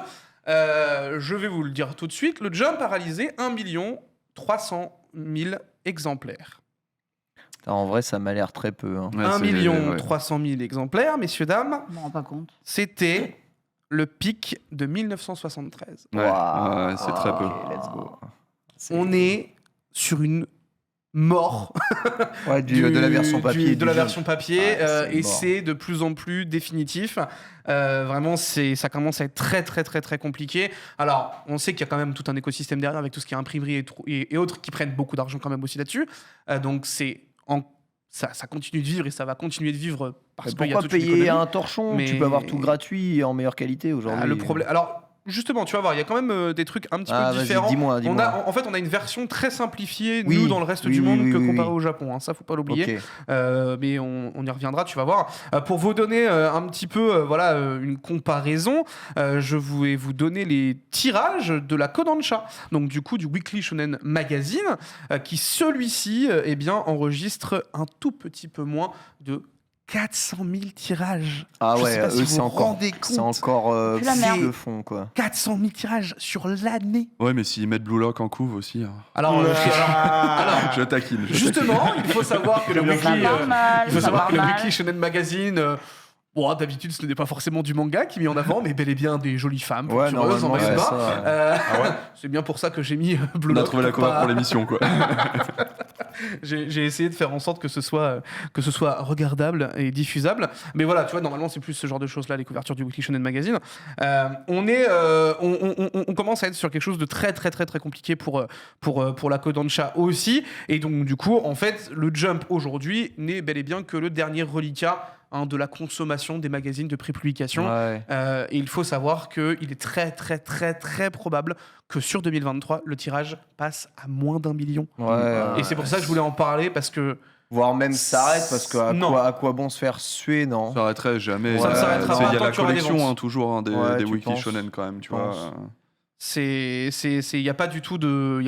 je vais vous le dire tout de suite, le Jump a réalisé 1 300 000 exemplaires. En vrai, ça m'a l'air très peu. hein. Ouais, 1 c'est- 300 000 exemplaires, messieurs, dames, Je m'en rends pas compte. c'était le pic de 1973. Ouais, ouais, c'est très peu. Ok, let's go. On est sur une mort Ouais, de la version papier. de la version papier, Ouais, c'est et mort. c'est de plus en plus définitif. Vraiment, ça commence à être très très très très compliqué. Alors, on sait qu'il y a quand même tout un écosystème derrière avec tout ce qui est imprimerie et autres qui prennent beaucoup d'argent quand même aussi là-dessus. Donc ça continue de vivre et ça va continuer de vivre parce qu'il y a Pourquoi toute une payer économie. un torchon? Mais- Tu peux avoir tout gratuit et en meilleure qualité aujourd'hui. Le problème. Alors, justement, tu vas voir, il y a quand même des trucs un petit Ah, peu vas-y, différents. dis-moi. En fait, on a une version très simplifiée, Oui, nous, dans le reste oui, du oui, monde, oui, que oui, comparé oui. au Japon. Hein, ça, faut pas l'oublier. Ok. Mais on y reviendra, tu vas voir. Pour vous donner un petit peu une comparaison, je vais vous donner les tirages de la Kodansha, donc du coup du Weekly Shonen Magazine, qui celui-ci enregistre un tout petit peu moins de 400 000 tirages. Ah Je ouais, sais pas si eux, vous c'est vous encore, rendez c'est compte. encore Plus la merde. le fond, quoi. 400 000 tirages sur l'année. Ouais, mais s'ils mettent Blue Lock en couve aussi. hein. Alors, Je taquine. justement, il faut savoir que le Bien Weekly, Ça part mal. il faut ça savoir part que le mal. Weekly Shonen Magazine, Bon, d'habitude, ce n'est pas forcément du manga qui est mis en avant, mais bel et bien des jolies femmes, Ouais, peintureuses en normalement, maillot de ouais, bain. ça, ouais. C'est bien pour ça que j'ai mis Blue On a Lock. trouvé la cover pour l'émission, quoi. J'ai essayé de faire en sorte que ce soit regardable et diffusable. Mais voilà, tu vois, normalement, c'est plus ce genre de choses-là, les couvertures du Weekly Shonen Magazine. On commence à être sur quelque chose de très, très, très, très compliqué pour la Kodansha aussi. Et donc, du coup, en fait, le Jump aujourd'hui n'est bel et bien que le dernier reliquat de la consommation des magazines de prépublication. Ouais. Et il faut savoir qu'il est très, très, très, très probable que sur 2023, le tirage passe à moins d'1 million. Ouais. Et c'est pour ça que je voulais en parler, parce que Voire même s'arrête, parce que Non. à quoi bon se faire suer, non? Ça s'arrêterait jamais. Ça ne s'arrêtera Tu sais, pas il y a tant la qu'il y aura des collection, ventes. toujours, des Ouais, tu Weekly penses. Shonen, quand même, tu Je vois. pense. il n'y a pas du tout de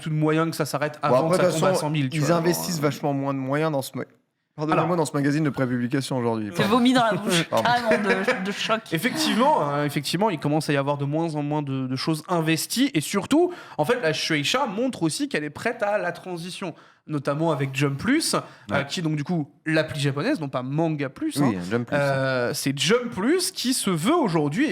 moyen que ça s'arrête avant Bon, après, que de ça toute tombe à façon, 100 000. tu ils vois. investissent vachement moins de moyens dans ce... Pardonnez-moi, dans ce magazine de prépublication aujourd'hui. C'est vomi dans la bouche, Pardon. carrément de choc. Effectivement, il commence à y avoir de moins en moins de choses investies. Et surtout, en fait, la Shueisha montre aussi qu'elle est prête à la transition. Notamment avec Jump Plus, qui est donc du coup l'appli japonaise, non pas Manga Plus. Oui, Jump Plus. C'est Jump Plus qui se veut aujourd'hui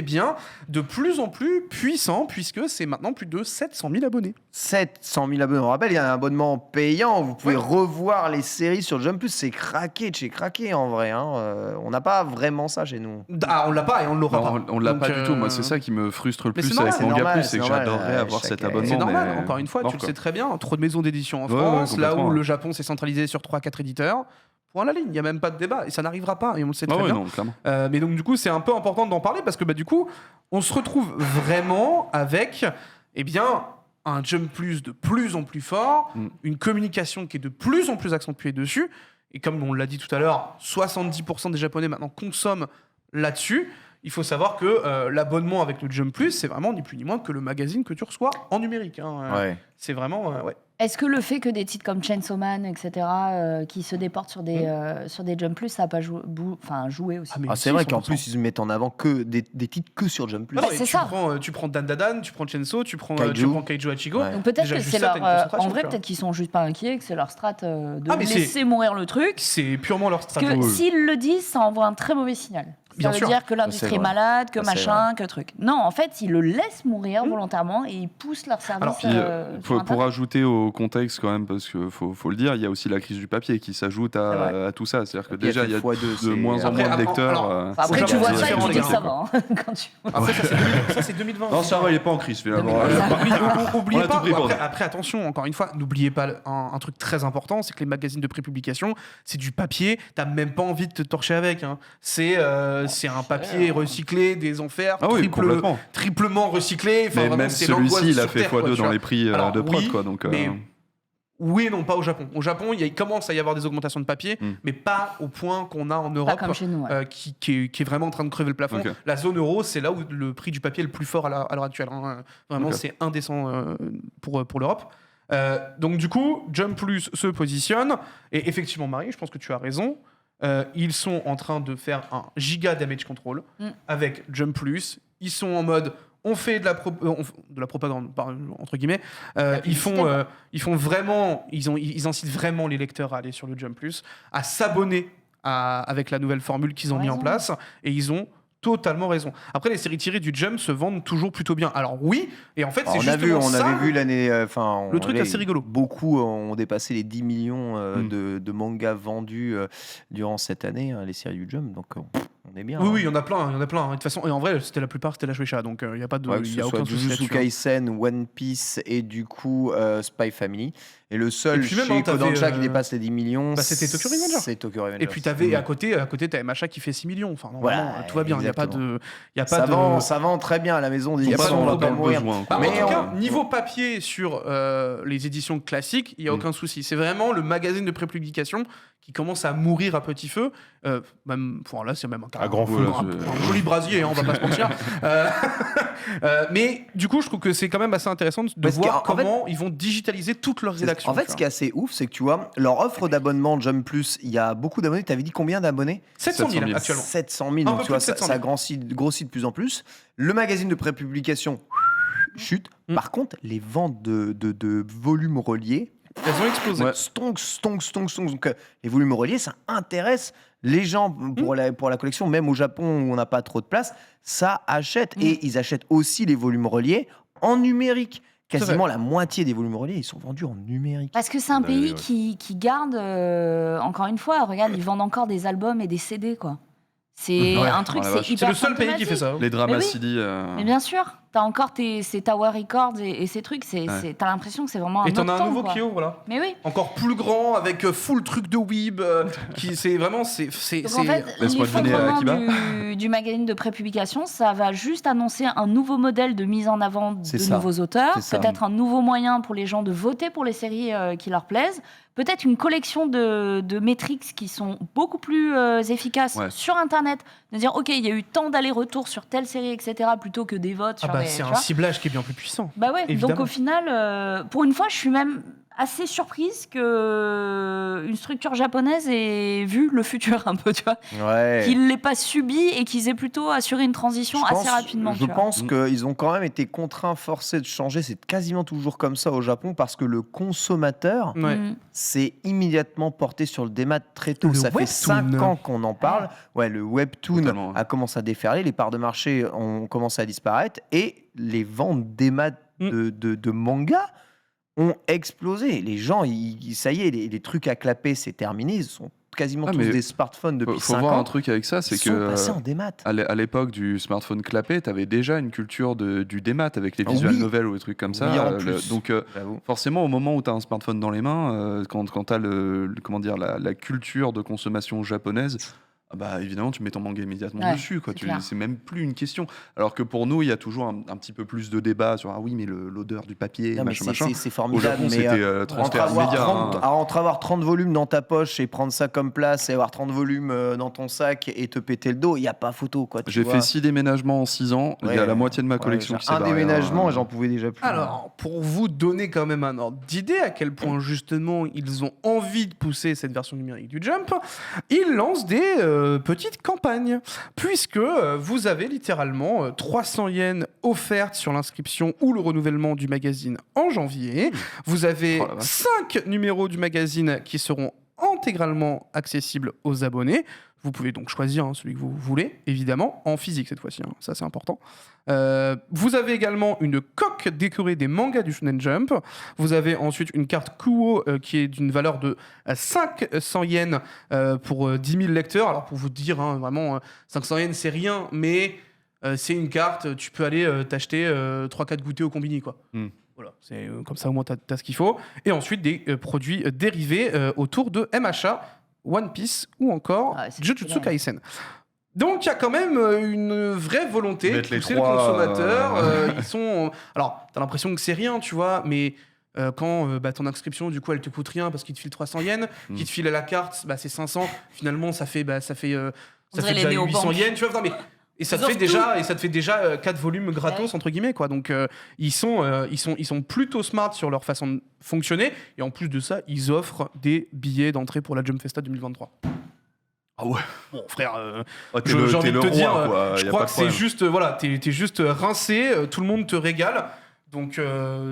de plus en plus puissant, puisque c'est maintenant plus de 700 000 abonnés. 700 000 abonnés. On rappelle, il y a un abonnement payant. Vous pouvez revoir les séries sur Jump Plus. C'est craqué de chez craqué en vrai. Hein. On n'a pas vraiment ça chez nous. Ah, on l'a pas et on ne l'aura pas. On l'a Donc, pas du tout. Moi, c'est ça qui me frustre le mais plus c'est normal, avec c'est Manga normal, Plus, c'est c'est que normal, j'adorerais avoir cet chaque- abonnement. C'est normal, mais encore une fois, bon, tu le quoi. sais très bien. Trop de maisons d'édition en Ouais, ouais, France, là où complètement. le Japon s'est centralisé sur 3-4 éditeurs. Point à la ligne, il n'y a même pas de débat et ça n'arrivera pas et on le sait Ah très ouais, bien. non, clairement. Mais donc du coup, c'est un peu important d'en parler parce que du coup, on se retrouve vraiment avec un Jump Plus de plus en plus fort, une communication qui est de plus en plus accentuée dessus. Et comme on l'a dit tout à l'heure, 70% des Japonais maintenant consomment là-dessus. Il faut savoir que l'abonnement avec le Jump Plus, c'est vraiment ni plus ni moins que le magazine que tu reçois en numérique. Hein. Ouais. C'est vraiment... ouais. Est-ce que le fait que des titres comme Chainsaw Man, etc., qui se déportent sur des Jump Plus, ça n'a pas joué aussi? mais C'est si, vrai qu'en 100%. plus, ils mettent en avant que des titres que sur Jump Plus. Ah non, Ouais, et c'est tu ça. tu prends Dan Dadan, tu prends Chainsaw, tu prends Kaiju Hachigo. Ouais. Donc peut-être Déjà, que juste c'est ça, leur... t'as une concentration, en vrai, tu vois. peut-être qu'ils sont juste pas inquiets, que c'est leur strat de Ah, mais laisser mourir le truc. C'est purement leur Parce stratégie. que s'ils le disent, ça envoie un très mauvais signal. Bien Ça sûr. veut dire que c'est l'industrie est vrai. malade, que Ça, c'est machin, que truc. Non, en fait, ils le laissent mourir volontairement et ils poussent leur service. Alors, Puis, sur pour Internet. ajouter au contexte quand même, parce qu'il faut le dire, il y a aussi la crise du papier qui s'ajoute C'est vrai. à tout ça. C'est-à-dire que Puis, déjà, il y a X2, de c'est- moins en Après, moins de lecteurs. alors, Enfin, après, Au tu Japon, vois c'est ça et différent, tu dis les que gars. ça va. Hein, quand tu... Après, ça, c'est 2020. Non, ça va, il est pas en crise finalement. Oubliez On a pas, tout pris pour après, nous. après, attention, encore une fois, n'oubliez pas un truc très important, c'est que les magazines de prépublication, c'est du papier, t'as même pas envie de te torcher avec. Hein. C'est un papier recyclé, des enfers, Ah oui, complètement. triplement recyclé. Enfin, Mais vraiment, même c'est l'angoisse celui-ci, il a sur fait Terre, quoi, x2 tu dans vois. les prix Alors, de prod, oui, quoi. Donc, mais oui et non, pas au Japon. Au Japon, il commence à y avoir des augmentations de papier, mais pas au point qu'on a en Pas Europe. comme chez nous. Ouais. Qui est vraiment en train de crever le plafond. Ok. La zone euro, c'est là où le prix du papier est le plus fort à l'heure actuelle. Hein. Vraiment, Ok. c'est indécent pour l'Europe. Donc du coup, Jump Plus se positionne. Et effectivement, Marie, je pense que tu as raison. Ils sont en train de faire un giga damage control avec Jump Plus. Ils sont en mode... On fait de la propagande, entre guillemets. Ils font vraiment... Ils incitent vraiment les lecteurs à aller sur le Jump Plus, à s'abonner avec la nouvelle formule qu'ils ont mis en Raison. place. Et ils ont totalement raison. Après, les séries tirées du Jump se vendent toujours plutôt bien. Alors oui, et en fait, c'est justement on ça... avait vu l'année. Le truc assez rigolo. Beaucoup ont dépassé les 10 millions de mangas vendus durant cette année, hein, les séries du Jump. Donc on est bien. Oui, hein. oui, il y en a plein. De toute façon, et en vrai, la plupart, c'était la Shueisha. Donc, il n'y a pas de... Ouais, que il ce y a soit aucun souci Jujutsu là-dessus, hein. Kaisen, One Piece et du coup Spy Family. Et le seul Et puis même, chez hein, t'avais, Kodansha qui dépasse les 10 millions, c'était Tokyo Revenger. C'est Tokyo Revenger. Et puis t'avais à côté t'avais Macha qui fait 6 millions. Enfin, non, Voilà, vraiment, tout va bien. Il y a pas de, Ça vend très bien à la maison. Y a pas de on va problème. dans le mourir. besoin. Bah, quoi. en Mais tout on- cas, niveau papier sur les éditions classiques, il n'y a aucun souci. C'est vraiment le magazine de prépublication qui commence à mourir à petit feu. Même, là, c'est même À grand feu. un joli brasier, hein, on va pas se mentir. Mais du coup, je trouve que c'est quand même assez intéressant de Parce voir qu'en fait- comment ils vont digitaliser toutes leurs rédactions. En fait, ce qui est assez ouf, c'est que tu vois, leur offre d'abonnement Jump Plus, il y a beaucoup d'abonnés. Tu avais dit combien d'abonnés? 700 000 000. actuellement. 700 000. Un Donc peu tu plus vois, de 700 ça 000. grossit de plus en plus. Le magazine de prépublication chute. Par contre, les ventes de volumes reliés Elles ont explosé. Ouais. Stonks. Donc, les volumes reliés, ça intéresse les gens pour la collection. Même au Japon, où on n'a pas trop de place, ça achète. Et ils achètent aussi les volumes reliés en numérique. Quasiment la moitié des volumes reliés, ils sont vendus en numérique. Parce que c'est un Bah, pays ouais. qui garde, encore une fois, regarde, ils vendent encore des albums et des CD, quoi. C'est Ouais. un truc, Oh la c'est vache. C'est hyper le seul pays qui fait ça. Les dramas oui. CD. Mais bien sûr, t'as encore ces Tower Records et ces trucs, t'as l'impression que c'est vraiment un Et autre t'en as un temps, nouveau quoi. qui ouvre là. Mais oui. Encore plus grand, avec full truc de weeb. Qui c'est vraiment. C'est Donc en fait, Laisse-moi deviner à l'effondrement du magazine de prépublication, ça va juste annoncer un nouveau modèle de mise en avant C'est de ça. nouveaux auteurs, C'est ça. peut-être un nouveau moyen pour les gens de voter pour les séries qui leur plaisent, peut-être une collection de métriques qui sont beaucoup plus efficaces Ouais. sur Internet, de dire ok, il y a eu tant d'allers-retours sur telle série, etc., plutôt que des votes Ah sur bah les... c'est tu un vois. ciblage qui est bien plus puissant. Bah ouais, Évidemment. donc au final, pour une fois, je suis même assez surprise que une structure japonaise ait vu le futur un peu, tu vois, Ouais. qu'ils l'aient pas subi et qu'ils aient plutôt assuré une transition assez rapidement. Je tu vois. pense qu'ils ont quand même été contraints, forcés de changer. C'est quasiment toujours comme ça au Japon parce que le consommateur Ouais. s'est immédiatement porté sur le démat très tôt. Le Ça fait webtoon. 5 ans qu'on en parle. Ouais, le webtoon Totalement, ouais. a commencé à déferler, les parts de marché ont commencé à disparaître et les ventes démat de manga ont explosé. Les gens, ça y est, les trucs à clapper, c'est terminé. Ils sont quasiment Ah, tous mais des smartphones depuis Faut 5 voir ans. un truc avec ça, c'est Ils sont que passés en démat. à l'époque du smartphone clapé, tu avais déjà une culture du démat avec les Ah visual oui. novels ou des trucs comme ça. Oui, en plus. Donc J'avoue. forcément, au moment où tu as un smartphone dans les mains, quand tu as comment dire, la culture de consommation japonaise, ah bah, évidemment, tu mets ton manga immédiatement Ouais, dessus. c'est clair. C'est même plus une question. Alors que pour nous, il y a toujours un petit peu plus de débat sur ah oui, mais l'odeur du papier, Non, mais machin. c'est Au formidable. Japon, mais, c'était transfert immédiat. entre avoir 30 volumes dans ta poche et prendre ça comme place et avoir 30 volumes dans ton sac et te péter le dos, il n'y a pas photo. Quoi, tu J'ai vois. fait 6 déménagements en 6 ans. Il y a Ouais. la moitié de ma Ouais, collection j'ai qui s'est un barrée, déménagement hein. et j'en pouvais déjà plus. Alors, pour vous donner quand même un ordre d'idée à quel point justement ils ont envie de pousser cette version numérique du Jump, ils lancent des petites campagnes, puisque vous avez littéralement 300 yens offertes sur l'inscription ou le renouvellement du magazine en janvier. Vous avez Oh la vache. 5 numéros du magazine qui seront intégralement accessibles aux abonnés. Vous pouvez donc choisir celui que vous voulez, évidemment, en physique cette fois-ci, hein. Ça c'est important. Vous avez également une coque décorée des mangas du Shonen Jump. Vous avez ensuite une carte Kuo qui est d'une valeur de 500 yens pour 10 000 lecteurs. Alors pour vous dire, hein, vraiment, 500 yens c'est rien, mais c'est une carte, tu peux aller t'acheter 3-4 goûters au combini, quoi. Voilà, c'est comme ça au moins t'as ce qu'il faut. Et ensuite des produits dérivés autour de MHA, One Piece ou encore Ah ouais, c'est Jujutsu excellent. Kaisen. Donc il y a quand même une vraie volonté de Mettre les pousser le trois, consommateur. Ils sont, alors t'as l'impression que c'est rien, tu vois, mais quand ton inscription du coup elle te coûte rien parce qu'il te file 300 yens, qu'il te file la carte, bah, c'est 500. Finalement ça fait On ça dirait fait les déjà néobanques. 800 yens, tu vois. Non, mais et ça Ils te fait offrent déjà 4 volumes gratos Ouais. entre guillemets, quoi. Donc ils sont plutôt smart sur leur façon de fonctionner, et en plus de ça ils offrent des billets d'entrée pour la Jump Festa 2023. Ah ouais. Bon frère, Ah, t'es j'ai envie de te roi, dire, quoi. je Y a crois pas que de c'est problème. juste, voilà, t'es juste rincé, tout le monde te régale. Donc,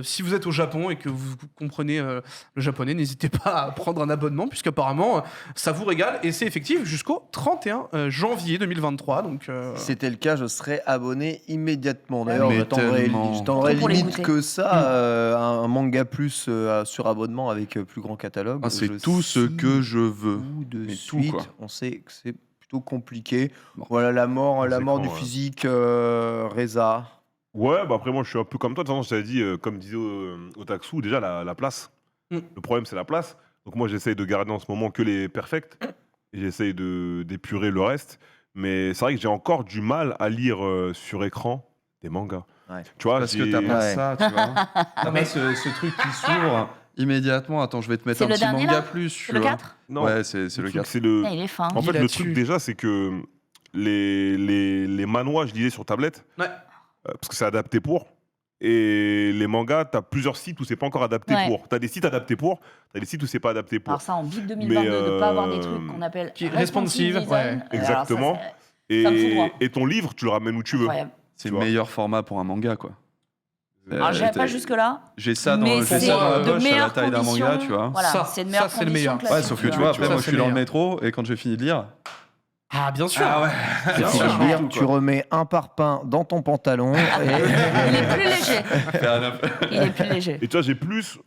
si vous êtes au Japon et que vous comprenez le japonais, n'hésitez pas à prendre un abonnement, puisqu'apparemment, ça vous régale. Et c'est effectif jusqu'au 31 janvier 2023. Donc, Si c'était le cas, je serais abonné immédiatement. Ah D'ailleurs, oui. j'attendrais Tellement. Pour les limite goûter. que ça, un manga plus sur abonnement avec plus grand catalogue. Ah, c'est Je tout ce que je veux. tout de Mais tout, suite. quoi. On sait que c'est plutôt compliqué. Bon. Voilà la mort C'est du quand, physique, Reza. Ouais, bah après, moi, je suis un peu comme toi. De toute façon, je t'avais dit, comme disait Otaksu, déjà, la place. Le problème, c'est la place. Donc, moi, j'essaye de garder en ce moment que les perfects. Et j'essaye d'épurer le reste. Mais c'est vrai que j'ai encore du mal à lire sur écran des mangas. Ouais. Tu vois, Parce que t'as pas Ouais. ça, tu vois. T'as pas ce truc qui s'ouvre immédiatement. Attends, je vais te mettre C'est un le petit dernier, manga là plus. C'est tu le vois. 4 Non, Ouais, c'est le truc, 4. c'est le. Il est fin. En fait, Il est le là-dessus. truc déjà, c'est que les manhwas, je lisais sur tablette, ouais. parce que c'est adapté pour. Et les mangas, t'as plusieurs sites où c'est pas encore adapté Ouais. pour. T'as des sites adaptés pour, t'as des sites où c'est pas adapté pour. Alors ça, en bip 2022, de ne pas avoir des trucs qu'on appelle qui est responsive, design. ouais. Alors ça, Exactement. ça me fout droit. Et ton livre, tu le ramènes où tu veux. incroyable. C'est Tu le vois. meilleur format pour un manga, quoi. Alors, j'irai pas jusque-là. J'ai ça dans Mais j'ai c'est ça dans la de poche à la meilleures taille d'un manga, conditions. tu vois. Voilà, Ça, c'est de meilleures c'est le meilleur. conditions que la Ouais, sauf que tu suite, vois, tu après, vois, moi, ça, je suis dans c'est le le métro et quand j'ai fini de lire, Ah, bien sûr. ouais, Bien Tu sûr. veux dire, tu remets un parpaing dans ton pantalon et Il est plus léger. faire un peu- Il est plus léger. Et tu vois,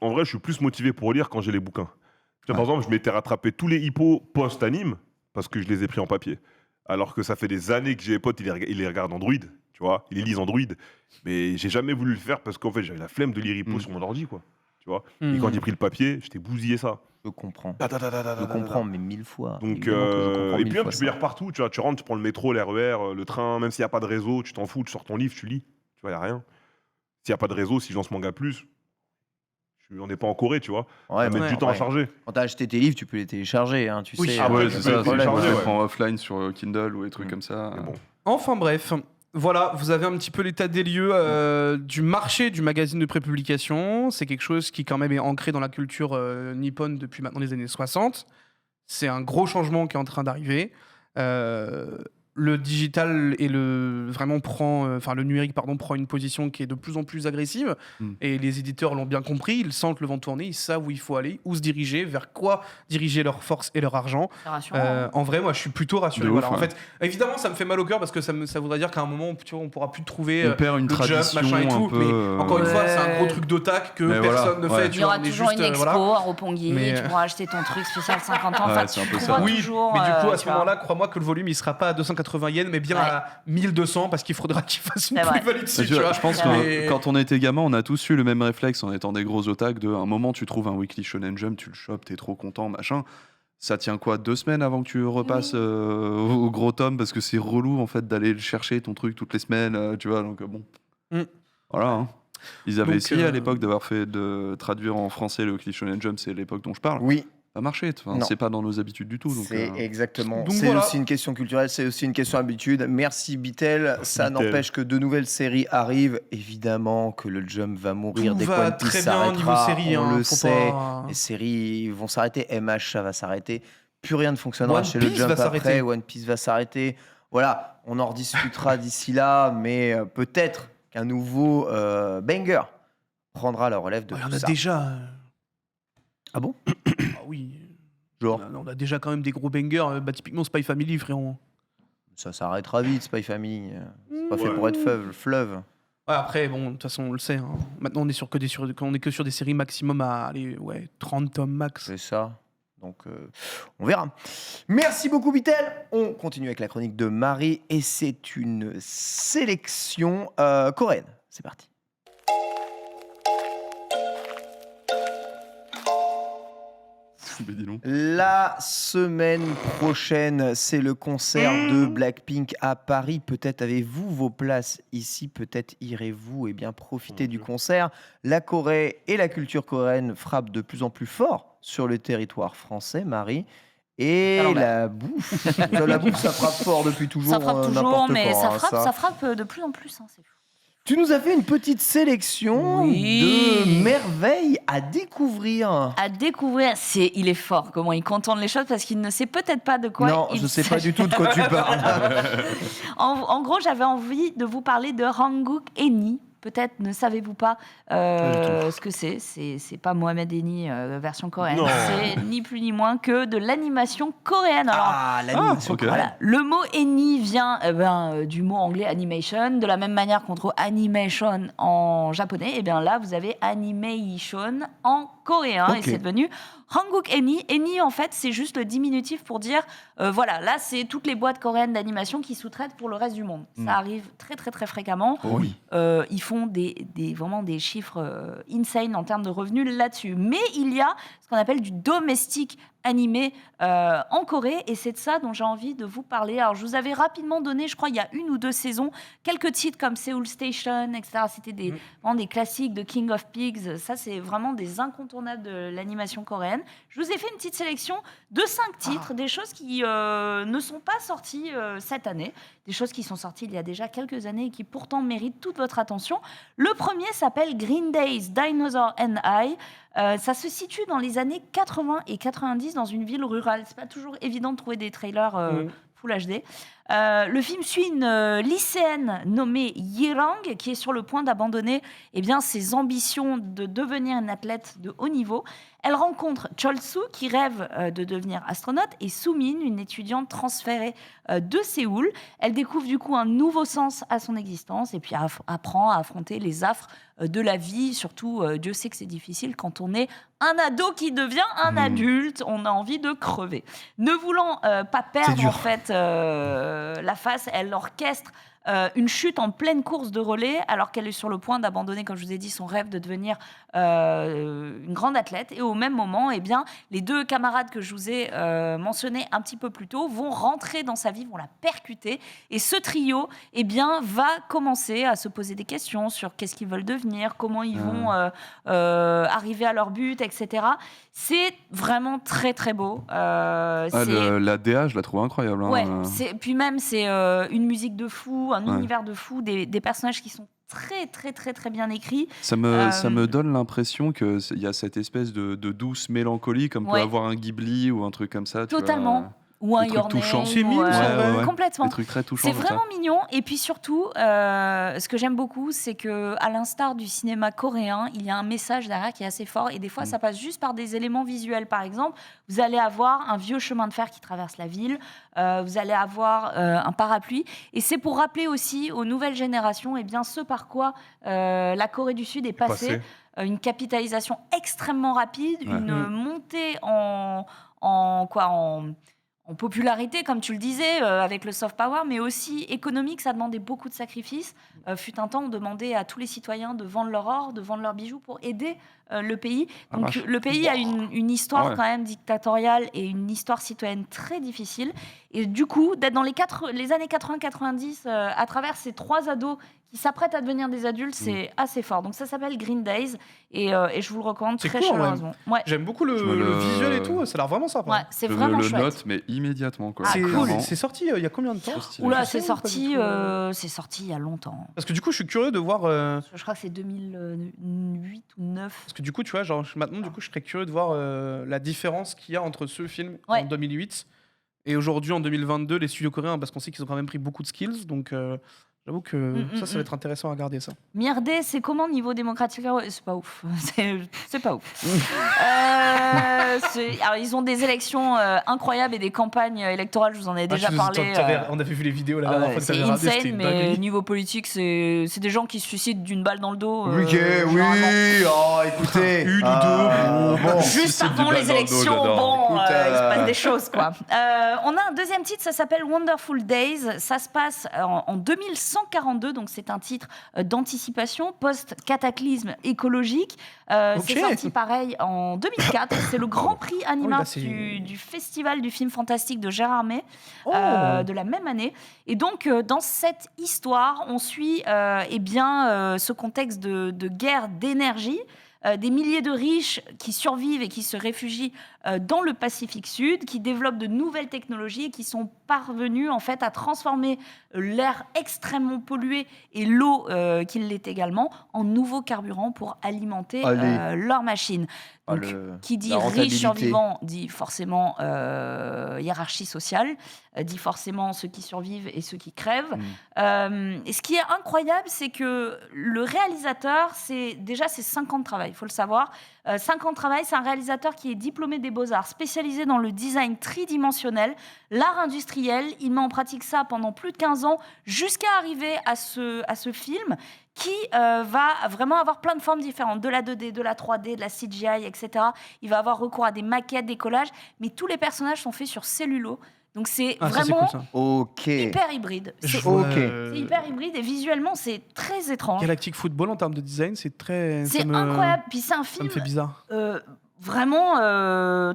en vrai, je suis plus motivé pour lire quand j'ai les bouquins. Tu vois, par exemple, je m'étais rattrapé tous les hippos post-anime parce que je les ai pris en papier. Alors que ça fait des années que j'ai des potes, ils les regardent Android, tu vois, ils les lisent Android. Mais j'ai jamais voulu le faire parce qu'en fait, j'avais la flemme de lire hippo sur mon ordi, quoi. Tu vois. Et quand j'ai pris le papier, j'étais bousillé ça. je comprends. Ta, ta, ta, ta, ta, Je ta, comprends, ta. mais 1000 fois. Donc, Évidemment que je comprends et 1000 puis même, fois tu peux ça. lire partout, tu vois. Tu rentres, tu prends le métro, le RER, le train, même s'il n'y a pas de réseau, tu t'en fous, tu sors ton livre, tu lis. Tu vois, il n'y a rien. S'il n'y a pas de réseau, si je lance Manga Plus, on n'est pas en Corée, tu vois. Ouais, Ça met ouais, du temps à ouais. charger. Quand t'as acheté tes livres, tu peux les télécharger, hein, tu Oui. sais. Ah Ouais, ouais, c'est tu ça, peux c'est télécharger, genre, je les ouais. prends offline sur Kindle ou des trucs comme ça. Mais bon. Enfin bref, voilà, vous avez un petit peu l'état des lieux du marché du magazine de prépublication. C'est quelque chose qui quand même est ancré dans la culture nippone depuis maintenant les années 60. C'est un gros changement qui est en train d'arriver. Le digital et le numérique prend une position qui est de plus en plus agressive et les éditeurs l'ont bien compris, ils sentent le vent tourner, ils savent où il faut aller, où se diriger, vers quoi diriger leurs forces et leur argent. C'est rassurant. En vrai, moi, je suis plutôt rassuré. De Voilà. ouf, En ouais. fait, évidemment, ça me fait mal au cœur parce que ça voudrait dire qu'à un moment, tu vois, on pourra plus trouver On perd une le jump, tradition machin et tout. un peu. Mais encore une fois, c'est un Ouais. gros truc d'otak que Mais personne voilà, ne ouais. fait. Il Tu y aura vois, on est toujours juste, une expo voilà. à Roppongi, Mais, tu pourras acheter ton truc spécial 50 ans. Ouais, Enfin, c'est un tu peu ça. trouveras Oui, toujours. mais du coup, à ce tu vois. moment-là, crois-moi que le volume, il sera pas à 280 yens, mais bien Ouais. à 1200 parce qu'il faudra qu'il fasse une C'est vrai. plus-value dessus. Parce que Tu vois. je pense C'est que vrai. quand on était gamin, on a tous eu le même réflexe en étant des gros otaks de un moment tu trouves un Weekly Shonen Jump, tu le chopes, t'es trop content, machin. Ça tient quoi, 2 semaines avant que tu repasses au gros tome parce que c'est relou en fait d'aller le chercher ton truc toutes les semaines, tu vois. Donc bon, Mm. voilà. Hein. Ils avaient Donc, essayé à l'époque de traduire en français le Weekly Shonen Jump, c'est l'époque dont je parle. Oui, Ça a marché, enfin, Non. c'est pas dans nos habitudes du tout. Donc, c'est exactement. Donc C'est voilà. aussi une question culturelle, c'est aussi une question d'habitude. Merci Bitel. Ça Bitel. n'empêche que de nouvelles séries arrivent. Évidemment que le Jump va mourir Tout dès va qu'One Piece très bien niveau s'arrêtera. série. On hein, le faut sait. pas- Les séries vont s'arrêter. MH, ça va s'arrêter. Plus rien ne fonctionnera One chez le Piece Jump va après. s'arrêter. One Piece va s'arrêter. Voilà, on en rediscutera d'ici là, mais peut-être qu'un nouveau banger prendra la relève de Ouais, tout on a ça. déjà. Ah bon Ah oui. Genre, On a déjà quand même des gros bangers. Bah, typiquement Spy Family, frérot. ça s'arrêtera vite, Spy Family. C'est pas fait Ouais. pour être fleuve. Ouais, après, bon, de toute façon, on le sait. Hein. Maintenant, on est que sur des séries maximum à allez, 30 tomes max. C'est ça. Donc, on verra. Merci beaucoup, Bitel. On continue avec la chronique de Marie et c'est une sélection coréenne. C'est parti. Mais dis donc. La semaine prochaine, c'est le concert de Blackpink à Paris. Peut-être avez-vous vos places ici, peut-être irez-vous profiter du concert. La Corée et la culture coréenne frappent de plus en plus fort sur le territoire français, Marie. Et Alors, la bouffe, la bouffe, ça frappe fort depuis toujours. Ça frappe toujours, n'importe mais quand, ça hein, frappe de plus en plus. Hein, c'est fou. Tu nous as fait une petite sélection Oui. de merveilles à découvrir. À découvrir, il est fort, comment il contourne les choses, parce qu'il ne sait peut-être pas de quoi Non, il je sais pas s'agit. du tout de quoi tu parles. En gros, j'avais envie de vous parler de Hanguk Eni. Peut-être ne savez-vous pas ce que c'est. C'est pas Mohamed Eni version coréenne. Non. C'est ni plus ni moins que de l'animation coréenne. Alors, Ah, l'animation ok. coréenne. voilà. Le mot Eni vient du mot anglais animation. De la même manière qu'on trouve animation en japonais, et bien là, vous avez animation en coréen. Ok. Et c'est devenu Hanguk Eni. Eni, en fait, c'est juste le diminutif pour dire, voilà, là, c'est toutes les boîtes coréennes d'animation qui sous-traitent pour le reste du monde. Ça arrive très, très, très fréquemment. Oui. Ils font vraiment des chiffres insane en termes de revenus là-dessus. Mais il y a ce qu'on appelle du domestique animé en Corée, et c'est de ça dont j'ai envie de vous parler. Alors, je vous avais rapidement donné, je crois, il y a 1 ou 2 saisons, quelques titres comme Seoul Station, etc. C'était vraiment des classiques de King of Pigs. Ça, c'est vraiment des incontournables de l'animation coréenne. Je vous ai fait une petite sélection de 5 titres, des choses qui ne sont pas sorties cette année, des choses qui sont sorties il y a déjà quelques années et qui pourtant méritent toute votre attention. Le premier s'appelle Green Day's Dinosaur and I. Ça se situe dans les années 80 et 90 dans une ville rurale. C'est pas toujours évident de trouver des trailers Full HD. Le film suit une lycéenne nommée Yirang qui est sur le point d'abandonner ses ambitions de devenir une athlète de haut niveau. Elle rencontre Chol-soo qui rêve de devenir astronaute et Soo-min, une étudiante transférée de Séoul. Elle découvre du coup un nouveau sens à son existence et puis apprend à affronter les affres de la vie. Surtout, Dieu sait que c'est difficile quand on est un ado qui devient un adulte. On a envie de crever. Ne voulant pas perdre en fait la face, elle orchestre une chute en pleine course de relais alors qu'elle est sur le point d'abandonner, comme je vous ai dit, son rêve de devenir une grande athlète. Et au même moment, les deux camarades que je vous ai mentionnés un petit peu plus tôt vont rentrer dans sa vie, vont la percuter. Et ce trio va commencer à se poser des questions sur qu'est-ce qu'ils veulent devenir, comment ils vont arriver à leur but, etc. C'est vraiment très très beau. La DA, je la trouve incroyable. Ouais, puis même c'est une musique de fou, un univers de fou, des personnages qui sont très très très très bien écrits. Ça me donne l'impression qu'il y a cette espèce de douce mélancolie comme peut avoir un Ghibli ou un truc comme ça. Totalement. Ou un Your Name. C'est mignon, complètement. Des trucs très touchants. C'est vraiment mignon. Et puis surtout, ce que j'aime beaucoup, c'est que, à l'instar du cinéma coréen, il y a un message derrière qui est assez fort. Et des fois, ça passe juste par des éléments visuels. Par exemple, vous allez avoir un vieux chemin de fer qui traverse la ville. Vous allez avoir un parapluie. Et c'est pour rappeler aussi aux nouvelles générations ce par quoi la Corée du Sud est passée. Une capitalisation extrêmement rapide, une montée en popularité, comme tu le disais, avec le soft power, mais aussi économique. Ça demandait beaucoup de sacrifices. Fut un temps, on demandait à tous les citoyens de vendre leur or, de vendre leurs bijoux pour aider le pays. Donc le pays a une histoire quand même dictatoriale et une histoire citoyenne très difficile. Et du coup, d'être dans les années 80-90, à travers ces trois ados qui s'apprêtent à devenir des adultes, c'est assez fort. Donc ça s'appelle Green Days et je vous le recommande très chaleureusement. Ouais. J'aime beaucoup le visuel et tout, ça a l'air vraiment sympa. Ouais, c'est vraiment chouette. Je le note, mais immédiatement. Quoi. C'est sorti il y a combien de temps? Oula, c'est sorti il y a longtemps. Parce que du coup, je suis curieux de voir... Je crois que c'est 2008 ou 2009. Parce que du coup, tu vois, maintenant, je serais curieux de voir la différence qu'il y a entre ce film en 2008 et aujourd'hui, en 2022, les studios coréens, parce qu'on sait qu'ils ont quand même pris beaucoup de skills, donc... J'avoue que ça va être intéressant à regarder ça. Mirdé, c'est comment niveau démocratique? C'est pas ouf. C'est pas ouf. Alors, ils ont des élections incroyables et des campagnes électorales, je vous en ai déjà parlé. On avait vu les vidéos la dernière fois que c'est t'avais insane, regardé, mais niveau politique, c'est des gens qui se suicident d'une balle dans le dos. Écoutez. Une ou deux. Juste avant les élections, il se passe des choses, quoi. On a un deuxième titre, ça s'appelle Wonderful Days. Ça se passe en 2142, donc c'est un titre d'anticipation post-cataclysme écologique. C'est sorti pareil en 2004. C'est le Grand Prix Animark du Festival du film fantastique de Gérard May de la même année. Et donc, dans cette histoire, on suit ce contexte de guerre d'énergie. Des milliers de riches qui survivent et qui se réfugient dans le Pacifique Sud, qui développent de nouvelles technologies et qui sont parvenus en fait à transformer l'air extrêmement pollué et l'eau qui l'est également en nouveaux carburants pour alimenter leurs machines. Donc, qui dit riche survivant dit forcément hiérarchie sociale, dit forcément ceux qui survivent et ceux qui crèvent. Et ce qui est incroyable, c'est que le réalisateur, c'est 5 ans de travail, il faut le savoir. 5 ans de travail, c'est un réalisateur qui est diplômé des Beaux-Arts, spécialisé dans le design tridimensionnel, l'art industriel. Il met en pratique ça pendant plus de 15 ans jusqu'à arriver à ce film qui va vraiment avoir plein de formes différentes, de la 2D, de la 3D, de la CGI, etc. Il va avoir recours à des maquettes, des collages, mais tous les personnages sont faits sur cellulo. Donc c'est vraiment hyper hybride. C'est hyper hybride et visuellement c'est très étrange. Galactic Football en termes de design, c'est incroyable. Puis c'est un film ça me fait bizarre. Vraiment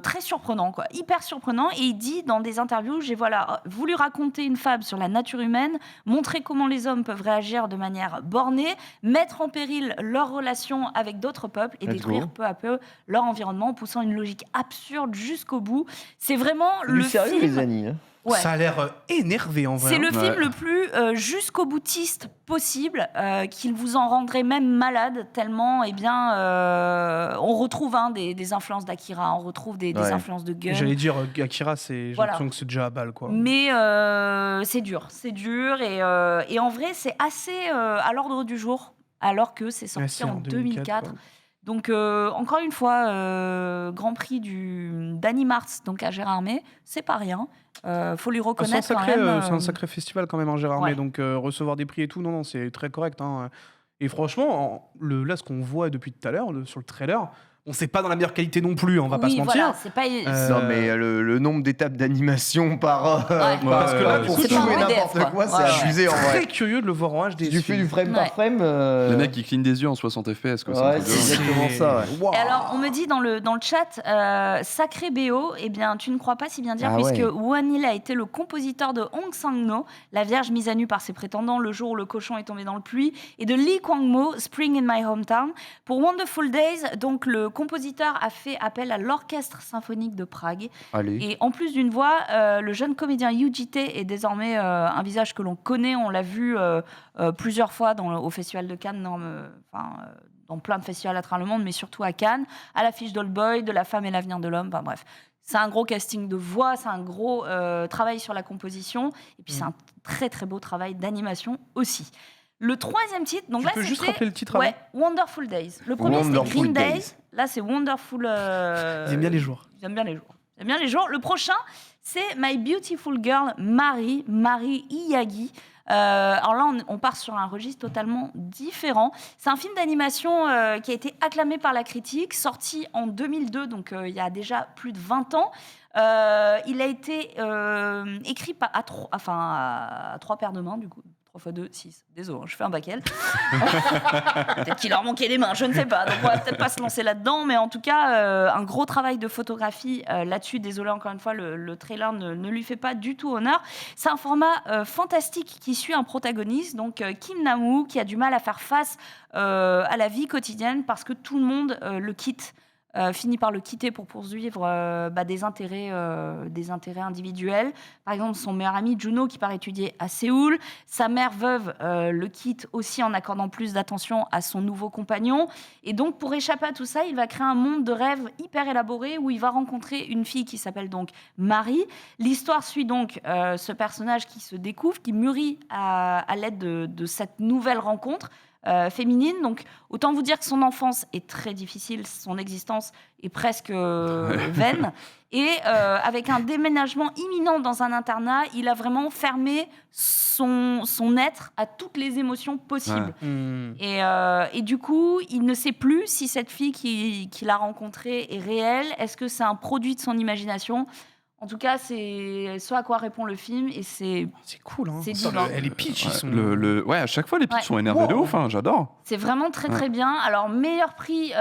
très surprenant, quoi. Hyper surprenant. Et il dit dans des interviews, j'ai voulu raconter une fable sur la nature humaine, montrer comment les hommes peuvent réagir de manière bornée, mettre en péril leurs relations avec d'autres peuples et détruire peu à peu leur environnement en poussant une logique absurde jusqu'au bout. C'est vraiment le sérieux, film... les Annie, hein. Ouais. Ça a l'air énervé en vrai. C'est le Ouais. film le plus jusqu'au boutiste possible, qu'il vous en rendrait même malade, tellement, on retrouve des influences d'Akira, on retrouve des Ouais. influences de Gun. J'allais dire Akira, j'ai Voilà. l'impression que c'est déjà à balle quoi. Mais c'est dur, et en vrai, c'est assez à l'ordre du jour, alors que c'est sorti Ouais, c'est en 2004. quoi. Donc, encore une fois, Grand Prix d'Animarts, donc à Gérardmer, c'est pas rien. Faut lui C'est un reconnaître sacré, quand même. c'est un sacré festival quand même, hein, Gérardmer. Ouais. Donc recevoir des prix et tout, non, c'est très correct. Hein. Et franchement, là, ce qu'on voit depuis tout à l'heure sur le trailer, on sait pas dans la meilleure qualité non plus, on va pas se mentir. Voilà, c'est pas. Non, mais le nombre d'étapes d'animation par. parce que là, du pour coup, tout c'est et pas un n'importe modèle, quoi, quoi. c'est Ouais. abusé en Très vrai. curieux de le voir en HD. Si tu fais du frame Ouais. par frame. Le mec qui cligne des yeux en 60 FPS, quoi. Ouais, c'est un c'est truc de ouf. exactement ça, ouais. Wow. Et alors, on me dit dans le chat, sacré BO, eh bien, tu ne crois pas si bien dire, Ah puisque ouais. Wan Il a été le compositeur de Hong Sang-no, La Vierge mise à nu par ses prétendants le jour où le cochon est tombé dans le puits, et de Lee Kwang-mo, Spring in My Hometown. Pour Wonderful Days, donc, le compositeur a fait appel à l'Orchestre symphonique de Prague. Allez. Et en plus d'une voix, le jeune comédien Yu Ji-tae est désormais un visage que l'on connaît. On l'a vu plusieurs fois au Festival de Cannes, dans plein de festivals à travers le monde, mais surtout à Cannes, à l'affiche d'Old Boy, de La femme et l'avenir de l'homme. Enfin bref, c'est un gros casting de voix, c'est un gros travail sur la composition, et puis c'est un très très beau travail d'animation aussi. Le troisième titre, donc Tu là peux juste c'était- rappeler le titre Ouais, Wonderful Days. Le premier c'était Wonderful Green Days. Days. Là c'est Wonderful. Ils aiment bien les jours. J'aime bien les jours. J'aime bien les jours. Le prochain, c'est My Beautiful Girl, Marie Iyagi. Alors là, on part sur un registre totalement différent. C'est un film d'animation qui a été acclamé par la critique, sorti en 2002, donc il y a déjà plus de 20 ans. Il a été écrit à trois paires de mains, du coup. 3 x 2, 6. Désolé, je fais un baquel. Peut-être qu'il leur manquait des mains, je ne sais pas. Donc on va peut-être pas se lancer là-dedans, mais en tout cas, un gros travail de photographie là-dessus. Désolé encore une fois, le trailer ne lui fait pas du tout honneur. C'est un format fantastique qui suit un protagoniste, donc Kim Nam-woo, qui a du mal à faire face à la vie quotidienne parce que tout le monde le quitte. Finit par le quitter pour poursuivre des intérêts individuels. Par exemple, son meilleur ami Juno, qui part étudier à Séoul. Sa mère veuve le quitte aussi en accordant plus d'attention à son nouveau compagnon. Et donc, pour échapper à tout ça, il va créer un monde de rêves hyper élaboré où il va rencontrer une fille qui s'appelle donc Marie. L'histoire suit donc ce personnage qui se découvre, qui mûrit à l'aide de cette nouvelle rencontre. Féminine, donc autant vous dire que son enfance est très difficile, son existence est presque vaine, et avec un déménagement imminent dans un internat, il a vraiment fermé son être à toutes les émotions possibles. Et du coup, il ne sait plus si cette fille qu'il a rencontrée est réelle, est-ce que c'est un produit de son imagination. En tout cas, c'est ce à quoi répond le film, et c'est cool, hein. C'est Putain, divin. les pitchs, ils sont. Ouais, à chaque fois, les pitchs Ouais. sont énervés de Wow. ouf, hein, j'adore. C'est vraiment très très bien. Alors, meilleur prix,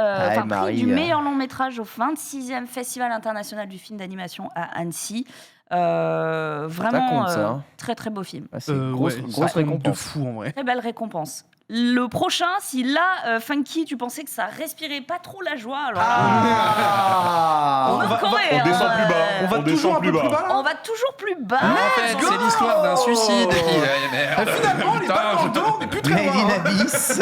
Marie, prix du meilleur long métrage au 26e Festival international du film d'animation à Annecy. Vraiment compte, ça, hein. très très beau film. Ah, c'est une grosse, ouais, grosse ça compte de récompense. fou en vrai. Très belle récompense. Le prochain, si là, Funky, tu pensais que ça respirait pas trop la joie, alors là, Ah on va Corée, On hein, descend plus bas. On va toujours un peu plus bas là. On va toujours plus bas. En fait, c'est l'histoire d'un suicide. Finalement, les balles dans le dos, on est plus très Made loin. in hein. Abyss.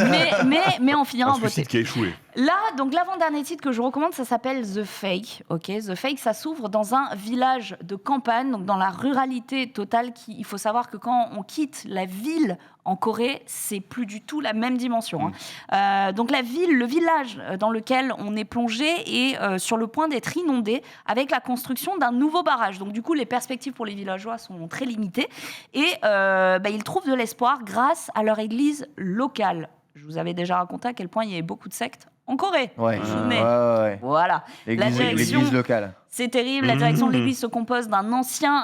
mais on finira Un en beauté. suicide qui a échoué. Là, donc l'avant-dernier titre que je recommande, ça s'appelle The Fake. Ok, The Fake, ça s'ouvre dans un village de campagne, donc dans la ruralité totale. Il faut savoir que quand on quitte la ville en Corée, c'est plus du tout la même dimension. Hein. Donc la ville, le village dans lequel on est plongé est sur le point d'être inondé avec la construction d'un nouveau barrage. Donc du coup, les perspectives pour les villageois sont très limitées et ils trouvent de l'espoir grâce à leur église locale. Je vous avais déjà raconté à quel point il y avait beaucoup de sectes en Corée. Ouais, Vous vous souvenez ouais. Voilà. L'église direction- l'église locale. C'est terrible. La direction de l'église se compose d'un ancien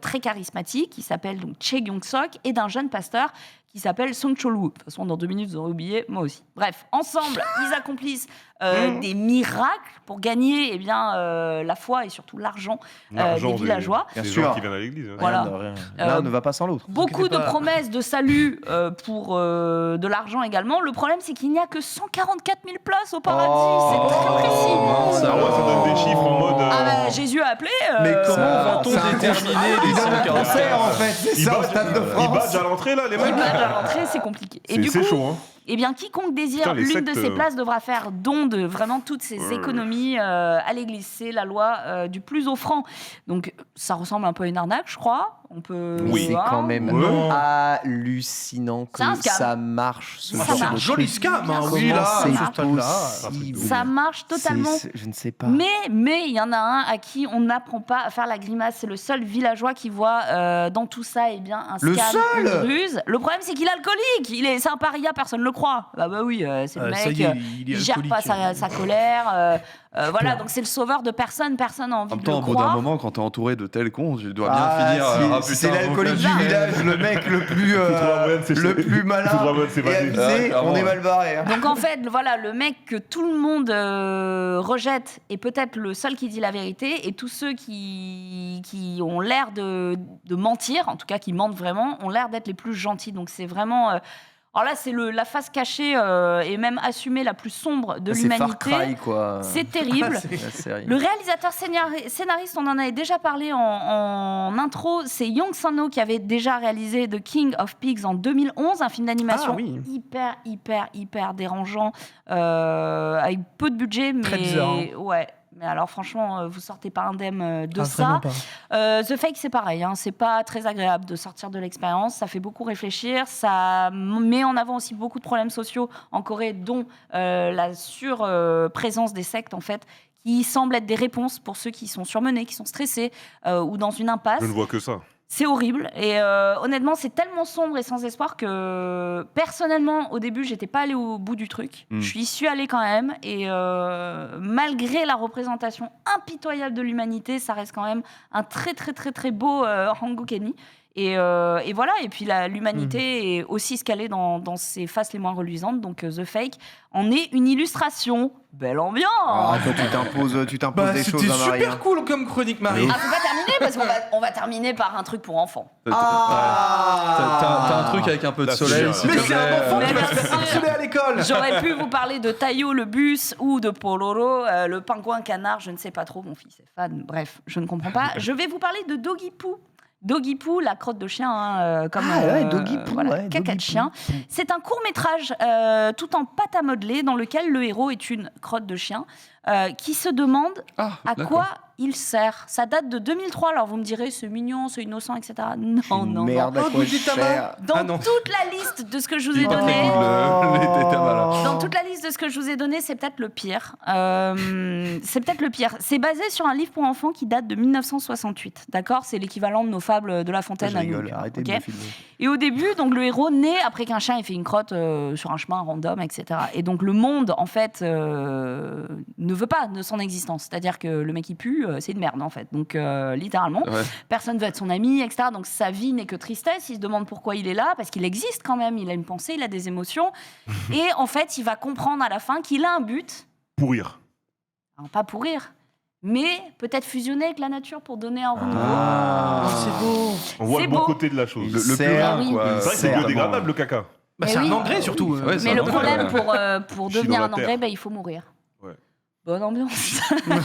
très charismatique qui s'appelle donc Che Gyung-sok et d'un jeune pasteur qui s'appelle Song Chol-woo. De toute façon, dans 2 minutes, vous aurez oublié, moi aussi. Bref, ensemble, ils accomplissent des miracles pour gagner la foi et surtout l'argent des villageois. Bien Des sûr. gens qui viennent à l'église. Voilà. L'un ne va pas sans l'autre. Beaucoup de pas. promesses de salut pour de l'argent également. Le problème, c'est qu'il n'y a que 144 000 places au paradis. C'est très précis. mince, Ah ouais, ça donne des chiffres en mode. Ah bah, Jésus a appelé. Mais comment Ça- va-t-on ça- déterminer les Il donne un 140 concert en fait, c'est Ils ça au badgent Stade de ils France. badgent à l'entrée là, les mecs. L'image à l'entrée, c'est compliqué. Et du C'est coup, chaud, hein. eh bien, quiconque désire Putain, les l'une de sectes, ces places devra faire don de vraiment toutes ses économies à l'église. C'est la loi du plus offrant. Donc, ça ressemble un peu à une arnaque, je crois. On peut. Mais c'est voir. quand même Ouais. hallucinant que C'est un scam. ça marche. Ce Ça genre marche. de Joli truc. scam, hein, Comment oui, là, c'est à ce stade-là. possible Ça marche totalement. Je ne sais pas. Mais il y en a un à qui on n'apprend pas à faire la grimace. C'est le seul villageois qui voit dans tout ça un Le scam, seul une ruse. Le problème, c'est qu'il est alcoolique. C'est un paria, personne ne le croit. Bah oui, c'est le Ça mec. y est, il est Il gère pas alcoolique. sa colère. Voilà, donc c'est le sauveur de personne. Personne n'a envie En même de temps, le au bout d'un croire. moment, quand t'es entouré de tels cons, tu dois Ah, bien finir. c'est putain, l'alcoolique donc du là, village, le mec le plus, Faudra moyen de s'échapper. le plus malin Faudra moyen de et s'évader. avisé. clairement, On est ouais. mal barré. hein. Donc en fait, voilà, le mec que tout le monde rejette est peut-être le seul qui dit la vérité, et tous ceux qui ont l'air de mentir, en tout cas qui mentent vraiment, ont l'air d'être les plus gentils. Donc c'est vraiment... alors là, c'est la face cachée et même assumée la plus sombre de C'est Far Cry l'humanité. quoi. C'est terrible. La série. Le réalisateur scénariste, on en avait déjà parlé en intro, c'est Young Sun-ho qui avait déjà réalisé The King of Pigs en 2011, un film d'animation Ah oui. hyper dérangeant, avec peu de budget, mais Très bizarre, hein. ouais. Mais alors franchement, vous sortez pas indemne de Ah, ça. vraiment pas. The Fake, c'est pareil, hein, c'est pas très agréable de sortir de l'expérience, ça fait beaucoup réfléchir, ça met en avant aussi beaucoup de problèmes sociaux en Corée, dont la surprésence des sectes en fait, qui semblent être des réponses pour ceux qui sont surmenés, qui sont stressés ou dans une impasse. Je ne vois que ça. C'est horrible et honnêtement c'est tellement sombre et sans espoir que personnellement au début j'étais pas allée au bout du truc. Je suis allée quand même et malgré la représentation impitoyable de l'humanité, ça reste quand même un très beau Hanguk-eni. Et voilà, et puis l'humanité est aussi scalée dans ses faces les moins reluisantes, donc The Fake en est une illustration. Belle ambiance. Ah, toi, tu t'imposes Bah, des choses, c'était hein, Marie, super hein. cool comme chronique, Marie. Ah, faut pas terminer parce qu'on va terminer par un truc pour enfants. T'as un truc avec un peu de Là, c'est soleil, bien. s'il Mais te c'est un plaît. enfant qui Mais va se bien faire sûr. harceler à l'école. J'aurais pu vous parler de Tayo le bus ou de Pororo, le pingouin canard, je ne sais pas trop, mon fils est fan, bref, je ne comprends pas. Je vais vous parler de Doggy Poo. Doggy Poo, la crotte de chien, hein, comme Doggy Poo, voilà, ouais, caca Doggy de chien. C'est un court-métrage tout en pâte à modeler dans lequel le héros est une crotte de chien qui se demande Ah, à d'accord. quoi il sert. Ça date de 2003, alors vous me direz c'est mignon, c'est innocent, etc. Non, non, Merde, non. à Oh, quoi je Gogeta sers. Dans Ah non. toute la liste de ce que je vous ai Il est pas donné, très cool, les tétamas, là. dans toute la liste de ce que je vous ai donné, c'est peut-être le pire. C'est peut-être le pire. C'est basé sur un livre pour enfants qui date de 1968. D'accord, c'est l'équivalent de nos fables de La Fontaine Je à nous. rigole, arrêtez ok de me filmer. Et au début, donc le héros naît après qu'un chien ait fait une crotte sur un chemin random, etc. Et donc le monde, en fait, ne veut pas de son existence. C'est-à-dire que le mec qui pue, c'est une merde, en fait. Donc littéralement, Ouais. personne veut être son ami, etc. Donc sa vie n'est que tristesse. Il se demande pourquoi il est là, parce qu'il existe quand même. Il a une pensée, il a des émotions. Et en fait, il va comprendre à la fin qu'il a un but. Pourrir. Alors, pas pour rire, mais peut-être fusionner avec la nature pour donner un renouveau. Ah. c'est beau. On voit C'est le bon beau. côté de la chose. Il Le plus sert, rare, oui. quoi. C'est vrai que c'est Sert. biodégradable le caca. Bah, Mais c'est oui. un engrais surtout. Ouais, c'est Mais un le engrais, problème, ouais. pour devenir un Chinois engrais, il faut mourir. Ouais. Bonne ambiance. Et donc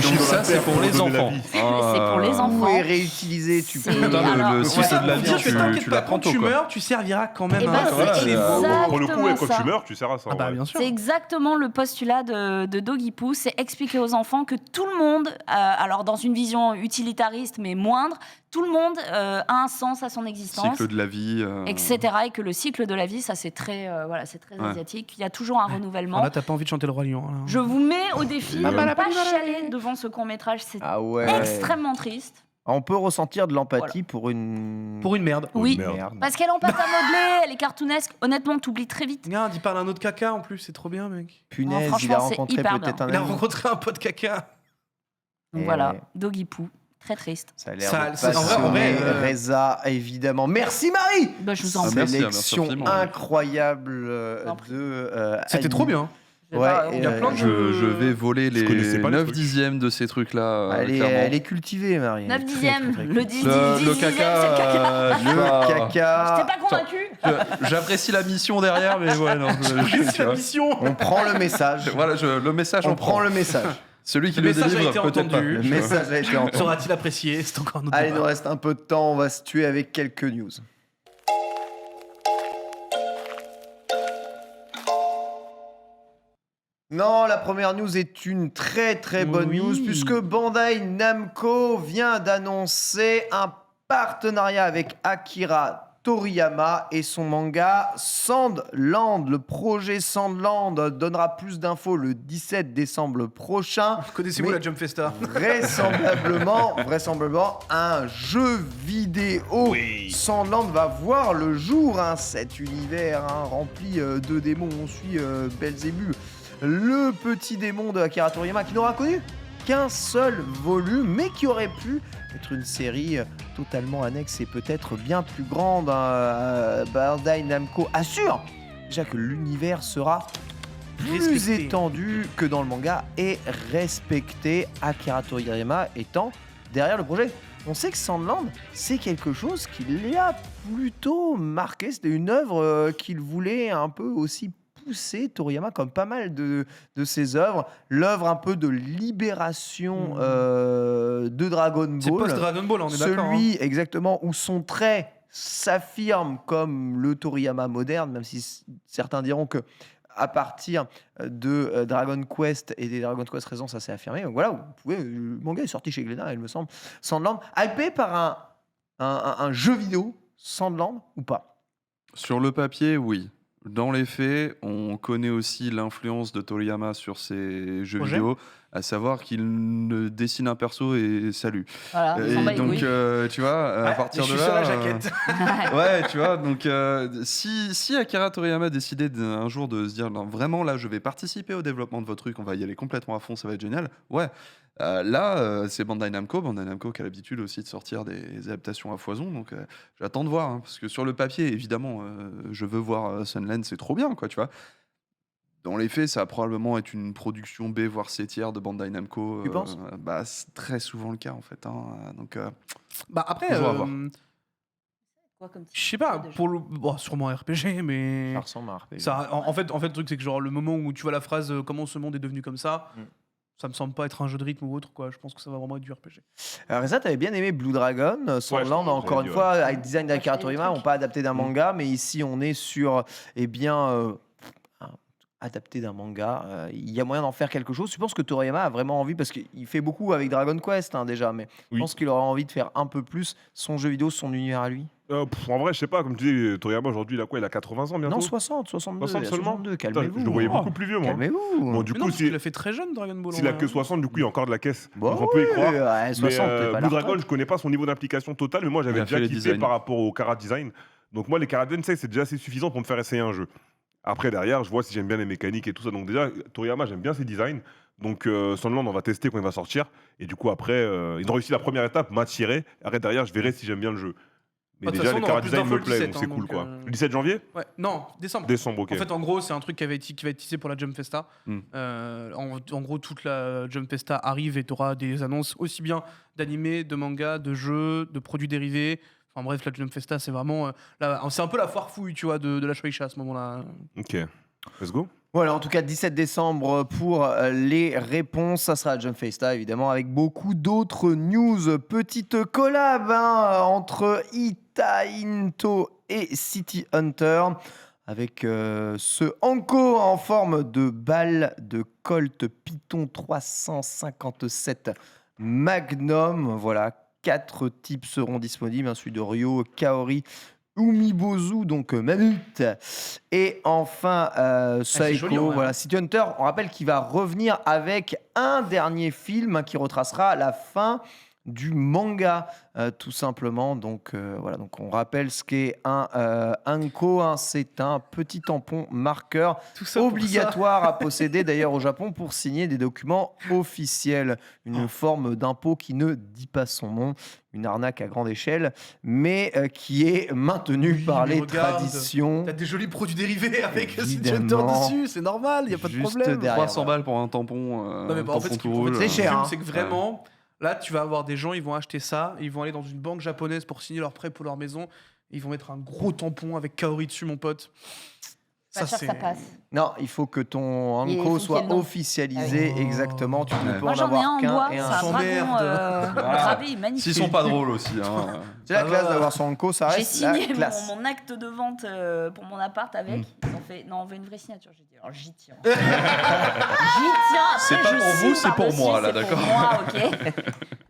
Chine dans ça, la c'est terre pour pour les donner la enfants. vie. C'est pour les enfants. Oui, réutiliser, tu C'est- peux. Putain, alors, si ouais. c'est de la Pour viande, dire que t'inquiète tu pas, l'apprends quand tôt, tu quoi. meurs, tu serviras quand même Eh à ben, un c'est truc. exactement Pour le coup, ouais, quand ça. tu meurs, tu sers à ça. Ah bah ouais. bien sûr. C'est exactement le postulat de Doggy Poo, c'est expliquer aux enfants que tout le monde, alors dans une vision utilitariste mais moindre, tout le monde a un sens à son existence, Cycle de la vie. etc. Et que le cycle de la vie, ça c'est très, c'est très Ouais. asiatique. Il y a toujours un renouvellement. Là, t'as pas envie de chanter le roi lion. là. Je vous mets au défi de Ah bah, ne pas chialer devant ce court-métrage, c'est Ah ouais. extrêmement triste. On peut ressentir de l'empathie pour une. Pour une merde. Oui, Merde. parce qu'elle est en pâte à modeler, elle est cartoonesque. Honnêtement, t'oublies très vite. Regarde, il parle d'un autre caca en plus, c'est trop bien, mec. Punaise, Oh, franchement, il a c'est rencontré hyper peut-être un Il a ami. rencontré un pote caca. Donc Eh voilà, ouais. Doggy Poo, très triste. Ça a l'air Ça- de c'est- en vrai, passionner Reza, Reza, évidemment. Merci Marie. Bah, je vous en Ah, prie. merci, Sélection merci infiniment. incroyable T'en prie. de. C'était anime. trop bien. C'est Ouais, pas- et Il y a plein de- Je vais voler Je connaissais les pas le 9 truc. dixièmes de ces trucs-là. clairement. Elle est cultivée, Marie. 9 Elle est très, dixièmes, très, très le cultivée. 10 Le dixième, caca, c'est le caca. Le caca. J'étais pas convaincu. J'apprécie la mission derrière, mais ouais, non. C'est la mission. On prend le message. Voilà, le message, On on prend le message. Celui qui Le le message a délivre, été peut-être pas. entendu. Le message a été entendu. Sera-t-il apprécié? C'est encore un autre Allez, il débat. nous reste un peu de temps. On va se tuer avec quelques news. Non, la première news est une très très bonne Oui. news puisque Bandai Namco vient d'annoncer un partenariat avec Akira Toriyama et son manga Sandland. Le projet Sandland donnera plus d'infos le 17 décembre prochain. Connaissez-vous Mais- la Jump Festa? Vraisemblablement, un jeu vidéo. Sandland va voir le jour, cet univers rempli de démons. On suit Belzébuth, le petit démon de Akira Toriyama qui n'aura connu qu'un seul volume, mais qui aurait pu être une série totalement annexe et peut-être bien plus grande. Bandai Namco assure déjà que l'univers sera plus Respecté. étendu que dans le manga et respecté, Akira Toriyama étant derrière le projet. On sait que Sandland, c'est quelque chose qui l'a plutôt marqué. C'était une œuvre qu'il voulait un peu aussi pousser, Toriyama, comme pas mal de ses œuvres. L'œuvre un peu de libération de Dragon C'est Ball. post-Dragon Ball, on est d'accord. Celui, exactement, où son trait s'affirme comme le Toriyama moderne, même si certains diront que à partir de Dragon Quest et des Dragon Quest Raisons, ça s'est affirmé. Donc voilà, vous pouvez, le manga est sorti chez Glénat, il me semble. Sandland, hypé par un jeu vidéo, Sandland ou pas? Sur le papier, oui. Dans les faits, on connaît aussi l'influence de Toriyama sur ses jeux Projet. vidéo, à savoir qu'il ne dessine un perso et salut. Voilà, on Et s'en bat les donc, couilles. tu vois, à partir je de suis là. sur la jaquette. Ouais, tu vois, donc si Akira Toriyama décidait un jour de se dire non, vraiment là je vais participer au développement de votre truc, on va y aller complètement à fond, ça va être génial, ouais. Là, c'est Bandai Namco qui a l'habitude aussi de sortir des adaptations à foison, donc j'attends de voir, hein, parce que sur le papier, évidemment, je veux voir Sunland, c'est trop bien, quoi, tu vois. Dans les faits, ça va probablement être une production B, voire C tiers de Bandai Namco. Tu penses? Bah, c'est très souvent le cas, en fait. Donc, Bah après, Toujours à voir. Quoi comme je sais pas, déjà pour le... bon, sûrement un RPG, mais Ça ressemble à un RPG. ça, en fait, le truc c'est que genre le moment où tu vois la phrase comment ce monde est devenu comme ça, Mm. ça me semble pas être un jeu de rythme ou autre quoi. Je pense que ça va vraiment être du RPG. Alors, Reza, t'avais bien aimé Blue Dragon. Sandland, je encore l'ai une dit, fois, avec design d'Akira Ouais, Toriyama, truc. on pas adapté d'un manga, mais ici, on est sur, eh bien, adapté d'un manga. Il y a moyen d'en faire quelque chose. Je pense que Toriyama a vraiment envie, parce qu'il fait beaucoup avec Dragon Quest déjà, mais je Oui. pense qu'il aura envie de faire un peu plus son jeu vidéo, son univers à lui. En vrai, je sais pas, comme tu dis, Toriyama aujourd'hui, il a quoi? Il a 80 ans bientôt? Non, 60, 62. 60 il a seulement 62, Putain, calmez-vous. je le voyais Oh. beaucoup plus vieux, moi. Calmez-vous. Bon, du Mais non, coup, parce qu'il a fait très jeune Dragon Ball. s'il a en que vrai. 60, du coup, il y a encore de la caisse. Bon, Donc on peut y croire. ouais, 60, Mais t'es pas Blue la Dragon, retraite. je connais pas son niveau d'implication totale, mais moi Il j'avais a déjà fait les kiffé designs. par rapport au Cara Design. Donc moi, les Cara Design, c'est déjà assez suffisant pour me faire essayer un jeu. Après, derrière, je vois si j'aime bien les mécaniques et tout ça. Donc déjà, Toriyama, j'aime bien ses designs. Donc Sandland, on va tester quand il va sortir. Et du coup, après, ils ont réussi la première étape, m'attirer. Après, derrière, je verrai si j'aime bien le jeu. Mais Bah, de toute déjà, façon, les on aura Cara plus Design d'infos me le plaisent, 17, donc c'est hein, cool, donc, quoi. Le 17 janvier Ouais, non, décembre. Décembre, ok. En fait, en gros, c'est un truc qui va être teasé pour la Jump Festa. Mm. En gros, toute la Jump Festa arrive et tu auras des annonces aussi bien d'animés, de mangas, de jeux, de produits dérivés. Enfin bref, la Jump Festa, c'est vraiment. C'est un peu la foire fouille, tu vois, de la Shueisha à ce moment-là. Ok, let's go. Voilà, en tout cas, 17 décembre pour les réponses. Ça sera à Jump Festa, évidemment, avec beaucoup d'autres news. Petite collab entre Itainto et City Hunter, avec ce Anko en forme de balle de Colt Python 357 Magnum. Voilà, 4 types seront disponibles, celui de Ryo, Kaori, Umibozu, donc Mamut, et enfin c'est Saeko. joli, ouais. Voilà, City Hunter, on rappelle qu'il va revenir avec un dernier film qui retracera la fin du manga, tout simplement. Donc voilà, donc on rappelle ce qu'est un Hanko, hein, c'est un petit tampon marqueur Tout ça pour obligatoire à posséder d'ailleurs au Japon pour signer des documents officiels. Une forme d'impôt qui ne dit pas son nom, une arnaque à grande échelle, mais qui est maintenue Oui, par mais les regarde, traditions. T'as des jolis produits dérivés avec City Évidemment. Hunter dessus, c'est normal, y a pas de Juste problème. derrière. 300 balles pour un tampon. Non mais bah, en fait, tampon ce qui tout rouge. c'est cher, hein. c'est que vraiment, là, tu vas avoir des gens, ils vont acheter ça, ils vont aller dans une banque japonaise pour signer leur prêt pour leur maison, ils vont mettre un gros tampon avec Kaori dessus, mon pote. Pas sûr que ça passe. Non, il faut que ton Il faut Hanko qu'il y ait soit le nom. officialisé, Ah oui. exactement. Tu ne Ouais. peux Moi, en j'en ai avoir un en qu'un bois, et c'est un un seul. dragon gravé, magnifique. S'ils sont pas drôles aussi. Hein. C'est la Ah classe bah. d'avoir son Hanko, ça J'ai reste la signé classe. mon acte de vente pour mon appart avec. Ils ont fait, non, on veut une vraie signature. J'ai dit, alors j'y tiens. J'y tiens. Après, C'est pas je pour vous, signe c'est pour par-dessus, moi, là, c'est d'accord. pour moi, ok.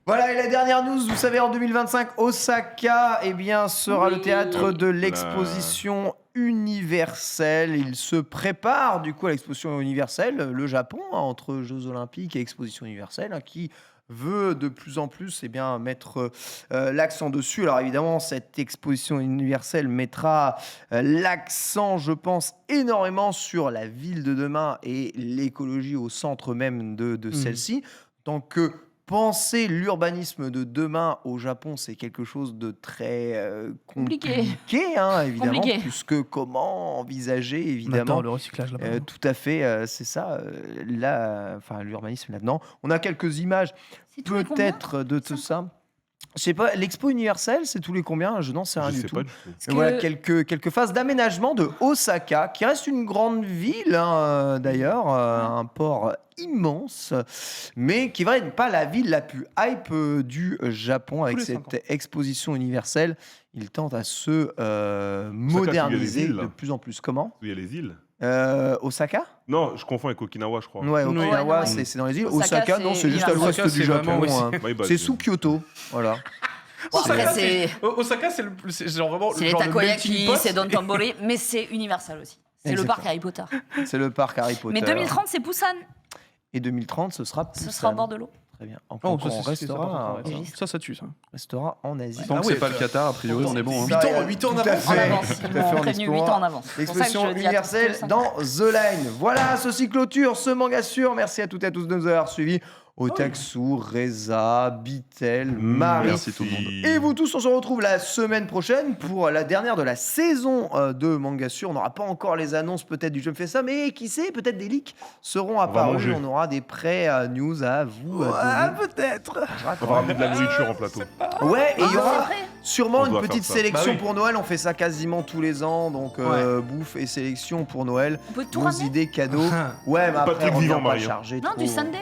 Voilà, et la dernière news, vous savez, en 2025, Osaka sera le théâtre de l'exposition universelle. Il se prépare du coup à l'exposition universelle, le Japon, entre Jeux Olympiques et exposition universelle, qui veut de plus en plus mettre l'accent dessus. Alors évidemment, cette exposition universelle mettra l'accent, je pense, énormément sur la ville de demain et l'écologie au centre même de celle-ci. Tant que penser l'urbanisme de demain au Japon, c'est quelque chose de très compliqué, hein, évidemment, Compliqué. puisque comment envisager, On évidemment, adore le recyclage là-bas. tout à fait, c'est ça, l'urbanisme là-dedans. On a quelques images, C'est tous les combien peut-être, de tout ça. Je sais pas, l'expo universelle, c'est tous les combien? Je n'en sais rien Je du sais tout. pas du tout. Parce Et voilà que- quelques phases d'aménagement de Osaka, qui reste une grande ville, hein, d'ailleurs, un port immense, mais qui va être pas la ville la plus hype du Japon avec les 5 cette exposition universelle. Il tente à se il y a moderniser les îles, là. de plus en plus. Comment? Il y a les îles. Osaka? Non, je confonds avec Okinawa, je crois. Ouais, Okinawa, Ouais, non, c'est dans les îles. Osaka, Osaka, non, c'est c'est juste à universel. l'ouest Osaka, du c'est Japon. vraiment, hein. My bad. C'est sous Kyoto, voilà. Bon, Osaka, après, c'est Osaka, c'est genre vraiment c'est les genre le takoyaki, melting pot. c'est Don Tambori, mais c'est universel aussi. C'est le Exactement. parc Harry Potter. C'est le parc Harry Potter. Mais 2030, c'est Busan. Et 2030, ce sera Ce Busan. sera au bord de l'eau. Très bien. Oh, Encore, ça, on c'est restera, ça, ça, ça tue ça. restera en Asie. Tant Ah que oui, c'est pas le Qatar, a priori, on est bon. hein. Ça, 8 ans en tout à avance. En fait. avance. Tout Ils à fait, m'ont on prévenu espère. 8 ans en avance. C'est pour ça que L'exposition je dis à tous universelle que ça- dans The Line. Voilà, ceci clôture ce manga sûr. Merci à toutes et à tous de nous avoir suivis. Otaksu, Reza, Bitel, Marie. Merci tout le monde. Et vous tous, on se retrouve la semaine prochaine pour la dernière de la saison de Manga Sûr. On n'aura pas encore les annonces peut-être du Je me fais ça, mais qui sait, peut-être des leaks seront apparus. manger. On aura des pré-news à vous. à donner. peut-être. On va ramener de la nourriture en plateau. Ouais, et il y Ah, aura c'est vrai. sûrement On une doit petite faire ça. sélection Bah oui. pour Noël. On fait ça quasiment tous les ans. Donc, bouffe et sélection pour Noël. On peut tout Nos ramener. idées cadeaux. Ouais, mais Pas de après, truc on vivant, vient pas Marie, hein. charger Non, trop. du sundae.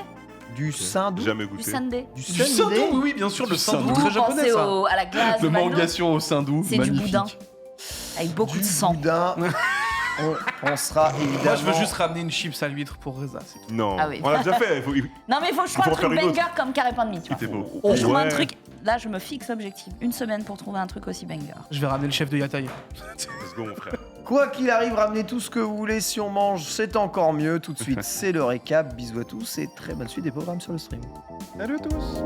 Du sindou. Jamais Du goûté. sundae. Du Du sindou, oui, oui, bien sûr, le sindou, sindou. très Vous japonais pensez ça. à la glace. Le du McDo. manga sur au Sindou, C'est du magnifique. boudin. Avec beaucoup Du de sang. boudin. on sera évidemment. Moi, je veux juste ramener une chips à l'huître pour Reza. c'est tout. Non. Ah oui. On l'a déjà fait. Non, mais il faut que je Il trouve faut un en faire truc une autre. banger comme carré pain de mie. Tu vois. C'est beau. Je trouve un Ouais. truc. Là, je me fixe objectif. Une semaine pour trouver un truc aussi banger. Je vais ramener le chef de Yatai. Let's go, mon frère. Quoi qu'il arrive, ramenez tout ce que vous voulez. Si on mange, c'est encore mieux. Tout de suite, c'est le récap. Bisous à tous et très bonne suite des programmes sur le stream. Salut à tous.